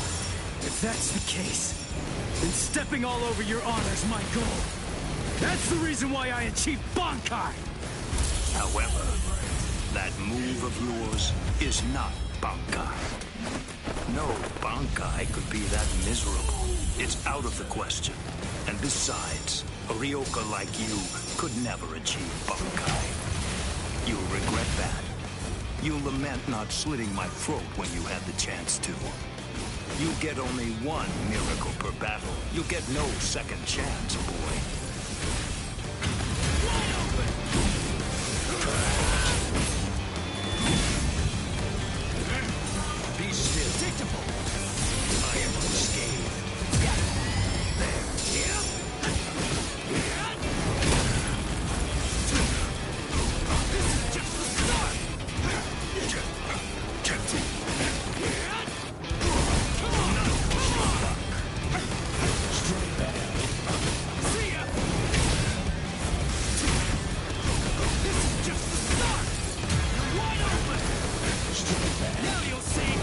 if that's the case, then stepping all over your honor is my goal. That's the reason why I achieved Bankai! However, that move of yours is not Bankai. No Bankai could be that miserable. It's out of the question. And besides, a Ryoka like you could never achieve Bankai. You'll regret that. You'll lament not slitting my throat when you had the chance to. You get only one miracle per battle. You'll get no second chance, boy. Be still. Predictable. I am unscathed. There. Yeah. This is just the start. See ya. This is just the start. You're wide open. Now you'll see.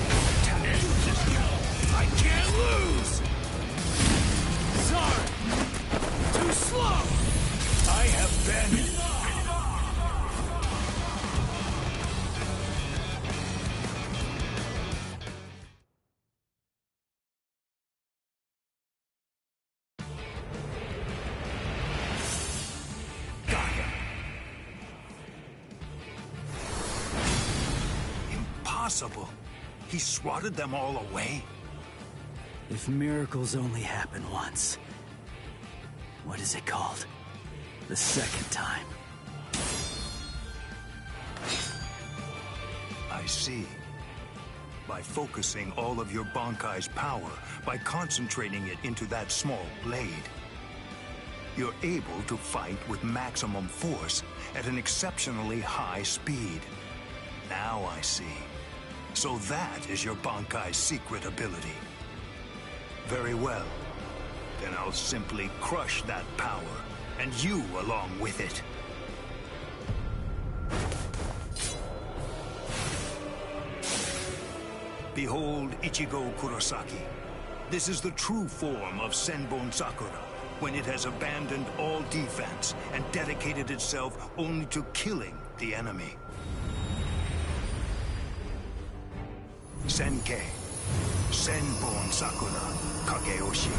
I can't lose! Sorry! Too slow! I have been... Got him. Impossible! He swatted them all away? If miracles only happen once, what is it called? The second time. I see. By focusing all of your Bankai's power, by concentrating it into that small blade, you're able to fight with maximum force at an exceptionally high speed. Now I see. So that is your Bankai's secret ability. Very well. Then I'll simply crush that power, and you along with it. Behold Ichigo Kurosaki. This is the true form of Senbon Sakura, when it has abandoned all defense and dedicated itself only to killing the enemy. Senkei, Senbon Sakura, Kageyoshi.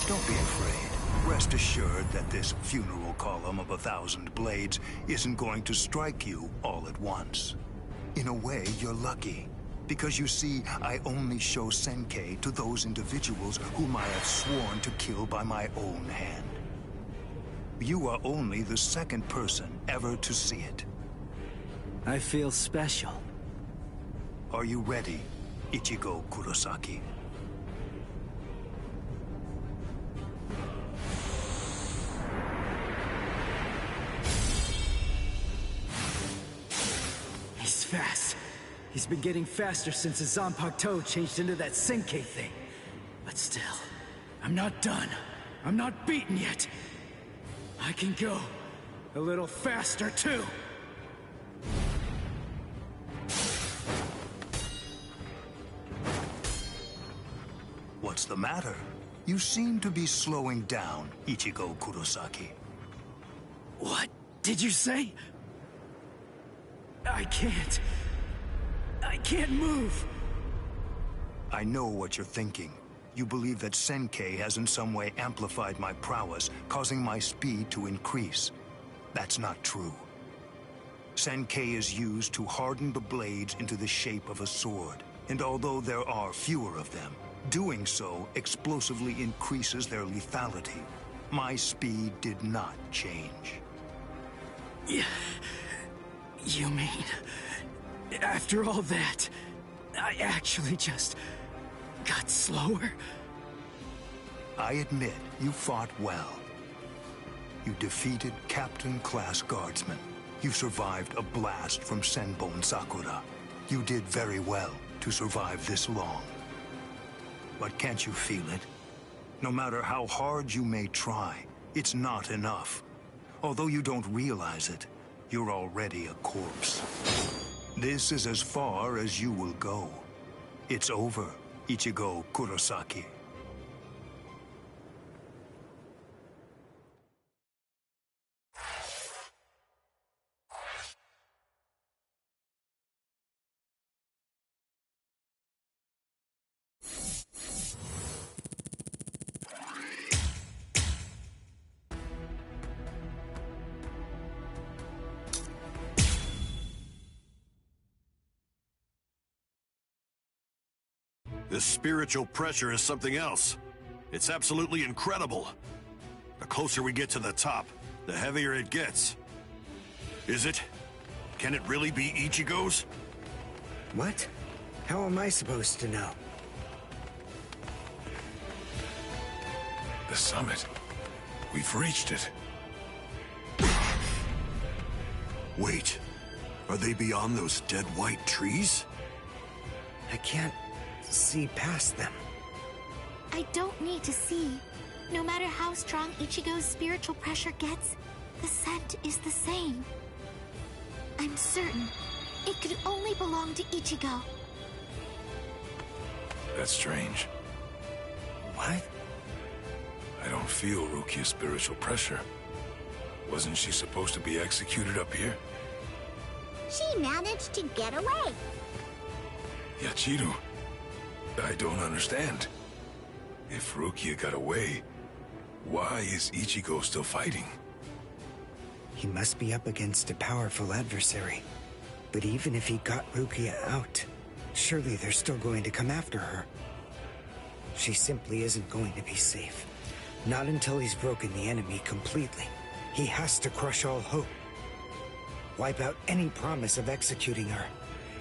Don't be afraid. Rest assured that this funeral column of 1,000 blades isn't going to strike you all at once. In a way, you're lucky. Because you see, I only show Senkei to those individuals whom I have sworn to kill by my own hand. You are only the second person ever to see it. I feel special. Are you ready, Ichigo Kurosaki? He's fast. He's been getting faster since his Zanpakuto changed into that Senkei thing. But still, I'm not done. I'm not beaten yet. I can go a little faster, too. What's the matter? You seem to be slowing down, Ichigo Kurosaki. What did you say? I can't move. I know what you're thinking. You believe that Senkei has in some way amplified my prowess, causing my speed to increase. That's not true. Senkei is used to harden the blades into the shape of a sword, and although there are fewer of them, doing so explosively increases their lethality. My speed did not change. Yeah. You mean, after all that, I actually just got slower? I admit you fought well. You defeated Captain-class guardsmen. You survived a blast from Senbon Sakura. You did very well to survive this long. But can't you feel it? No matter how hard you may try, it's not enough. Although you don't realize it, you're already a corpse. This is as far as you will go. It's over, Ichigo Kurosaki. This spiritual pressure is something else. It's absolutely incredible. The closer we get to the top, the heavier it gets. Is it? Can it really be Ichigo's? What? How am I supposed to know? The summit. We've reached it. Wait. Are they beyond those dead white trees? I can't see past them. I don't need to see. No matter how strong Ichigo's spiritual pressure gets, the scent is the same. I'm certain it could only belong to Ichigo. That's strange. What? I don't feel Rukia's spiritual pressure. Wasn't she supposed to be executed up here? She managed to get away. Yachiru, I don't understand. If Rukia got away, why is Ichigo still fighting? He must be up against a powerful adversary. But even if he got Rukia out, surely they're still going to come after her. She simply isn't going to be safe. Not until he's broken the enemy completely. He has to crush all hope. Wipe out any promise of executing her.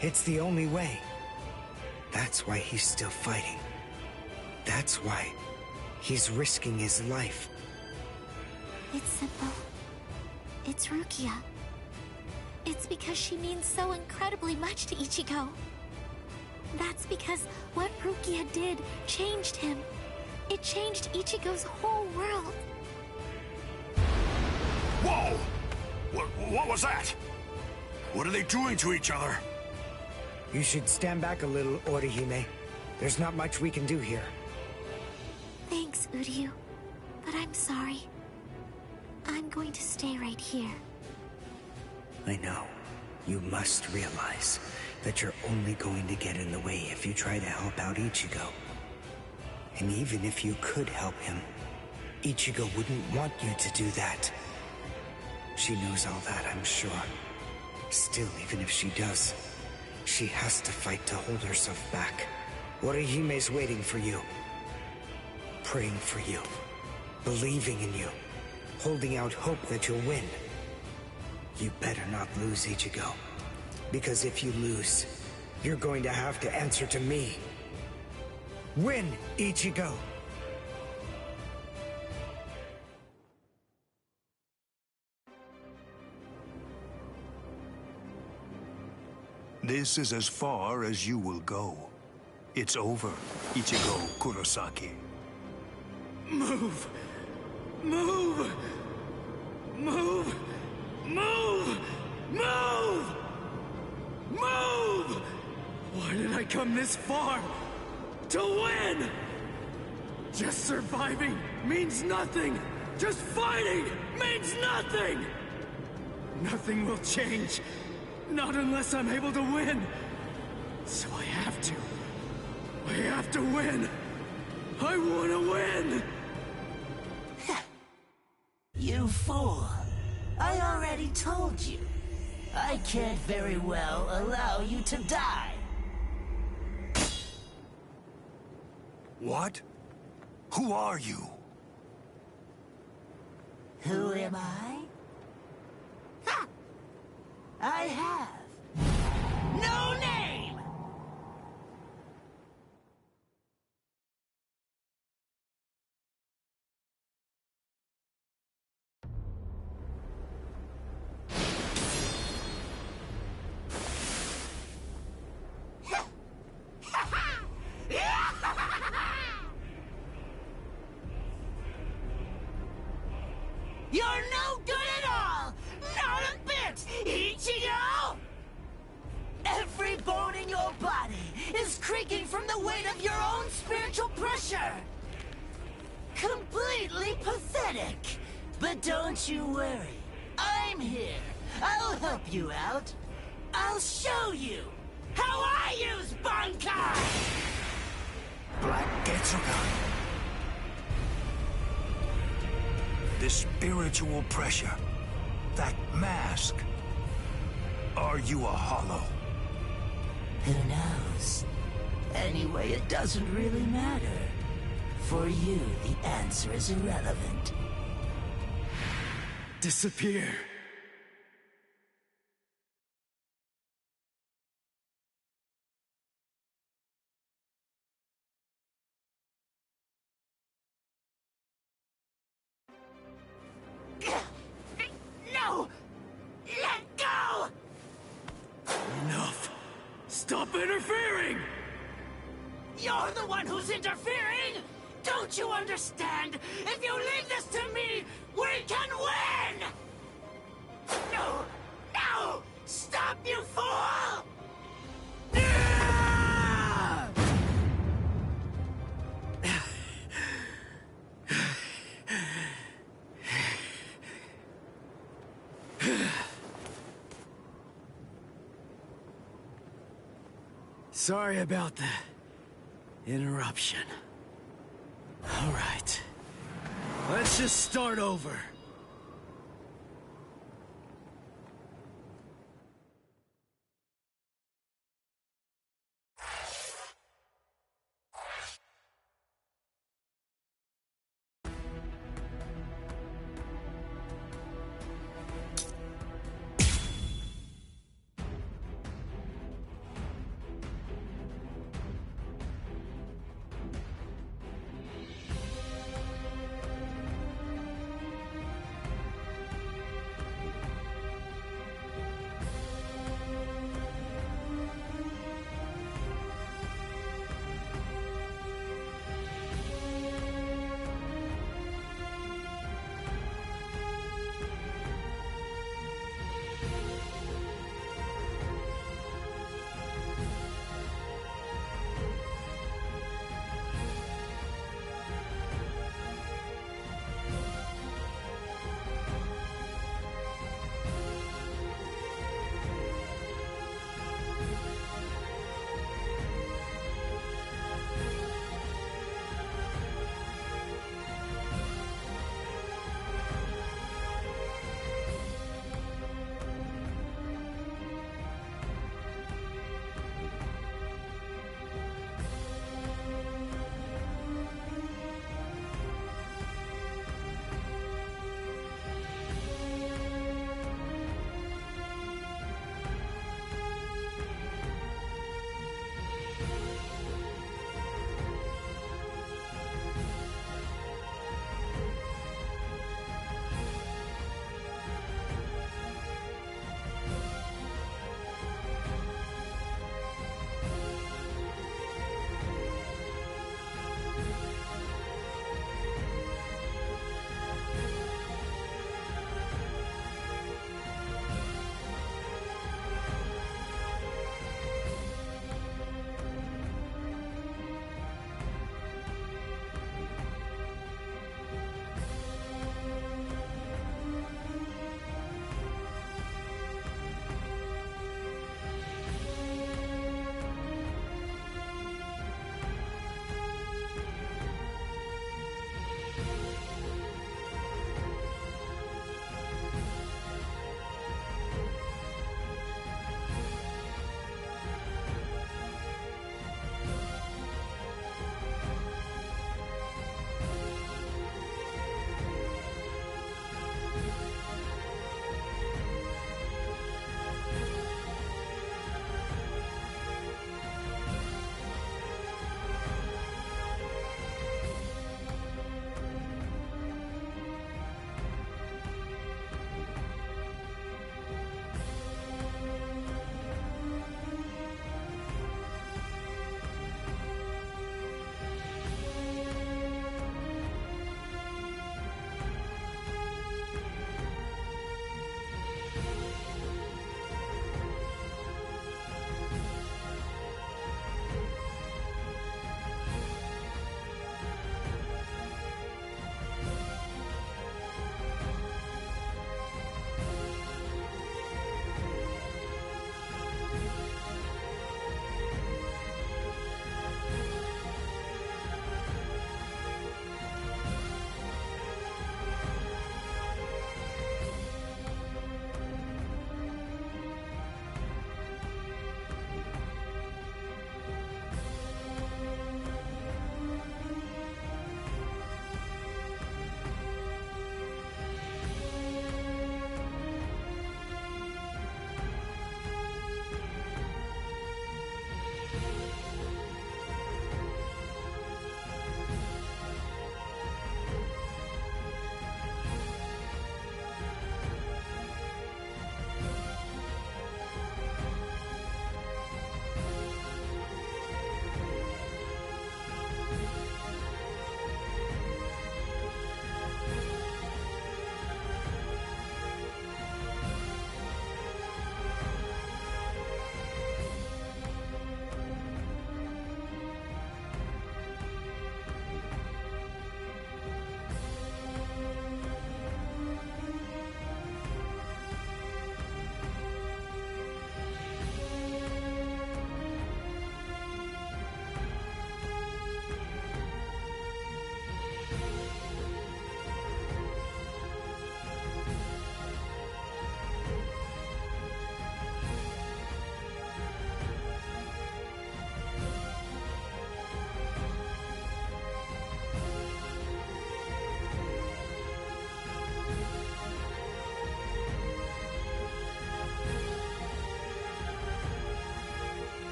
It's the only way. That's why he's still fighting. That's why he's risking his life. It's simple. It's Rukia. It's because she means so incredibly much to Ichigo. That's because what Rukia did changed him. It changed Ichigo's whole world. Whoa! What was that? What are they doing to each other? You should stand back a little, Orihime. There's not much we can do here. Thanks, Uryu. But I'm sorry. I'm going to stay right here. I know. You must realize that you're only going to get in the way if you try to help out Ichigo. And even if you could help him, Ichigo wouldn't want you to do that. She knows all that, I'm sure. Still, even if she does, she has to fight to hold herself back. Orihime's waiting for you. Praying for you. Believing in you. Holding out hope that you'll win. You better not lose, Ichigo. Because if you lose, you're going to have to answer to me. Win, Ichigo! This is as far as you will go. It's over, Ichigo Kurosaki. Move! Move! Move! Move! Move! Move! Why did I come this far? To win! Just surviving means nothing! Just fighting means nothing! Nothing will change. Not unless I'm able to win. So I have to. I have to win. I want to win! You fool. I already told you. I can't very well allow you to die. What? Who are you? Who am I? Ha! I have no name! You're no good at all! Not a bit, Ichigo! Every bone in your body is creaking from the weight of your own spiritual pressure! Completely pathetic! But don't you worry. I'm here. I'll help you out. I'll show you how I use Bankai! Black Getsuga. This spiritual pressure. That mask. Are you a hollow? Who knows? Anyway, it doesn't really matter. For you, the answer is irrelevant. Disappear. No! Let go! Enough! Stop interfering! You're the one who's interfering! Don't you understand? If you leave this to me, we can win! No! No! Stop, you fool! Sorry about the interruption. All right. Let's just start over.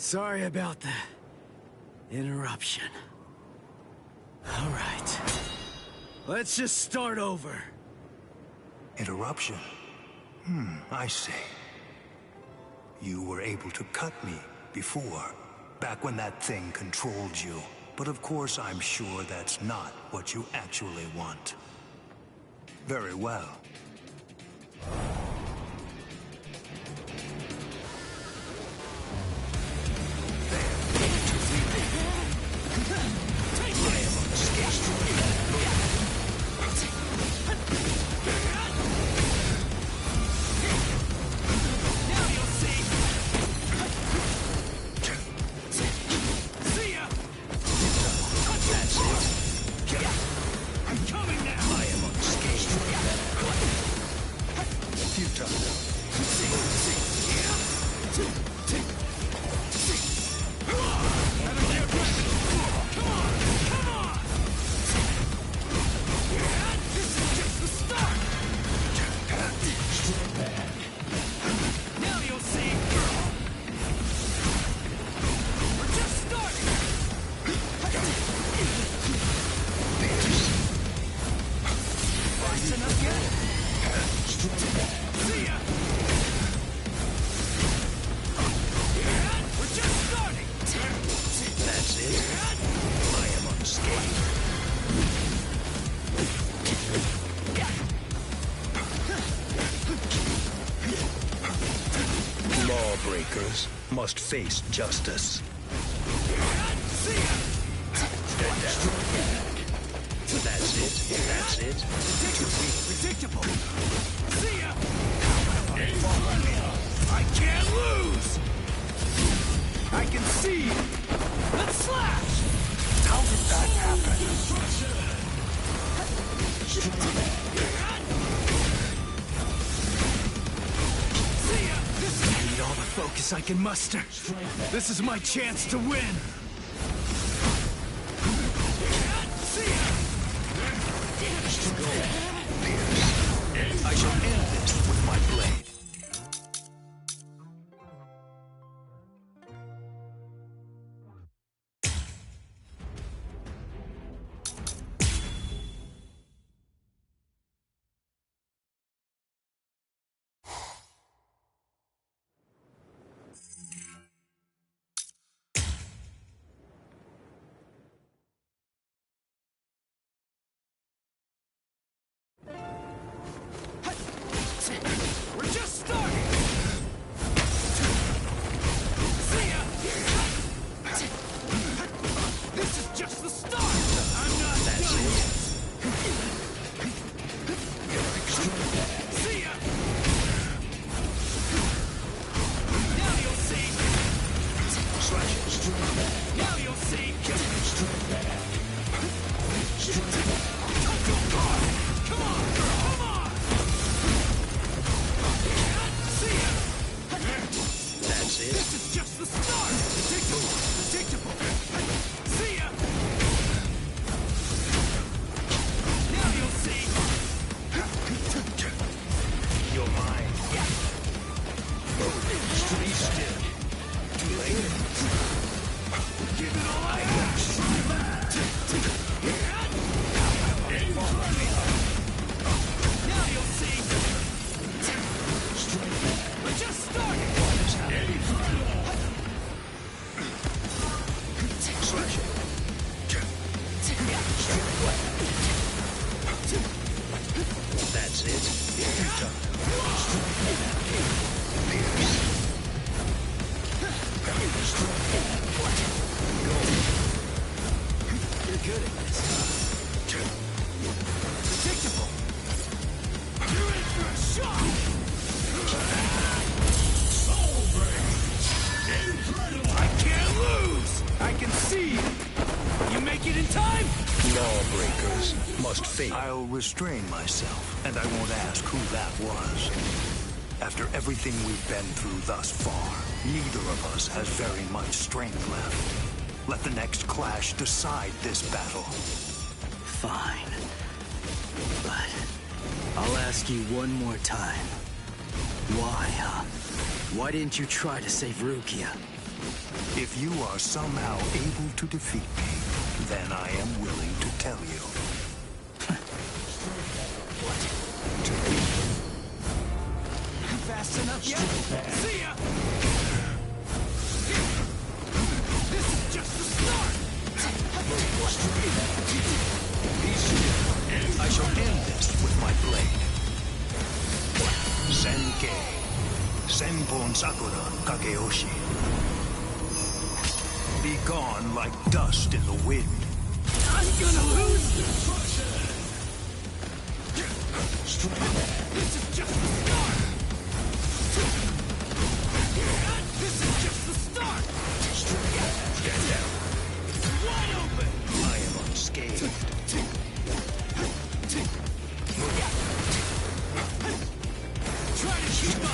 Sorry about the interruption. All right. Let's just start over. Interruption? I see. You were able to cut me before, back when that thing controlled you. But of course, I'm sure that's not what you actually want. Very well. Lawbreakers must face justice. That's it. That's it. Predictable. See ya. I can't lose. I can see. Let's slash. How did that happen? I need all the focus I can muster. This is my chance to win. I shall end this with my blade. We're just starting. See ya. This is just the start. I'm not done yet. See ya. Now you'll see. Now you'll see. Don't go hard. Come on, come on. See ya. That's it. This is just the start. Predictable. See ya. Now you'll see. You're mine. Stay still. Too late. Give it all I have. Now you'll see. We're just starting. Slash it. That's it. You're good at this. Predictable. You're in for a shock. I can't lose. I can see. You make it in time? Lawbreakers must face. I'll restrain myself, and I won't ask who that was. After everything we've been through thus far, neither of us has very much strength left. Let the next clash decide this battle. Fine. But I'll ask you one more time. Why, huh? Why didn't you try to save Rukia? If you are somehow able to defeat me, then I am willing to tell you. Fast enough yet? See ya! This is just the start! I shall end this with my blade. Senkei. Senpon Sakura Kageyoshi. Be gone like dust in the wind. I'm gonna lose this! This is just the start! This is just the start! Get down. Wide open! I am unscathed. Try to keep up!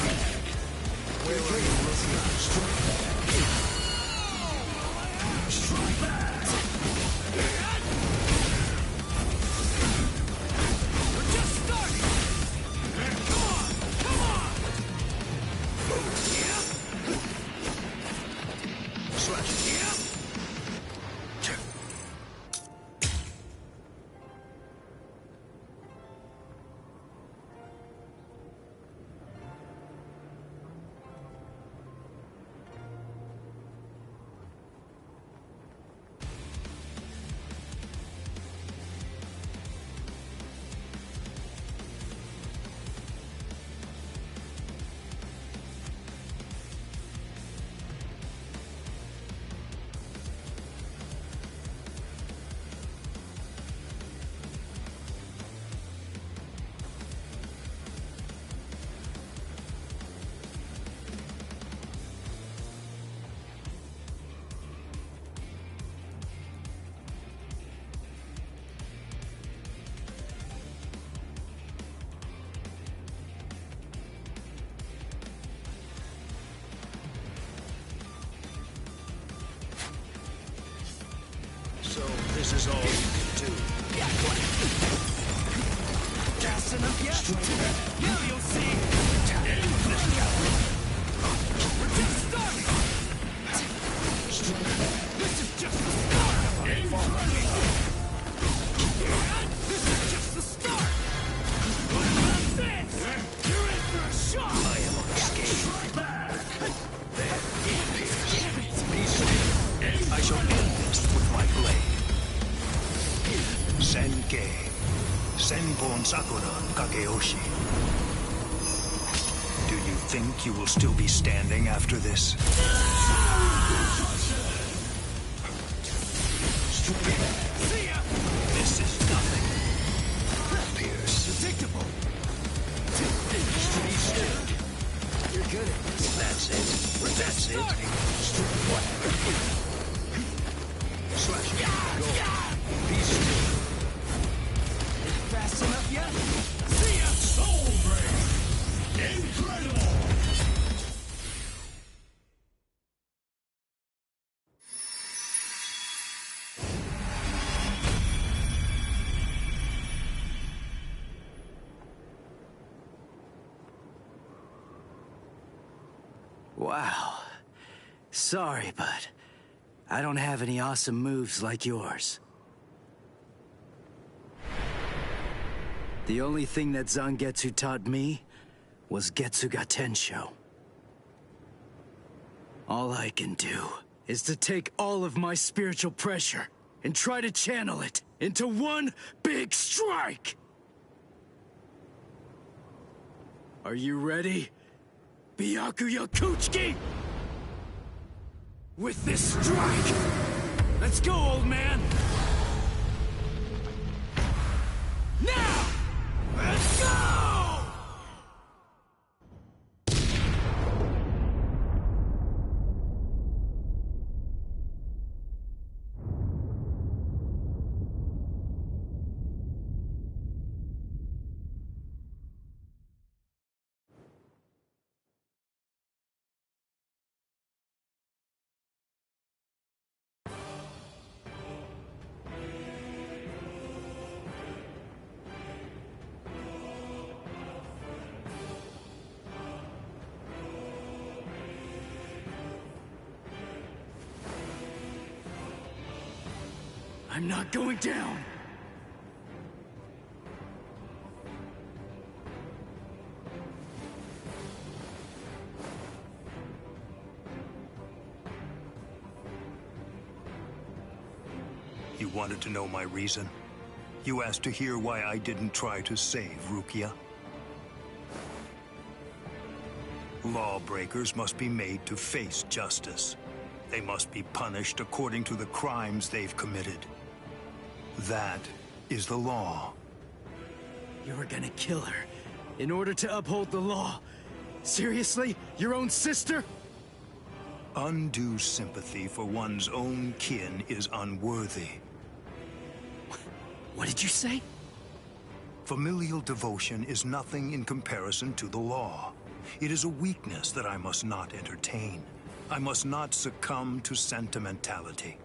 Where are you looking? Strike back! We're just starting! Come on! Come on! Slash. So this is all you can do. Fast enough yet? Now you'll see! We're just starting! This is just the start! This is just the start! What about this? You're in for a shock! I am unscathed. I shall end this with my blade. Senkei. Senpon Sakura Kageyoshi. Do you think you will still be standing after this? See ya! This is nothing. Pierce. Predictable! Be still. You're good at this. That's it. That's it. Slash. Go. Be still. Fast enough yet? See ya! Soul Break! Incredible! Wow. Sorry, but I don't have any awesome moves like yours. The only thing that Zangetsu taught me was Getsuga Tensho. All I can do is to take all of my spiritual pressure and try to channel it into one big strike! Are you ready, Byakuya Kuchiki? With this strike! Let's go, old man! Now! Let's go! I'm not going down! You wanted to know my reason? You asked to hear why I didn't try to save Rukia? Lawbreakers must be made to face justice. They must be punished according to the crimes they've committed. That is the law. You were gonna kill her in order to uphold the law. Seriously? Your own sister? Undue sympathy for one's own kin is unworthy. What did you say? Familial devotion is nothing in comparison to the law. It is a weakness that I must not entertain. I must not succumb to sentimentality.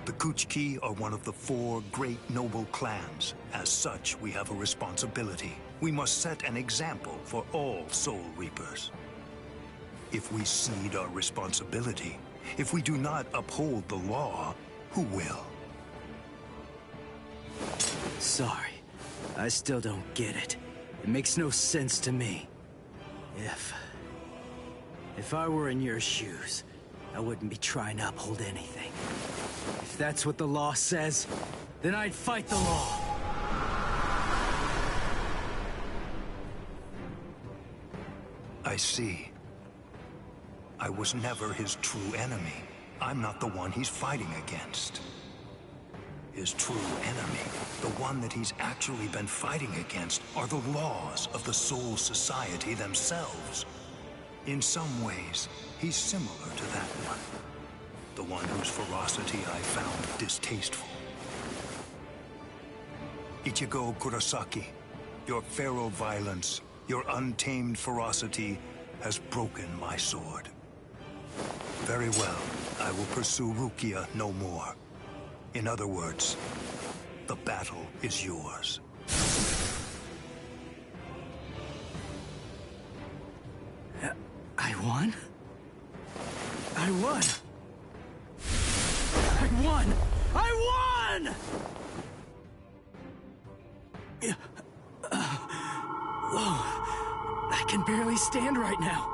The Kuchiki are one of the 4 great noble clans. As such, we have a responsibility. We must set an example for all Soul Reapers. If we cede our responsibility, if we do not uphold the law, who will? Sorry. I still don't get it. It makes no sense to me. If I were in your shoes, I wouldn't be trying to uphold anything. If that's what the law says, then I'd fight the law. I see. I was never his true enemy. I'm not the one he's fighting against. His true enemy, the one that he's actually been fighting against, are the laws of the Soul Society themselves. In some ways, he's similar to that one. The one whose ferocity I found distasteful. Ichigo Kurosaki, your feral violence, your untamed ferocity has broken my sword. Very well, I will pursue Rukia no more. In other words, the battle is yours. I won? I won! I won! I won! Whoa. I can barely stand right now.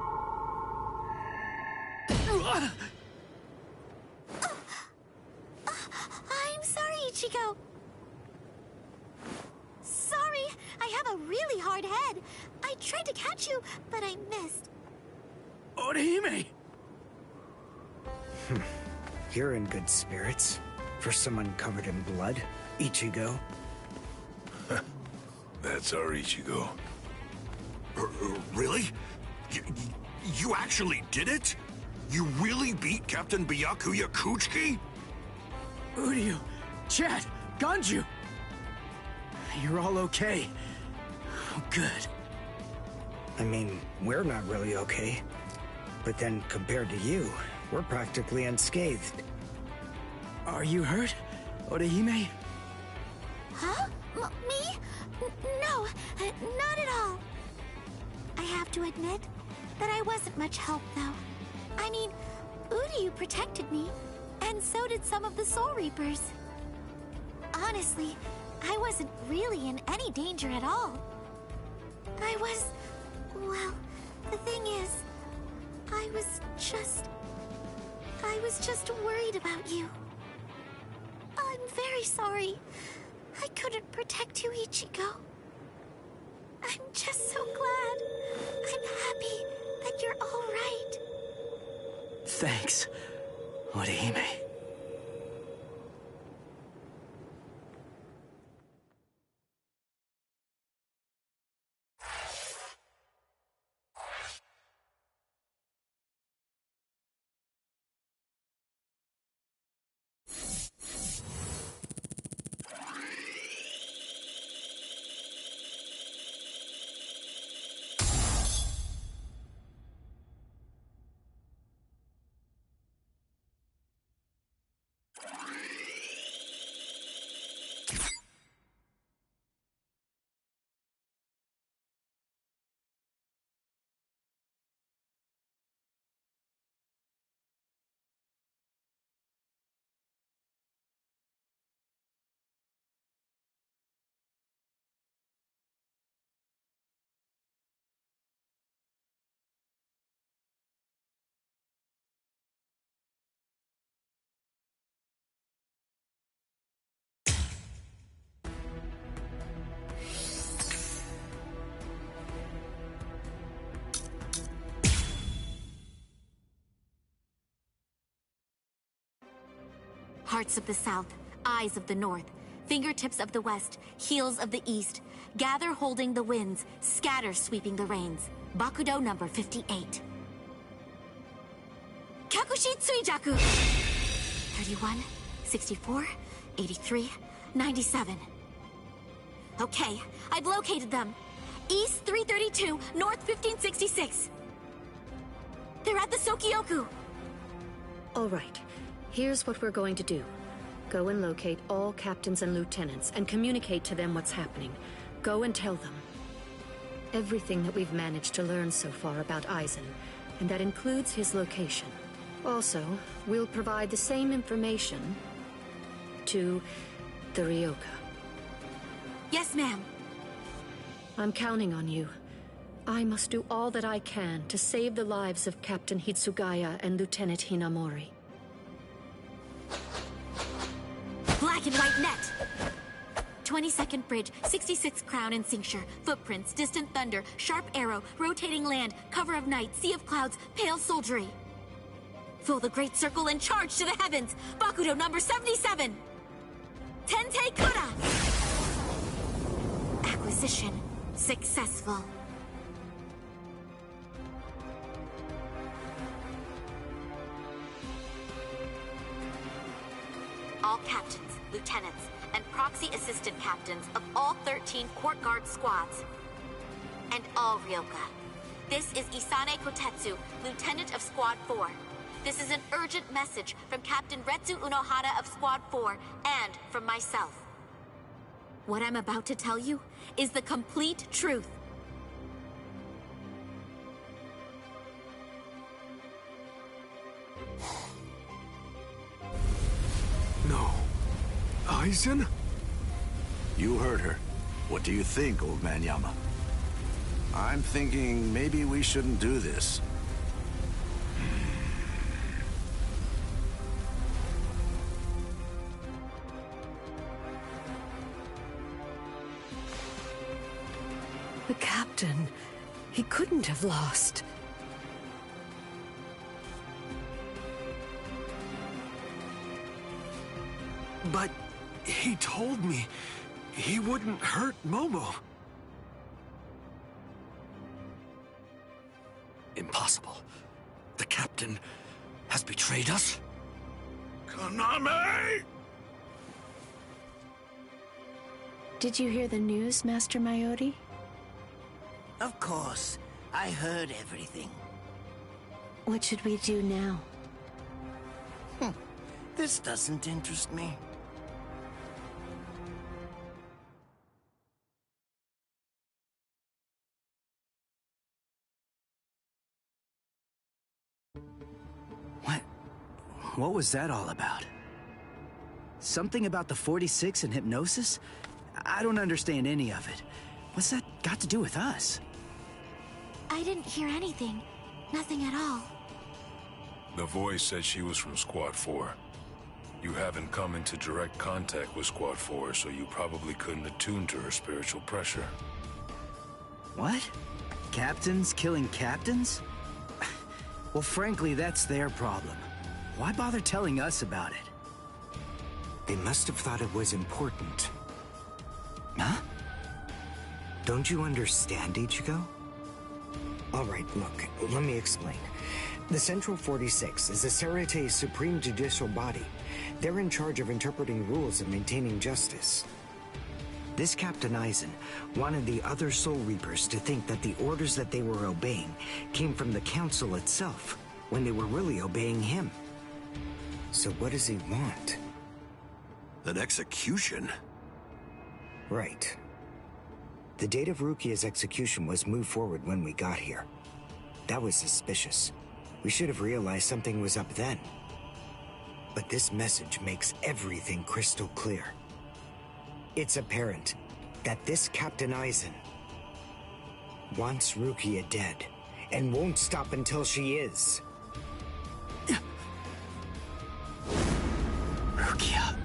I'm sorry, Ichigo. Sorry, I have a really hard head. I tried to catch you, but I missed. Orihime! You're in good spirits. For someone covered in blood, Ichigo. That's our Ichigo. Really? You actually did it? You really beat Captain Byakuya Kuchiki? Uryu, Chad, Ganju! You're all okay. Oh, good. I mean, we're not really okay. But then, compared to you, we're practically unscathed. Are you hurt, Orihime? Huh? Me? No, not at all. I have to admit that I wasn't much help, though. I mean, Uryu protected me, and so did some of the Soul Reapers. Honestly, I wasn't really in any danger at all. Well, the thing is, I was just worried about you. I'm very sorry. I couldn't protect you, Ichigo. I'm just so glad. I'm happy that you're all right. Thanks, Orihime. Hearts of the south, eyes of the north, fingertips of the west, heels of the east. Gather holding the winds, scatter sweeping the rains. Bakudo number 58. Kyakushi Tsuijaku! 31, 64, 83, 97. Okay, I've located them. East 332, north 1566. They're at the Sokioku. All right. Here's what we're going to do. Go and locate all captains and lieutenants and communicate to them what's happening. Go and tell them everything that we've managed to learn so far about Aizen, and that includes his location. Also, we'll provide the same information to the Ryoka. Yes, ma'am. I'm counting on you. I must do all that I can to save the lives of Captain Hitsugaya and Lieutenant Hinamori. Black and white net! 22nd bridge, 66th crown and cincture, footprints, distant thunder, sharp arrow, rotating land, cover of night, sea of clouds, pale soldiery. Fill the great circle and charge to the heavens! Bakudo number 77! Tente Kara! Acquisition successful. All captains, lieutenants, and proxy assistant captains of all 13 court guard squads. And all Ryoka. This is Isane Kotetsu, Lieutenant of Squad 4. This is an urgent message from Captain Retsu Unohara of Squad 4 and from myself. What I'm about to tell you is the complete truth. No. Aizen? You heard her. What do you think, old man Yama? I'm thinking maybe we shouldn't do this. The captain. He couldn't have lost. But he told me he wouldn't hurt Momo. Impossible. The captain has betrayed us? Konami! Did you hear the news, Master Mayori? Of course. I heard everything. What should we do now? This doesn't interest me. What was that all about? Something about the 46 and hypnosis? I don't understand any of it. What's that got to do with us? I didn't hear anything. Nothing at all. The voice said she was from Squad 4. You haven't come into direct contact with Squad 4, so you probably couldn't attune to her spiritual pressure. What? Captains killing captains? Well, frankly, that's their problem. Why bother telling us about it? They must have thought it was important. Huh? Don't you understand, Ichigo? All right, look, let me explain. The Central 46 is the Seireitei's supreme judicial body. They're in charge of interpreting rules and maintaining justice. This Captain Aizen wanted the other Soul Reapers to think that the orders that they were obeying came from the Council itself, when they were really obeying him. So what does he want? An execution? Right. The date of Rukia's execution was moved forward when we got here. That was suspicious. We should have realized something was up then. But this message makes everything crystal clear. It's apparent that this Captain Aizen wants Rukia dead, and won't stop until she is. Rukia.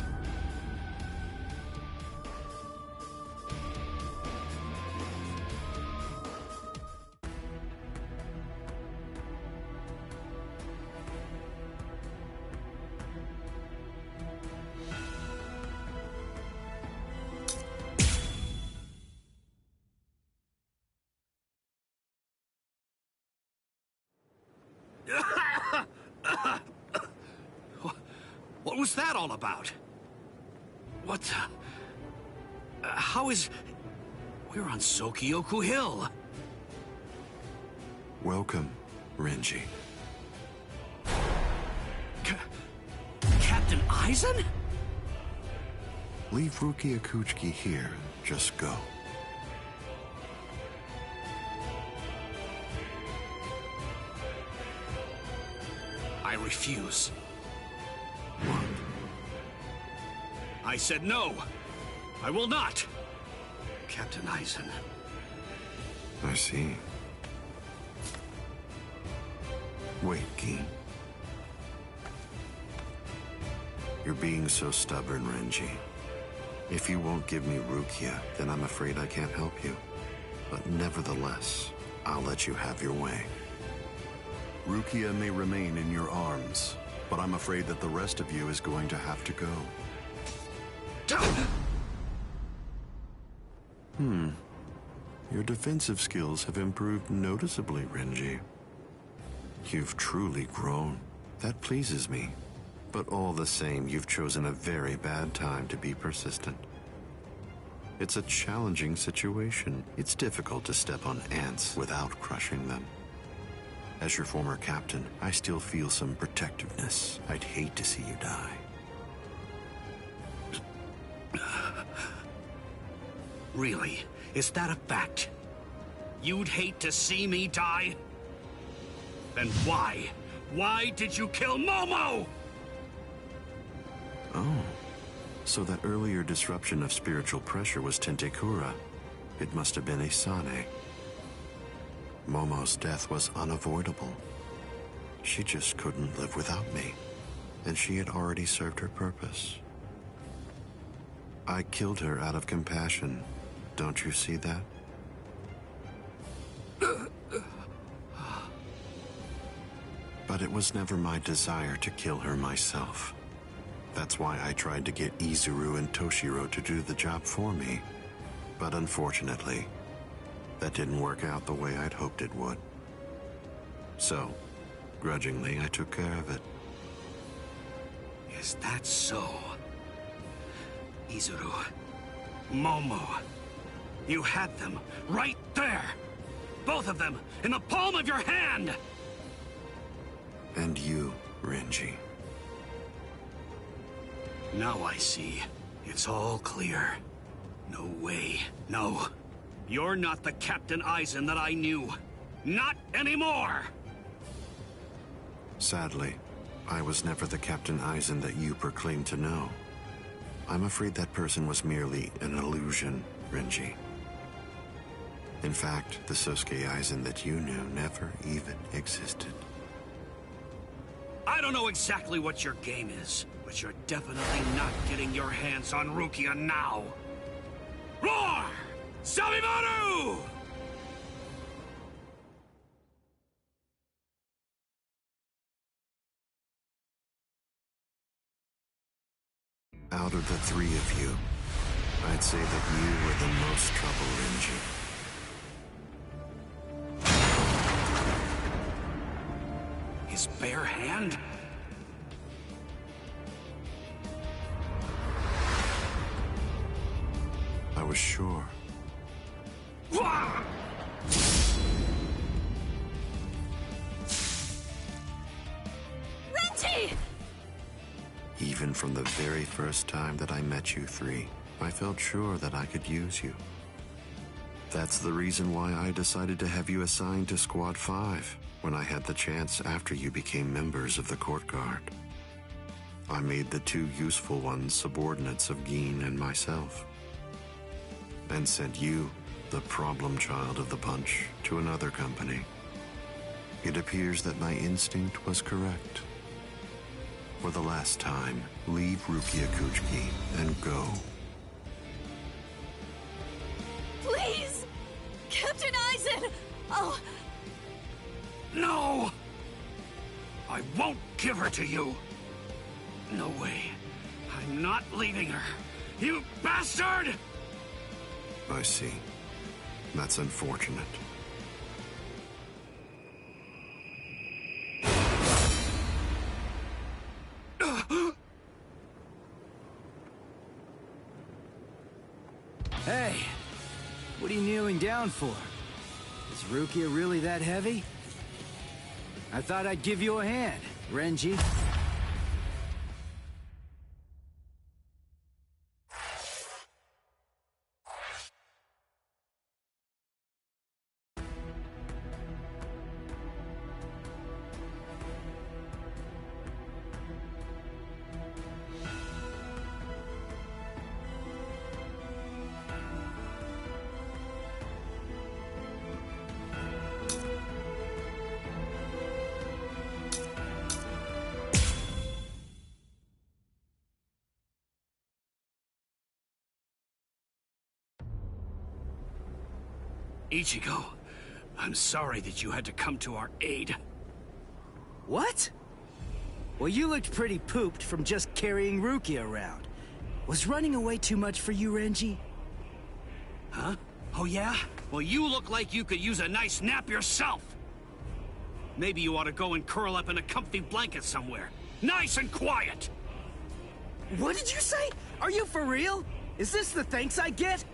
was that all about? What the... how is... We're on Sokyoku Hill. Welcome, Renji. Captain Aizen? Leave Rukia Kuchiki here. Just go. I refuse. What? I said no. I will not. Captain Aizen. I see. Wait, Gin. You're being so stubborn, Renji. If you won't give me Rukia, then I'm afraid I can't help you. But nevertheless, I'll let you have your way. Rukia may remain in your arms, but I'm afraid that the rest of you is going to have to go. Your defensive skills have improved noticeably, Renji. You've truly grown. That pleases me. But all the same, you've chosen a very bad time to be persistent. It's a challenging situation. It's difficult to step on ants without crushing them. As your former captain, I still feel some protectiveness. I'd hate to see you die. Really? Is that a fact? You'd hate to see me die? Then why? Why did you kill Momo? Oh, so that earlier disruption of spiritual pressure was Tentekura. It must have been Isane. Momo's death was unavoidable. She just couldn't live without me, and she had already served her purpose. I killed her out of compassion. Don't you see that? But it was never my desire to kill her myself. That's why I tried to get Izuru and Toshiro to do the job for me. But unfortunately, that didn't work out the way I'd hoped it would. So, grudgingly, I took care of it. Is that so? Izuru, Momo, you had them right there! Both of them in the palm of your hand! And you, Renji. Now I see. It's all clear. No way. No. You're not the Captain Aizen that I knew. Not anymore! Sadly, I was never the Captain Aizen that you proclaimed to know. I'm afraid that person was merely an illusion, Renji. In fact, the Sosuke Aizen that you knew never even existed. I don't know exactly what your game is, but you're definitely not getting your hands on Rukia now. Roar! Sabimaru! Out of the three of you, I'd say that you were the most trouble, Renji. His bare hand? I was sure. Renji! Even from the very first time that I met you three, I felt sure that I could use you. That's the reason why I decided to have you assigned to Squad 5 when I had the chance after you became members of the Court Guard. I made the two useful ones subordinates of Gin and myself, and sent you, the problem child of the bunch, to another company. It appears that my instinct was correct. For the last time, leave Rukia Kuchiki and go. Please! Captain Aizen! Oh... No! I won't give her to you! No way. I'm not leaving her. You bastard! I see. That's unfortunate. Hey, what are you kneeling down for? Is Rukia really that heavy? I thought I'd give you a hand, Renji. Ichigo, I'm sorry that you had to come to our aid. What? Well, you looked pretty pooped from just carrying Rukia around. Was running away too much for you, Renji? Huh? Oh yeah? Well, you look like you could use a nice nap yourself! Maybe you ought to go and curl up in a comfy blanket somewhere. Nice and quiet! What did you say? Are you for real? Is this the thanks I get?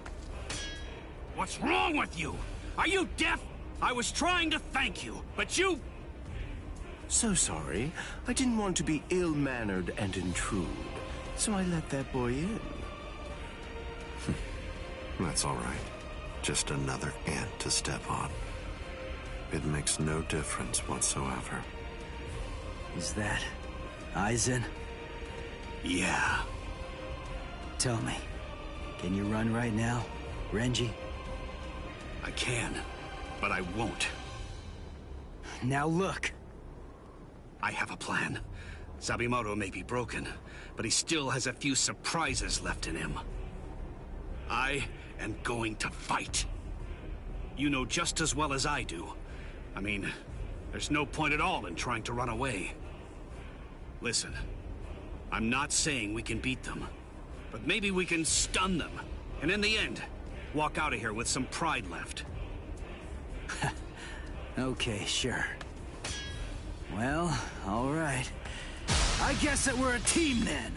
What's wrong with you? Are you deaf? I was trying to thank you, but you... So sorry. I didn't want to be ill-mannered and intrude, so I let that boy in. That's all right. Just another ant to step on. It makes no difference whatsoever. Is that Aizen? Yeah. Tell me, can you run right now, Renji? I can, but I won't. Now look. I have a plan. Sabimoto may be broken, but he still has a few surprises left in him. I am going to fight. You know just as well as I do. I mean, there's no point at all in trying to run away. Listen, I'm not saying we can beat them, but maybe we can stun them, and in the end, walk out of here with some pride left. Okay, sure. Well, all right. I guess that we're a team then.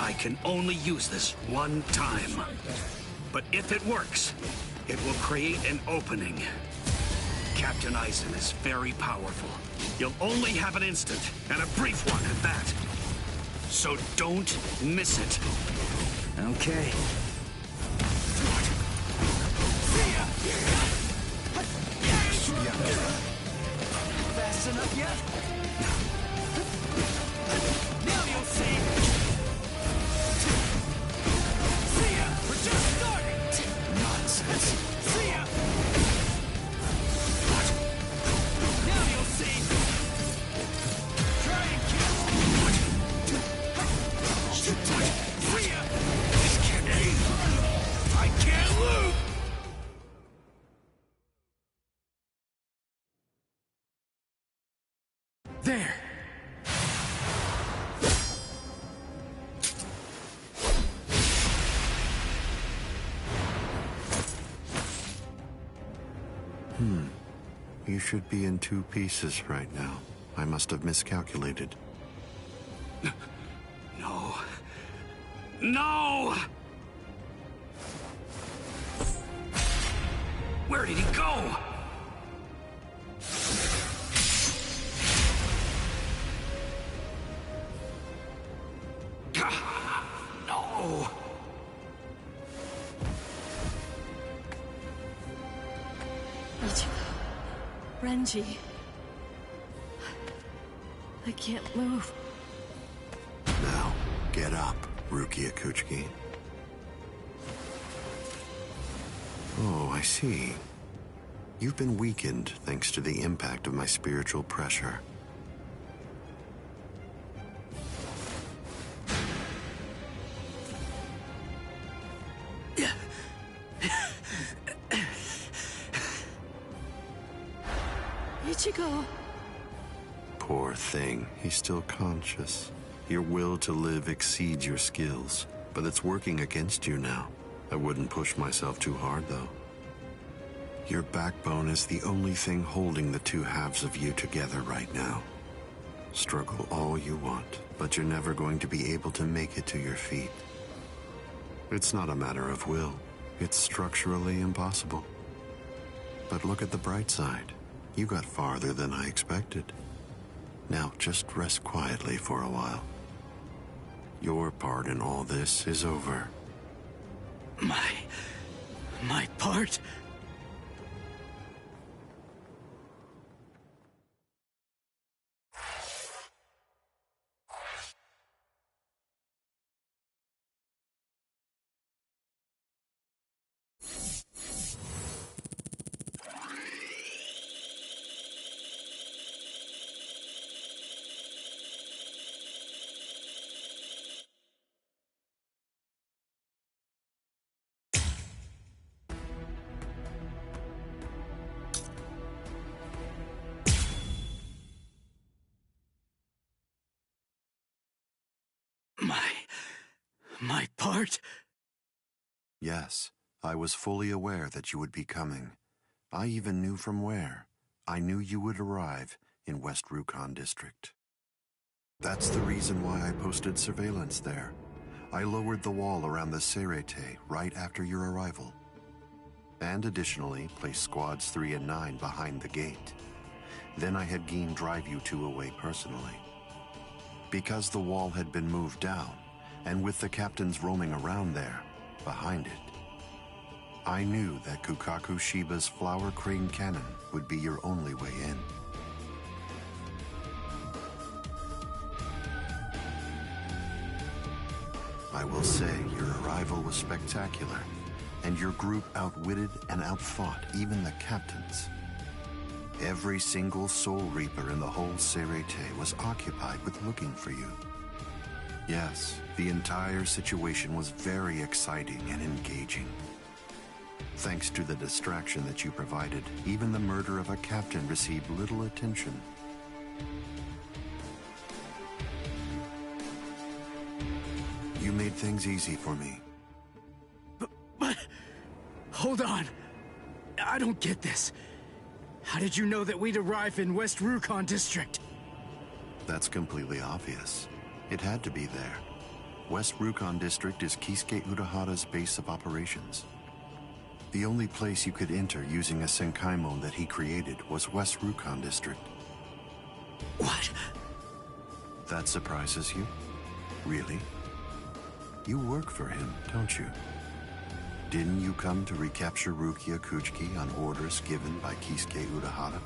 I can only use this one time. But if it works, it will create an opening. Captain Aizen is very powerful. You'll only have an instant, and a brief one at that. So don't miss it. Okay. Fast enough yet? Now you'll see! See ya! We're just starting! Nonsense! See ya! Now you'll see! Try and kill! See ya! This can't be! I can't lose! There! You should be in 2 pieces right now. I must have miscalculated. No. No! Where did he go? No! Ichigo. Renji. I can't move. Now, get up, Rukia Kuchiki. Oh, I see. You've been weakened thanks to the impact of my spiritual pressure. Ichigo. Poor thing. He's still conscious. Your will to live exceeds your skills, but it's working against you now. I wouldn't push myself too hard, though. Your backbone is the only thing holding the two halves of you together right now. Struggle all you want, but you're never going to be able to make it to your feet. It's not a matter of will. It's structurally impossible. But look at the bright side. You got farther than I expected. Now just rest quietly for a while. Your part in all this is over. My part? My part? Yes, I was fully aware that you would be coming. I even knew from where. I knew you would arrive in West Rukon District. That's the reason why I posted surveillance there. I lowered the wall around the Seirete right after your arrival. And additionally, placed squads 3 and 9 behind the gate. Then I had Geen drive you two away personally. Because the wall had been moved down, and with the captains roaming around there, behind it, I knew that Kukaku Shiba's Flower Crane Cannon would be your only way in. I will say your arrival was spectacular, and your group outwitted and outfought even the captains. Every single Soul Reaper in the whole Seirete was occupied with looking for you. Yes, the entire situation was very exciting and engaging. Thanks to the distraction that you provided, even the murder of a captain received little attention. You made things easy for me. But hold on. I don't get this. How did you know that we'd arrive in West Rukon District? That's completely obvious. It had to be there. West Rukon District is Kisuke Urahara's base of operations. The only place you could enter using a Senkaimon that he created was West Rukon District. What? That surprises you? Really? You work for him, don't you? Didn't you come to recapture Rukia Kuchiki on orders given by Kisuke Urahara?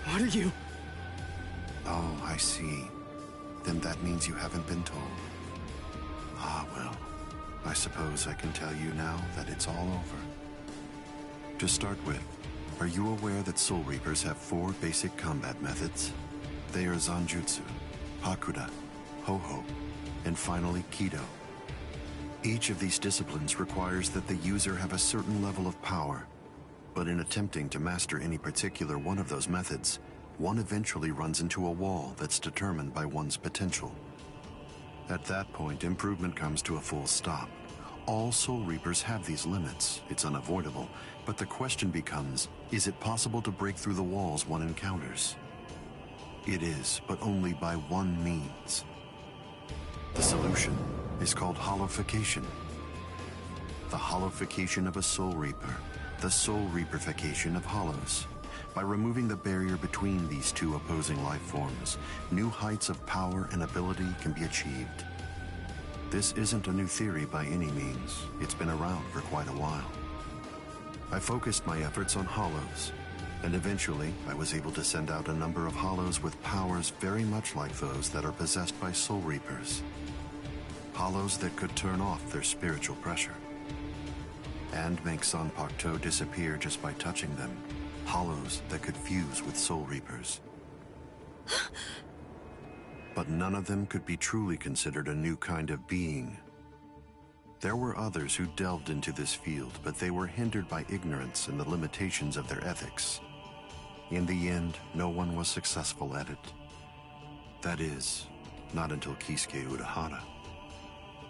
What are you... Oh, I see. Then that means you haven't been told. Ah, well, I suppose I can tell you now that it's all over. To start with, are you aware that Soul Reapers have 4 basic combat methods? They are Zanjutsu, Hakuda, Ho-Ho, and finally Kido. Each of these disciplines requires that the user have a certain level of power, but in attempting to master any particular one of those methods, one eventually runs into a wall that's determined by one's potential. At that point, improvement comes to a full stop. All Soul Reapers have these limits. It's unavoidable, but the question becomes, is it possible to break through the walls one encounters? It is, but only by one means. The solution is called hollowification. The hollowification of a Soul Reaper, the Soul Reaperification of hollows. By removing the barrier between these two opposing life forms, new heights of power and ability can be achieved. This isn't a new theory by any means. It's been around for quite a while. I focused my efforts on hollows, and eventually I was able to send out a number of hollows with powers very much like those that are possessed by Soul Reapers. Hollows that could turn off their spiritual pressure and make Zanpakuto disappear just by touching them. Hollows that could fuse with Soul Reapers. But none of them could be truly considered a new kind of being. There were others who delved into this field, but they were hindered by ignorance and the limitations of their ethics. In the end, no one was successful at it. That is, Not until Kisuke Urahara.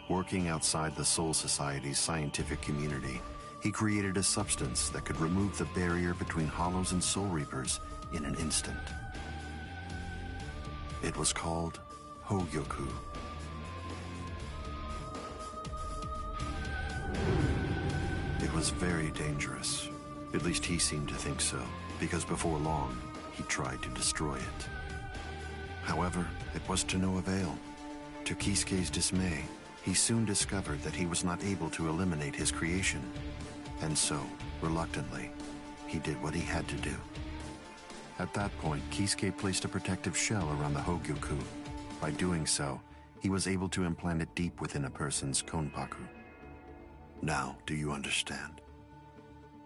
Working outside the Soul Society's scientific community, he created a substance that could remove the barrier between Hollows and Soul Reapers in an instant. It was called Hogyoku. It was very dangerous. At least he seemed to think so, because before long, he tried to destroy it. However, it was to no avail. To Kisuke's dismay, he soon discovered that he was not able to eliminate his creation. And so, reluctantly, he did what he had to do. At that point, Kisuke placed a protective shell around the Hogyoku. By doing so, he was able to implant it deep within a person's konpaku. Now, do you understand?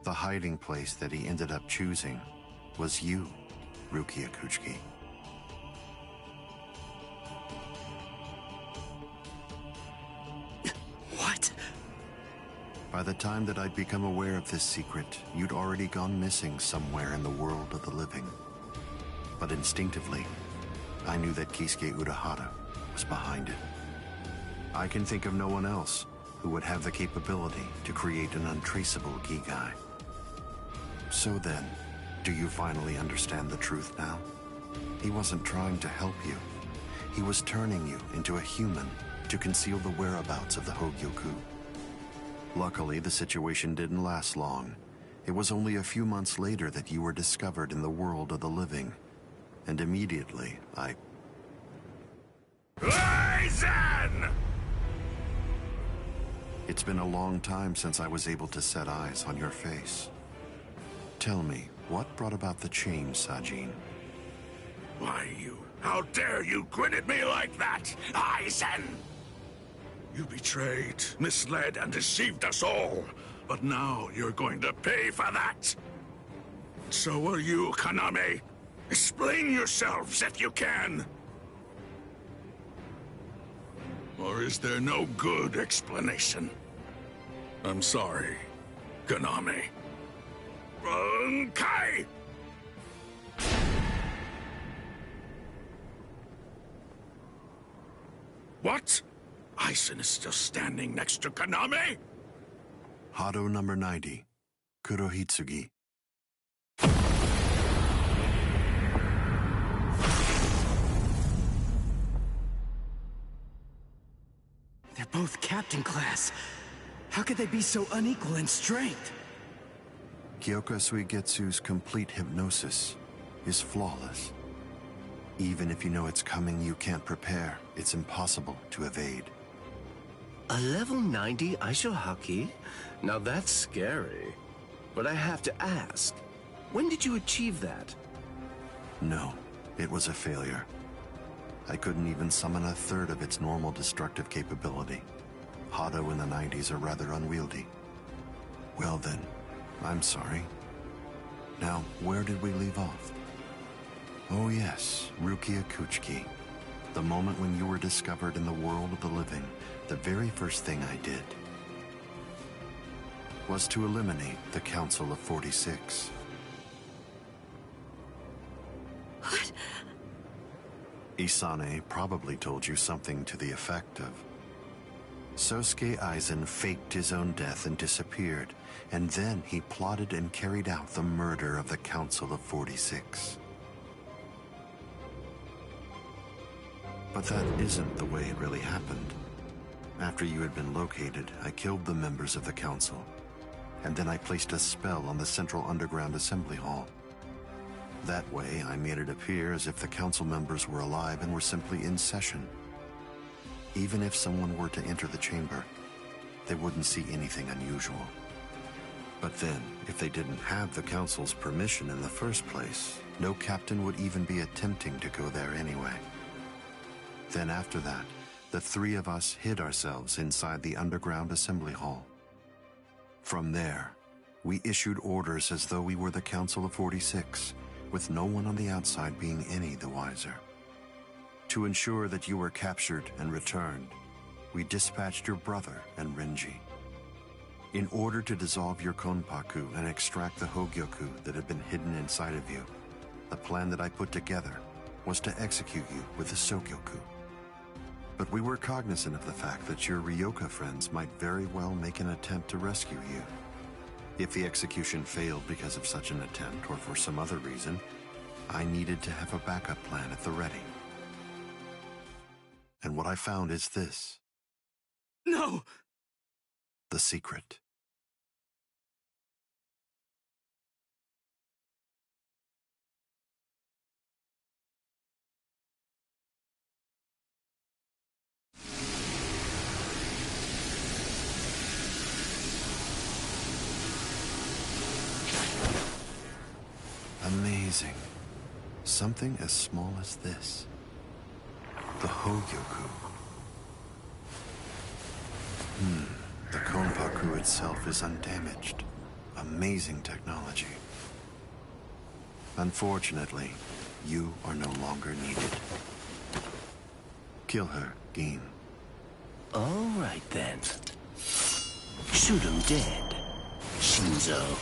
The hiding place that he ended up choosing was you, Rukia Kuchiki. What? By the time that I'd become aware of this secret, you'd already gone missing somewhere in the world of the living. But instinctively, I knew that Kisuke Urahara was behind it. I can think of no one else who would have the capability to create an untraceable Gigai. So then, do you finally understand the truth now? He wasn't trying to help you. He was turning you into a human to conceal the whereabouts of the Hogyoku. Luckily, the situation didn't last long. It was only a few months later that you were discovered in the world of the living. And immediately, Aizen! It's been a long time since I was able to set eyes on your face. Tell me, what brought about the change, Sajin? Why, how dare you grin at me like that, Aizen? You betrayed, misled, and deceived us all. But now you're going to pay for that. So will you, Kaname. Explain yourselves if you can. Or is there no good explanation? I'm sorry, Kaname. Kai! What? Aizen is still standing next to Kaname? Hado number 90, Kurohitsugi. They're both captain class. How could they be so unequal in strength? Kyoka Suigetsu's complete hypnosis is flawless. Even if you know it's coming, you can't prepare. It's impossible to evade. A level 90 Aisho Haki? Now that's scary. But I have to ask, when did you achieve that? No, it was a failure. I couldn't even summon a third of its normal destructive capability. Hado in the 90s are rather unwieldy. Well then, I'm sorry. Now, where did we leave off? Oh yes, Rukia Kuchiki. The moment when you were discovered in the world of the living, the very first thing I did was to eliminate the Council of 46. What? Isane probably told you something to the effect of, Sosuke Aizen faked his own death and disappeared, and then he plotted and carried out the murder of the Council of 46. But that isn't the way it really happened. After you had been located, I killed the members of the Council, and then I placed a spell on the Central Underground Assembly Hall. That way, I made it appear as if the Council members were alive and were simply in session. Even if someone were to enter the chamber, they wouldn't see anything unusual. But then, if they didn't have the Council's permission in the first place, no captain would even be attempting to go there anyway. Then after that, the three of us hid ourselves inside the underground assembly hall. From there, we issued orders as though we were the Council of 46, with no one on the outside being any the wiser. To ensure that you were captured and returned, we dispatched your brother and Renji. In order to dissolve your konpaku and extract the Hogyoku that had been hidden inside of you, the plan that I put together was to execute you with the Sogyoku. But we were cognizant of the fact that your Ryoka friends might very well make an attempt to rescue you. If the execution failed because of such an attempt, or for some other reason, I needed to have a backup plan at the ready. And what I found is this. No! The secret. Amazing. Something as small as this. The Hogyoku. The Konpaku itself is undamaged. Amazing technology. Unfortunately, you are no longer needed. Kill her, Gin. All right, then. Shoot him dead, Shinzo.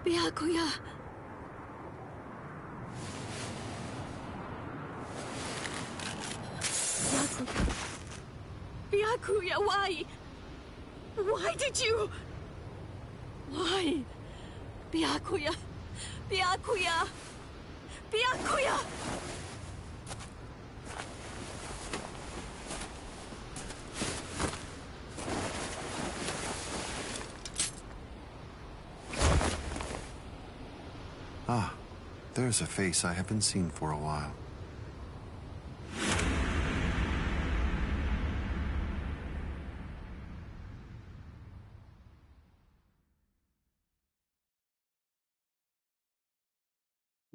Byakuya. Byakuya, why? Why did you? Why? Byakuya. Byakuya. Byakuya. Ah, there's a face I haven't seen for a while.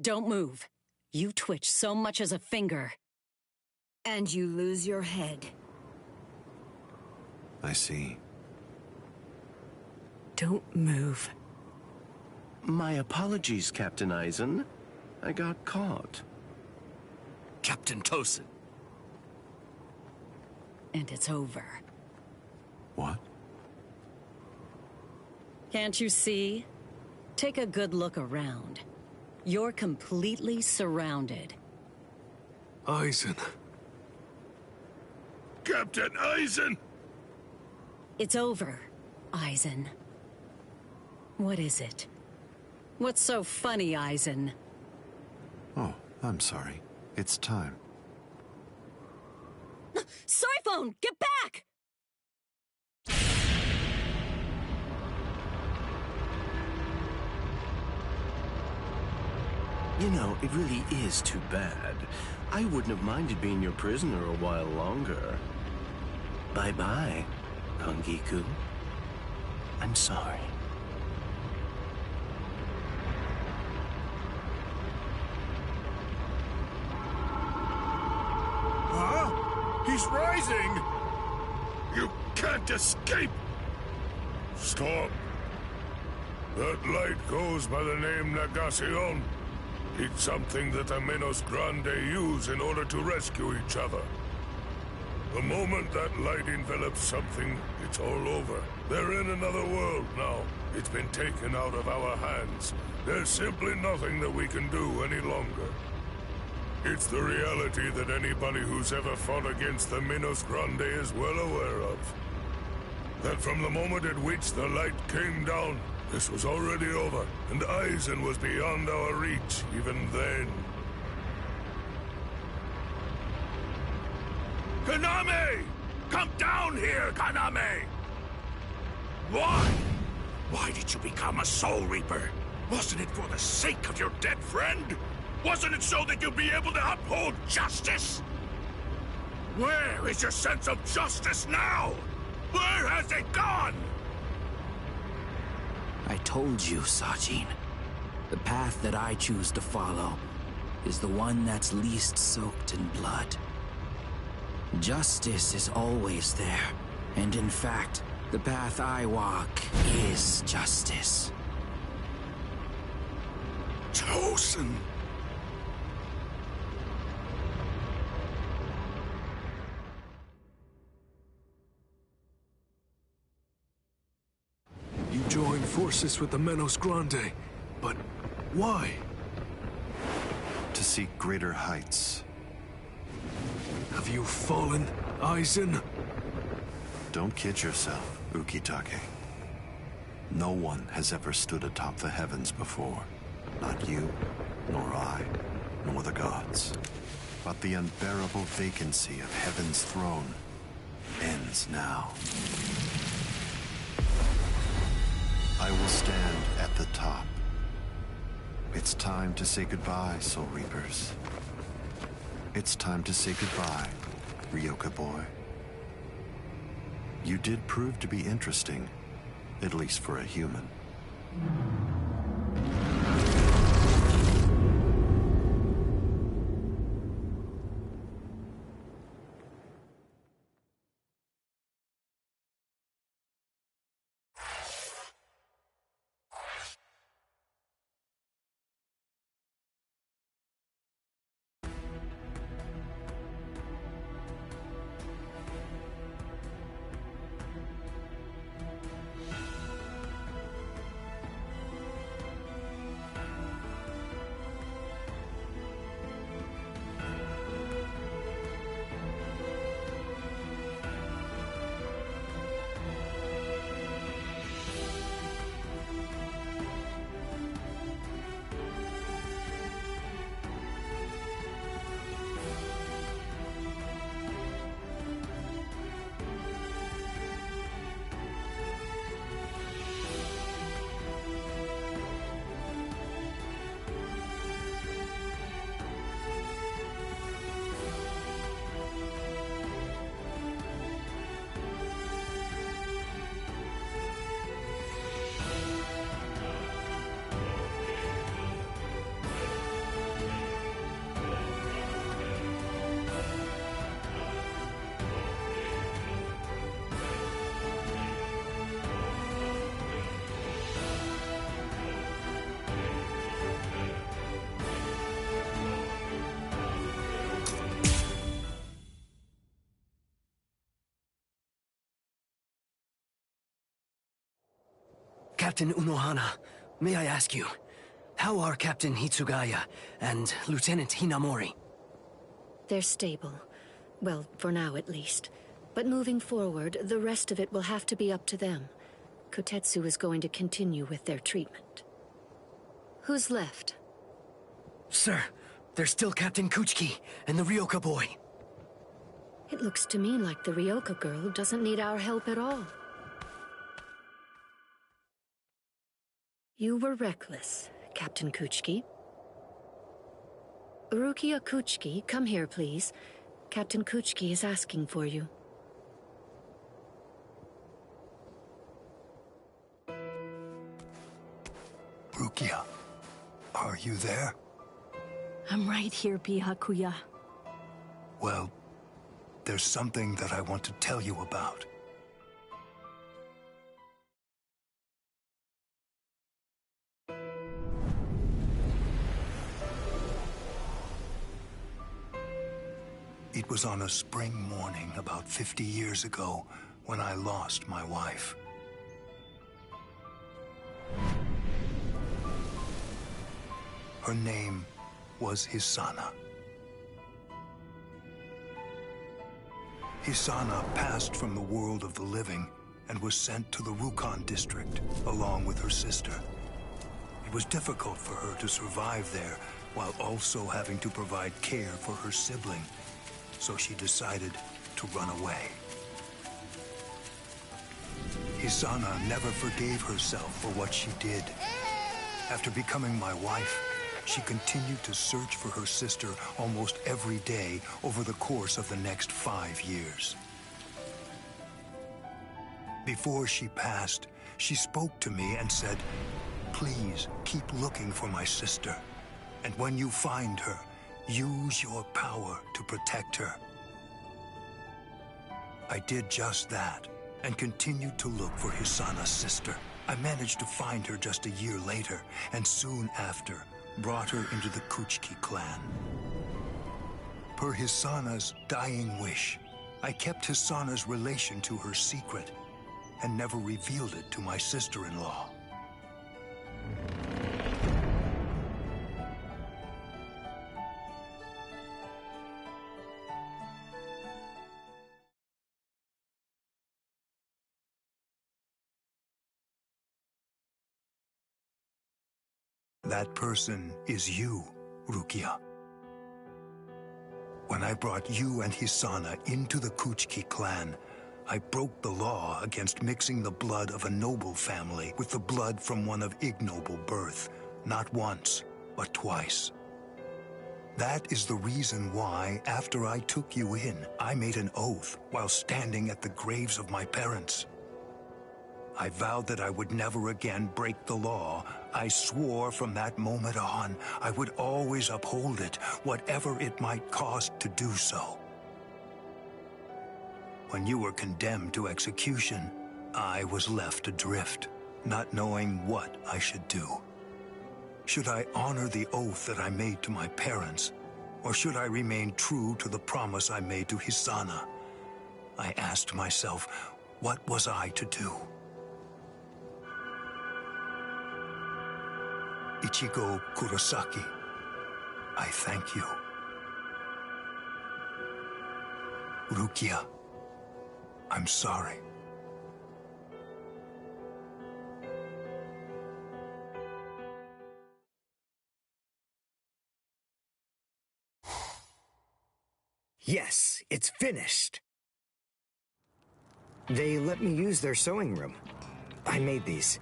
Don't move. You twitch so much as a finger. And you lose your head. I see. Don't move. My apologies, Captain Eisen. I got caught. Captain Tosin. And it's over. What? Can't you see? Take a good look around. You're completely surrounded. Eisen. Captain Eisen! It's over, Eisen. What is it? What's so funny, Eisen? Oh, I'm sorry. It's time. Scyphone, get back! You know, it really is too bad. I wouldn't have minded being your prisoner a while longer. Bye-bye, Kongiku. I'm sorry. Huh? He's rising! You can't escape! Stop! That light goes by the name Negacion. It's something that the Menos Grande use in order to rescue each other. The moment that light envelops something, it's all over. They're in another world now. It's been taken out of our hands. There's simply nothing that we can do any longer. It's the reality that anybody who's ever fought against the Menos Grande is well aware of. That from the moment at which the light came down, this was already over, and Eisen was beyond our reach even then. Kaname! Come down here, Kaname! Why? Why did you become a Soul Reaper? Wasn't it for the sake of your dead friend? Wasn't it so that you'd be able to uphold justice? Where is your sense of justice now? Where has it gone? I told you, Sajin. The path that I choose to follow is the one that's least soaked in blood. Justice is always there, and in fact, the path I walk is justice. Tosin! forces with the Menos Grande. But why? To seek greater heights. Have you fallen, Aizen? Don't kid yourself, Ukitake. No one has ever stood atop the heavens before. Not you, nor I, nor the gods. But the unbearable vacancy of heaven's throne ends now. I will stand at the top. It's time to say goodbye, Soul Reapers. It's time to say goodbye, Ryoka boy. You did prove to be interesting, at least for a human. Captain Unohana, may I ask you, how are Captain Hitsugaya and Lieutenant Hinamori? They're stable. Well, for now at least. But moving forward, the rest of it will have to be up to them. Kotetsu is going to continue with their treatment. Who's left? Sir, there's still Captain Kuchiki and the Ryoka boy. It looks to me like the Ryoka girl doesn't need our help at all. You were reckless, Captain Kuchiki. Rukia Kuchiki, come here, please. Captain Kuchiki is asking for you. Rukia, are you there? I'm right here, Byakuya. Well, there's something that I want to tell you about. It was on a spring morning about 50 years ago when I lost my wife. Her name was Hisana. Hisana passed from the world of the living and was sent to the Rukon district along with her sister. It was difficult for her to survive there while also having to provide care for her sibling. So she decided to run away. Hisana never forgave herself for what she did. After becoming my wife, she continued to search for her sister almost every day over the course of the next 5 years. Before she passed, she spoke to me and said, "Please keep looking for my sister. And when you find her, use your power to protect her." I did just that, and continued to look for Hisana's sister. I managed to find her just a year later, and soon after, brought her into the Kuchiki clan. Per Hisana's dying wish, I kept Hisana's relation to her secret, and never revealed it to my sister-in-law. That person is you, Rukia. When I brought you and Hisana into the Kuchiki clan, I broke the law against mixing the blood of a noble family with the blood from one of ignoble birth, not once, but twice. That is the reason why, after I took you in, I made an oath while standing at the graves of my parents. I vowed that I would never again break the law. I swore from that moment on, I would always uphold it, whatever it might cost to do so. When you were condemned to execution, I was left adrift, not knowing what I should do. Should I honor the oath that I made to my parents, or should I remain true to the promise I made to Hisana? I asked myself, what was I to do? Ichigo Kurosaki, I thank you. Rukia, I'm sorry. Yes, it's finished. They let me use their sewing room. I made these.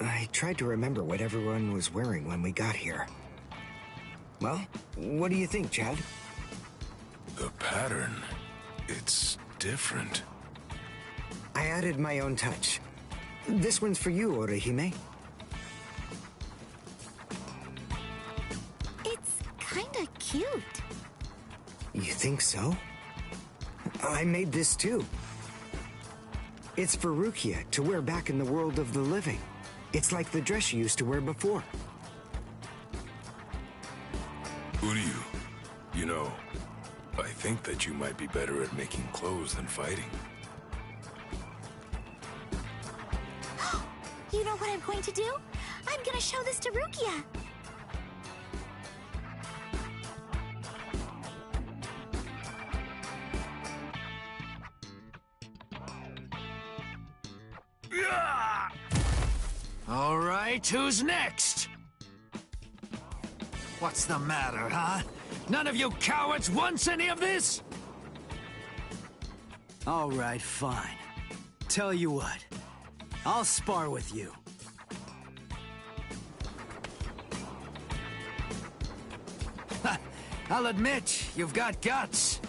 I tried to remember what everyone was wearing when we got here. Well, what do you think, Chad? The pattern, it's different. I added my own touch. This one's for you, Orihime. It's kinda cute. You think so? I made this too. It's for Rukia to wear back in the world of the living. It's like the dress she used to wear before. Uryu, you know, I think that you might be better at making clothes than fighting. You know what I'm going to do? I'm gonna show this to Rukia. All right, who's next? What's the matter, huh? None of you cowards wants any of this? All right, fine. Tell you what, I'll spar with you. I'll admit, you've got guts.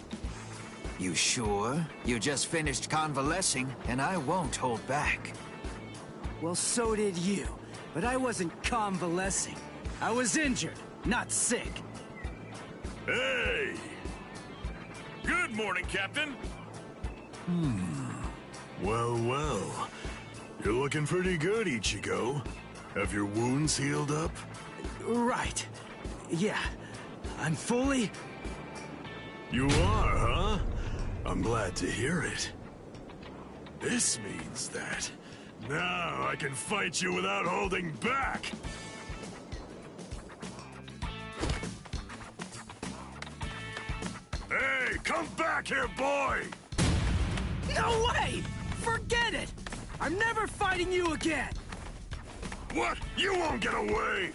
You sure? You just finished convalescing, and I won't hold back. Well, so did you. But I wasn't convalescing. I was injured, not sick. Hey! Good morning, Captain. Well, well. You're looking pretty good, Ichigo. Have your wounds healed up? Right. Yeah. I'm fully... You are, huh? I'm glad to hear it. This means that now I can fight you without holding back! Hey, come back here, boy! No way! Forget it! I'm never fighting you again! What? You won't get away!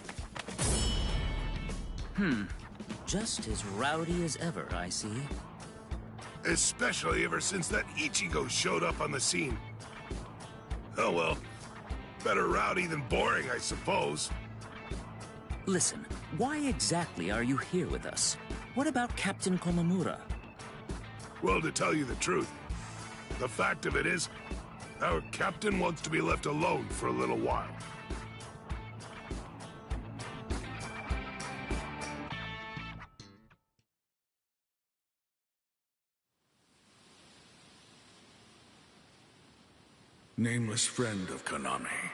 Just as rowdy as ever, I see. Especially ever since that Ichigo showed up on the scene. Oh well, better rowdy than boring, I suppose. Listen, why exactly are you here with us? What about Captain Komamura? Well, to tell you the truth, the fact of it is, our captain wants to be left alone for a little while. Nameless friend of Konami,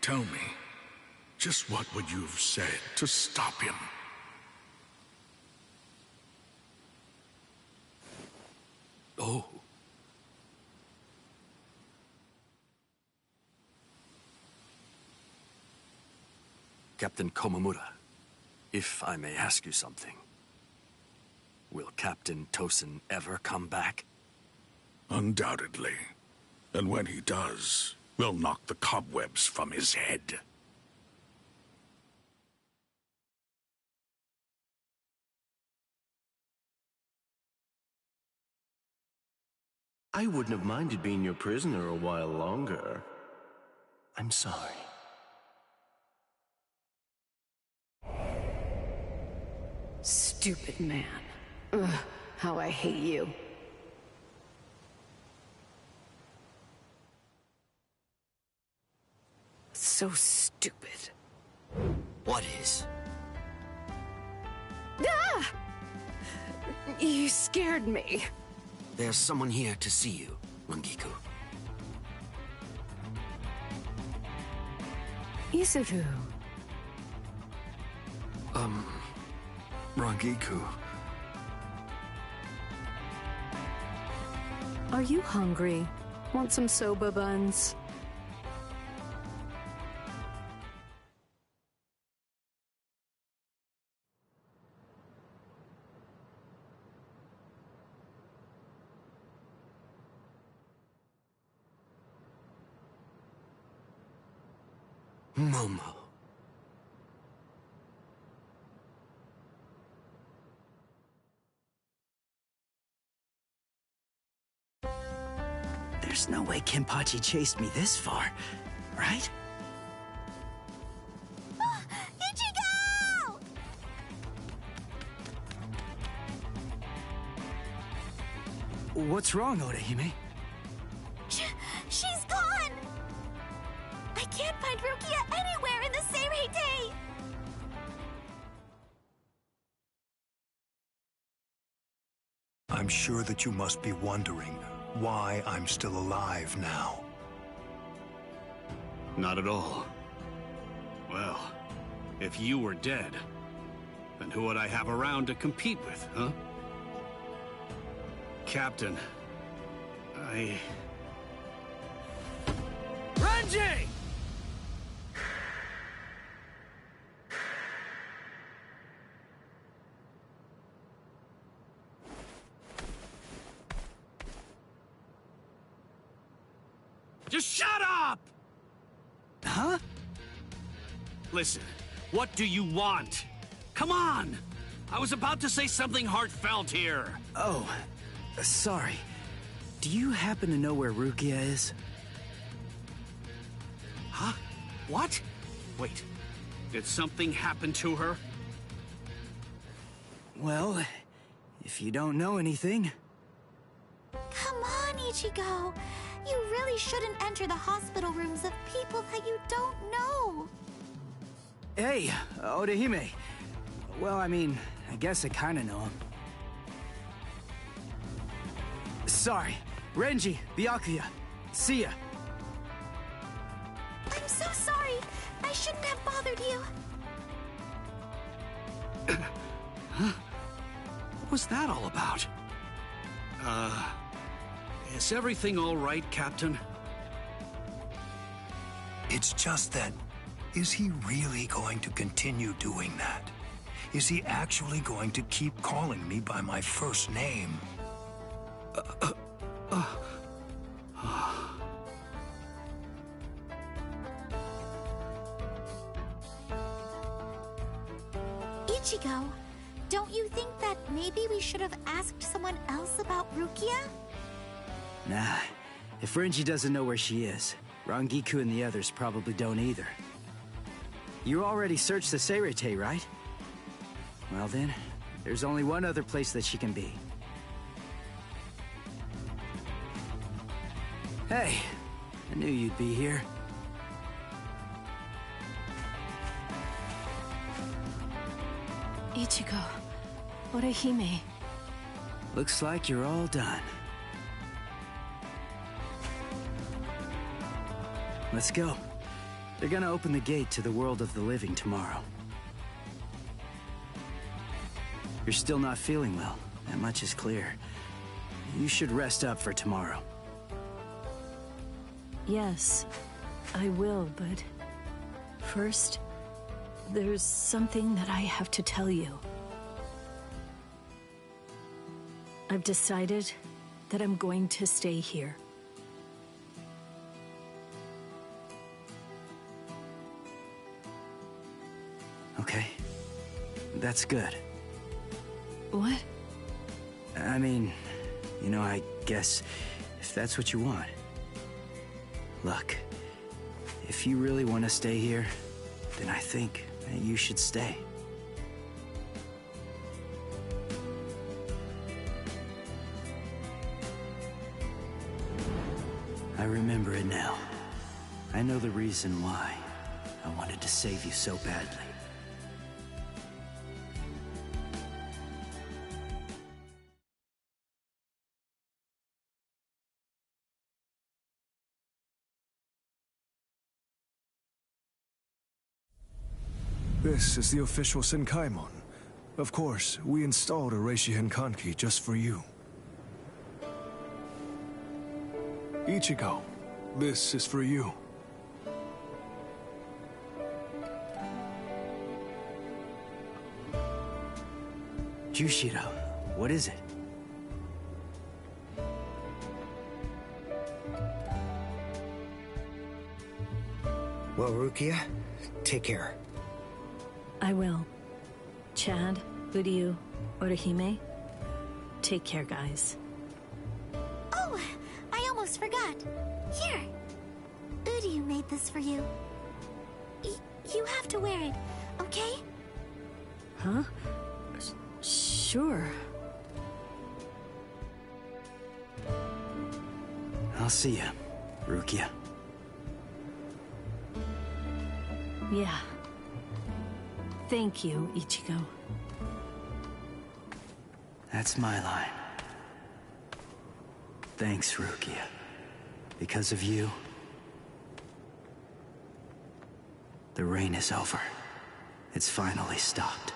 tell me, just what would you have said to stop him? Oh. Captain Komamura, if I may ask you something. Will Captain Tosin ever come back? Undoubtedly. And when he does, we'll knock the cobwebs from his head. I wouldn't have minded being your prisoner a while longer. I'm sorry. Stupid man. Ugh, how I hate you. So stupid. What is? Ah! You scared me. There's someone here to see you, Rangiku. Isuru. Rangiku. Are you hungry? Want some soba buns? Momo. There's no way Kenpachi chased me this far, right? Ichigo! What's wrong, Odahime? She's gone! I can't find Rukia anywhere in the Seirei. I'm sure that you must be wondering why I'm still alive now. Not at all. Well, if you were dead, then who would I have around to compete with, huh? Captain, Renji! Just shut up! Huh? Listen, what do you want? Come on! I was about to say something heartfelt here. Oh, sorry. Do you happen to know where Rukia is? Huh? What? Wait, did something happen to her? Well, if you don't know anything... Come on, Ichigo. You really shouldn't enter the hospital rooms of people that you don't know. Hey, Odahime. Well, I mean, I guess I kinda know him. Sorry. Renji, Byakuya. See ya. I'm so sorry. I shouldn't have bothered you. Huh? What was that all about? Is everything all right, Captain? It's just that, is he really going to continue doing that? Is he actually going to keep calling me by my first name? Ichigo, don't you think that maybe we should have asked someone else about Rukia? Nah, if Renji doesn't know where she is, Rangiku and the others probably don't either. You already searched the Seirei, right? Well then, there's only one other place that she can be. Hey, I knew you'd be here. Ichigo, Orihime. Looks like you're all done. Let's go. They're gonna open the gate to the world of the living tomorrow. You're still not feeling well. That much is clear. You should rest up for tomorrow. Yes, I will, but first, there's something that I have to tell you. I've decided that I'm going to stay here. Okay. That's good. What? I mean, you know, I guess if that's what you want. Look, if you really want to stay here, then I think that you should stay. I remember it now. I know the reason why I wanted to save you so badly. This is the official Senkaimon. Of course, we installed a Reishi Henkanki just for you. Ichigo, this is for you. Jushiro, what is it? Well, Rukia, take care. I will. Chad, Uryu, Orihime, take care, guys. Oh, I almost forgot. Here. Uryu made this for you. You have to wear it, okay? Huh? Sure. I'll see you, Rukia. Yeah. Thank you, Ichigo. That's my line. Thanks, Rukia. Because of you, the rain is over. It's finally stopped.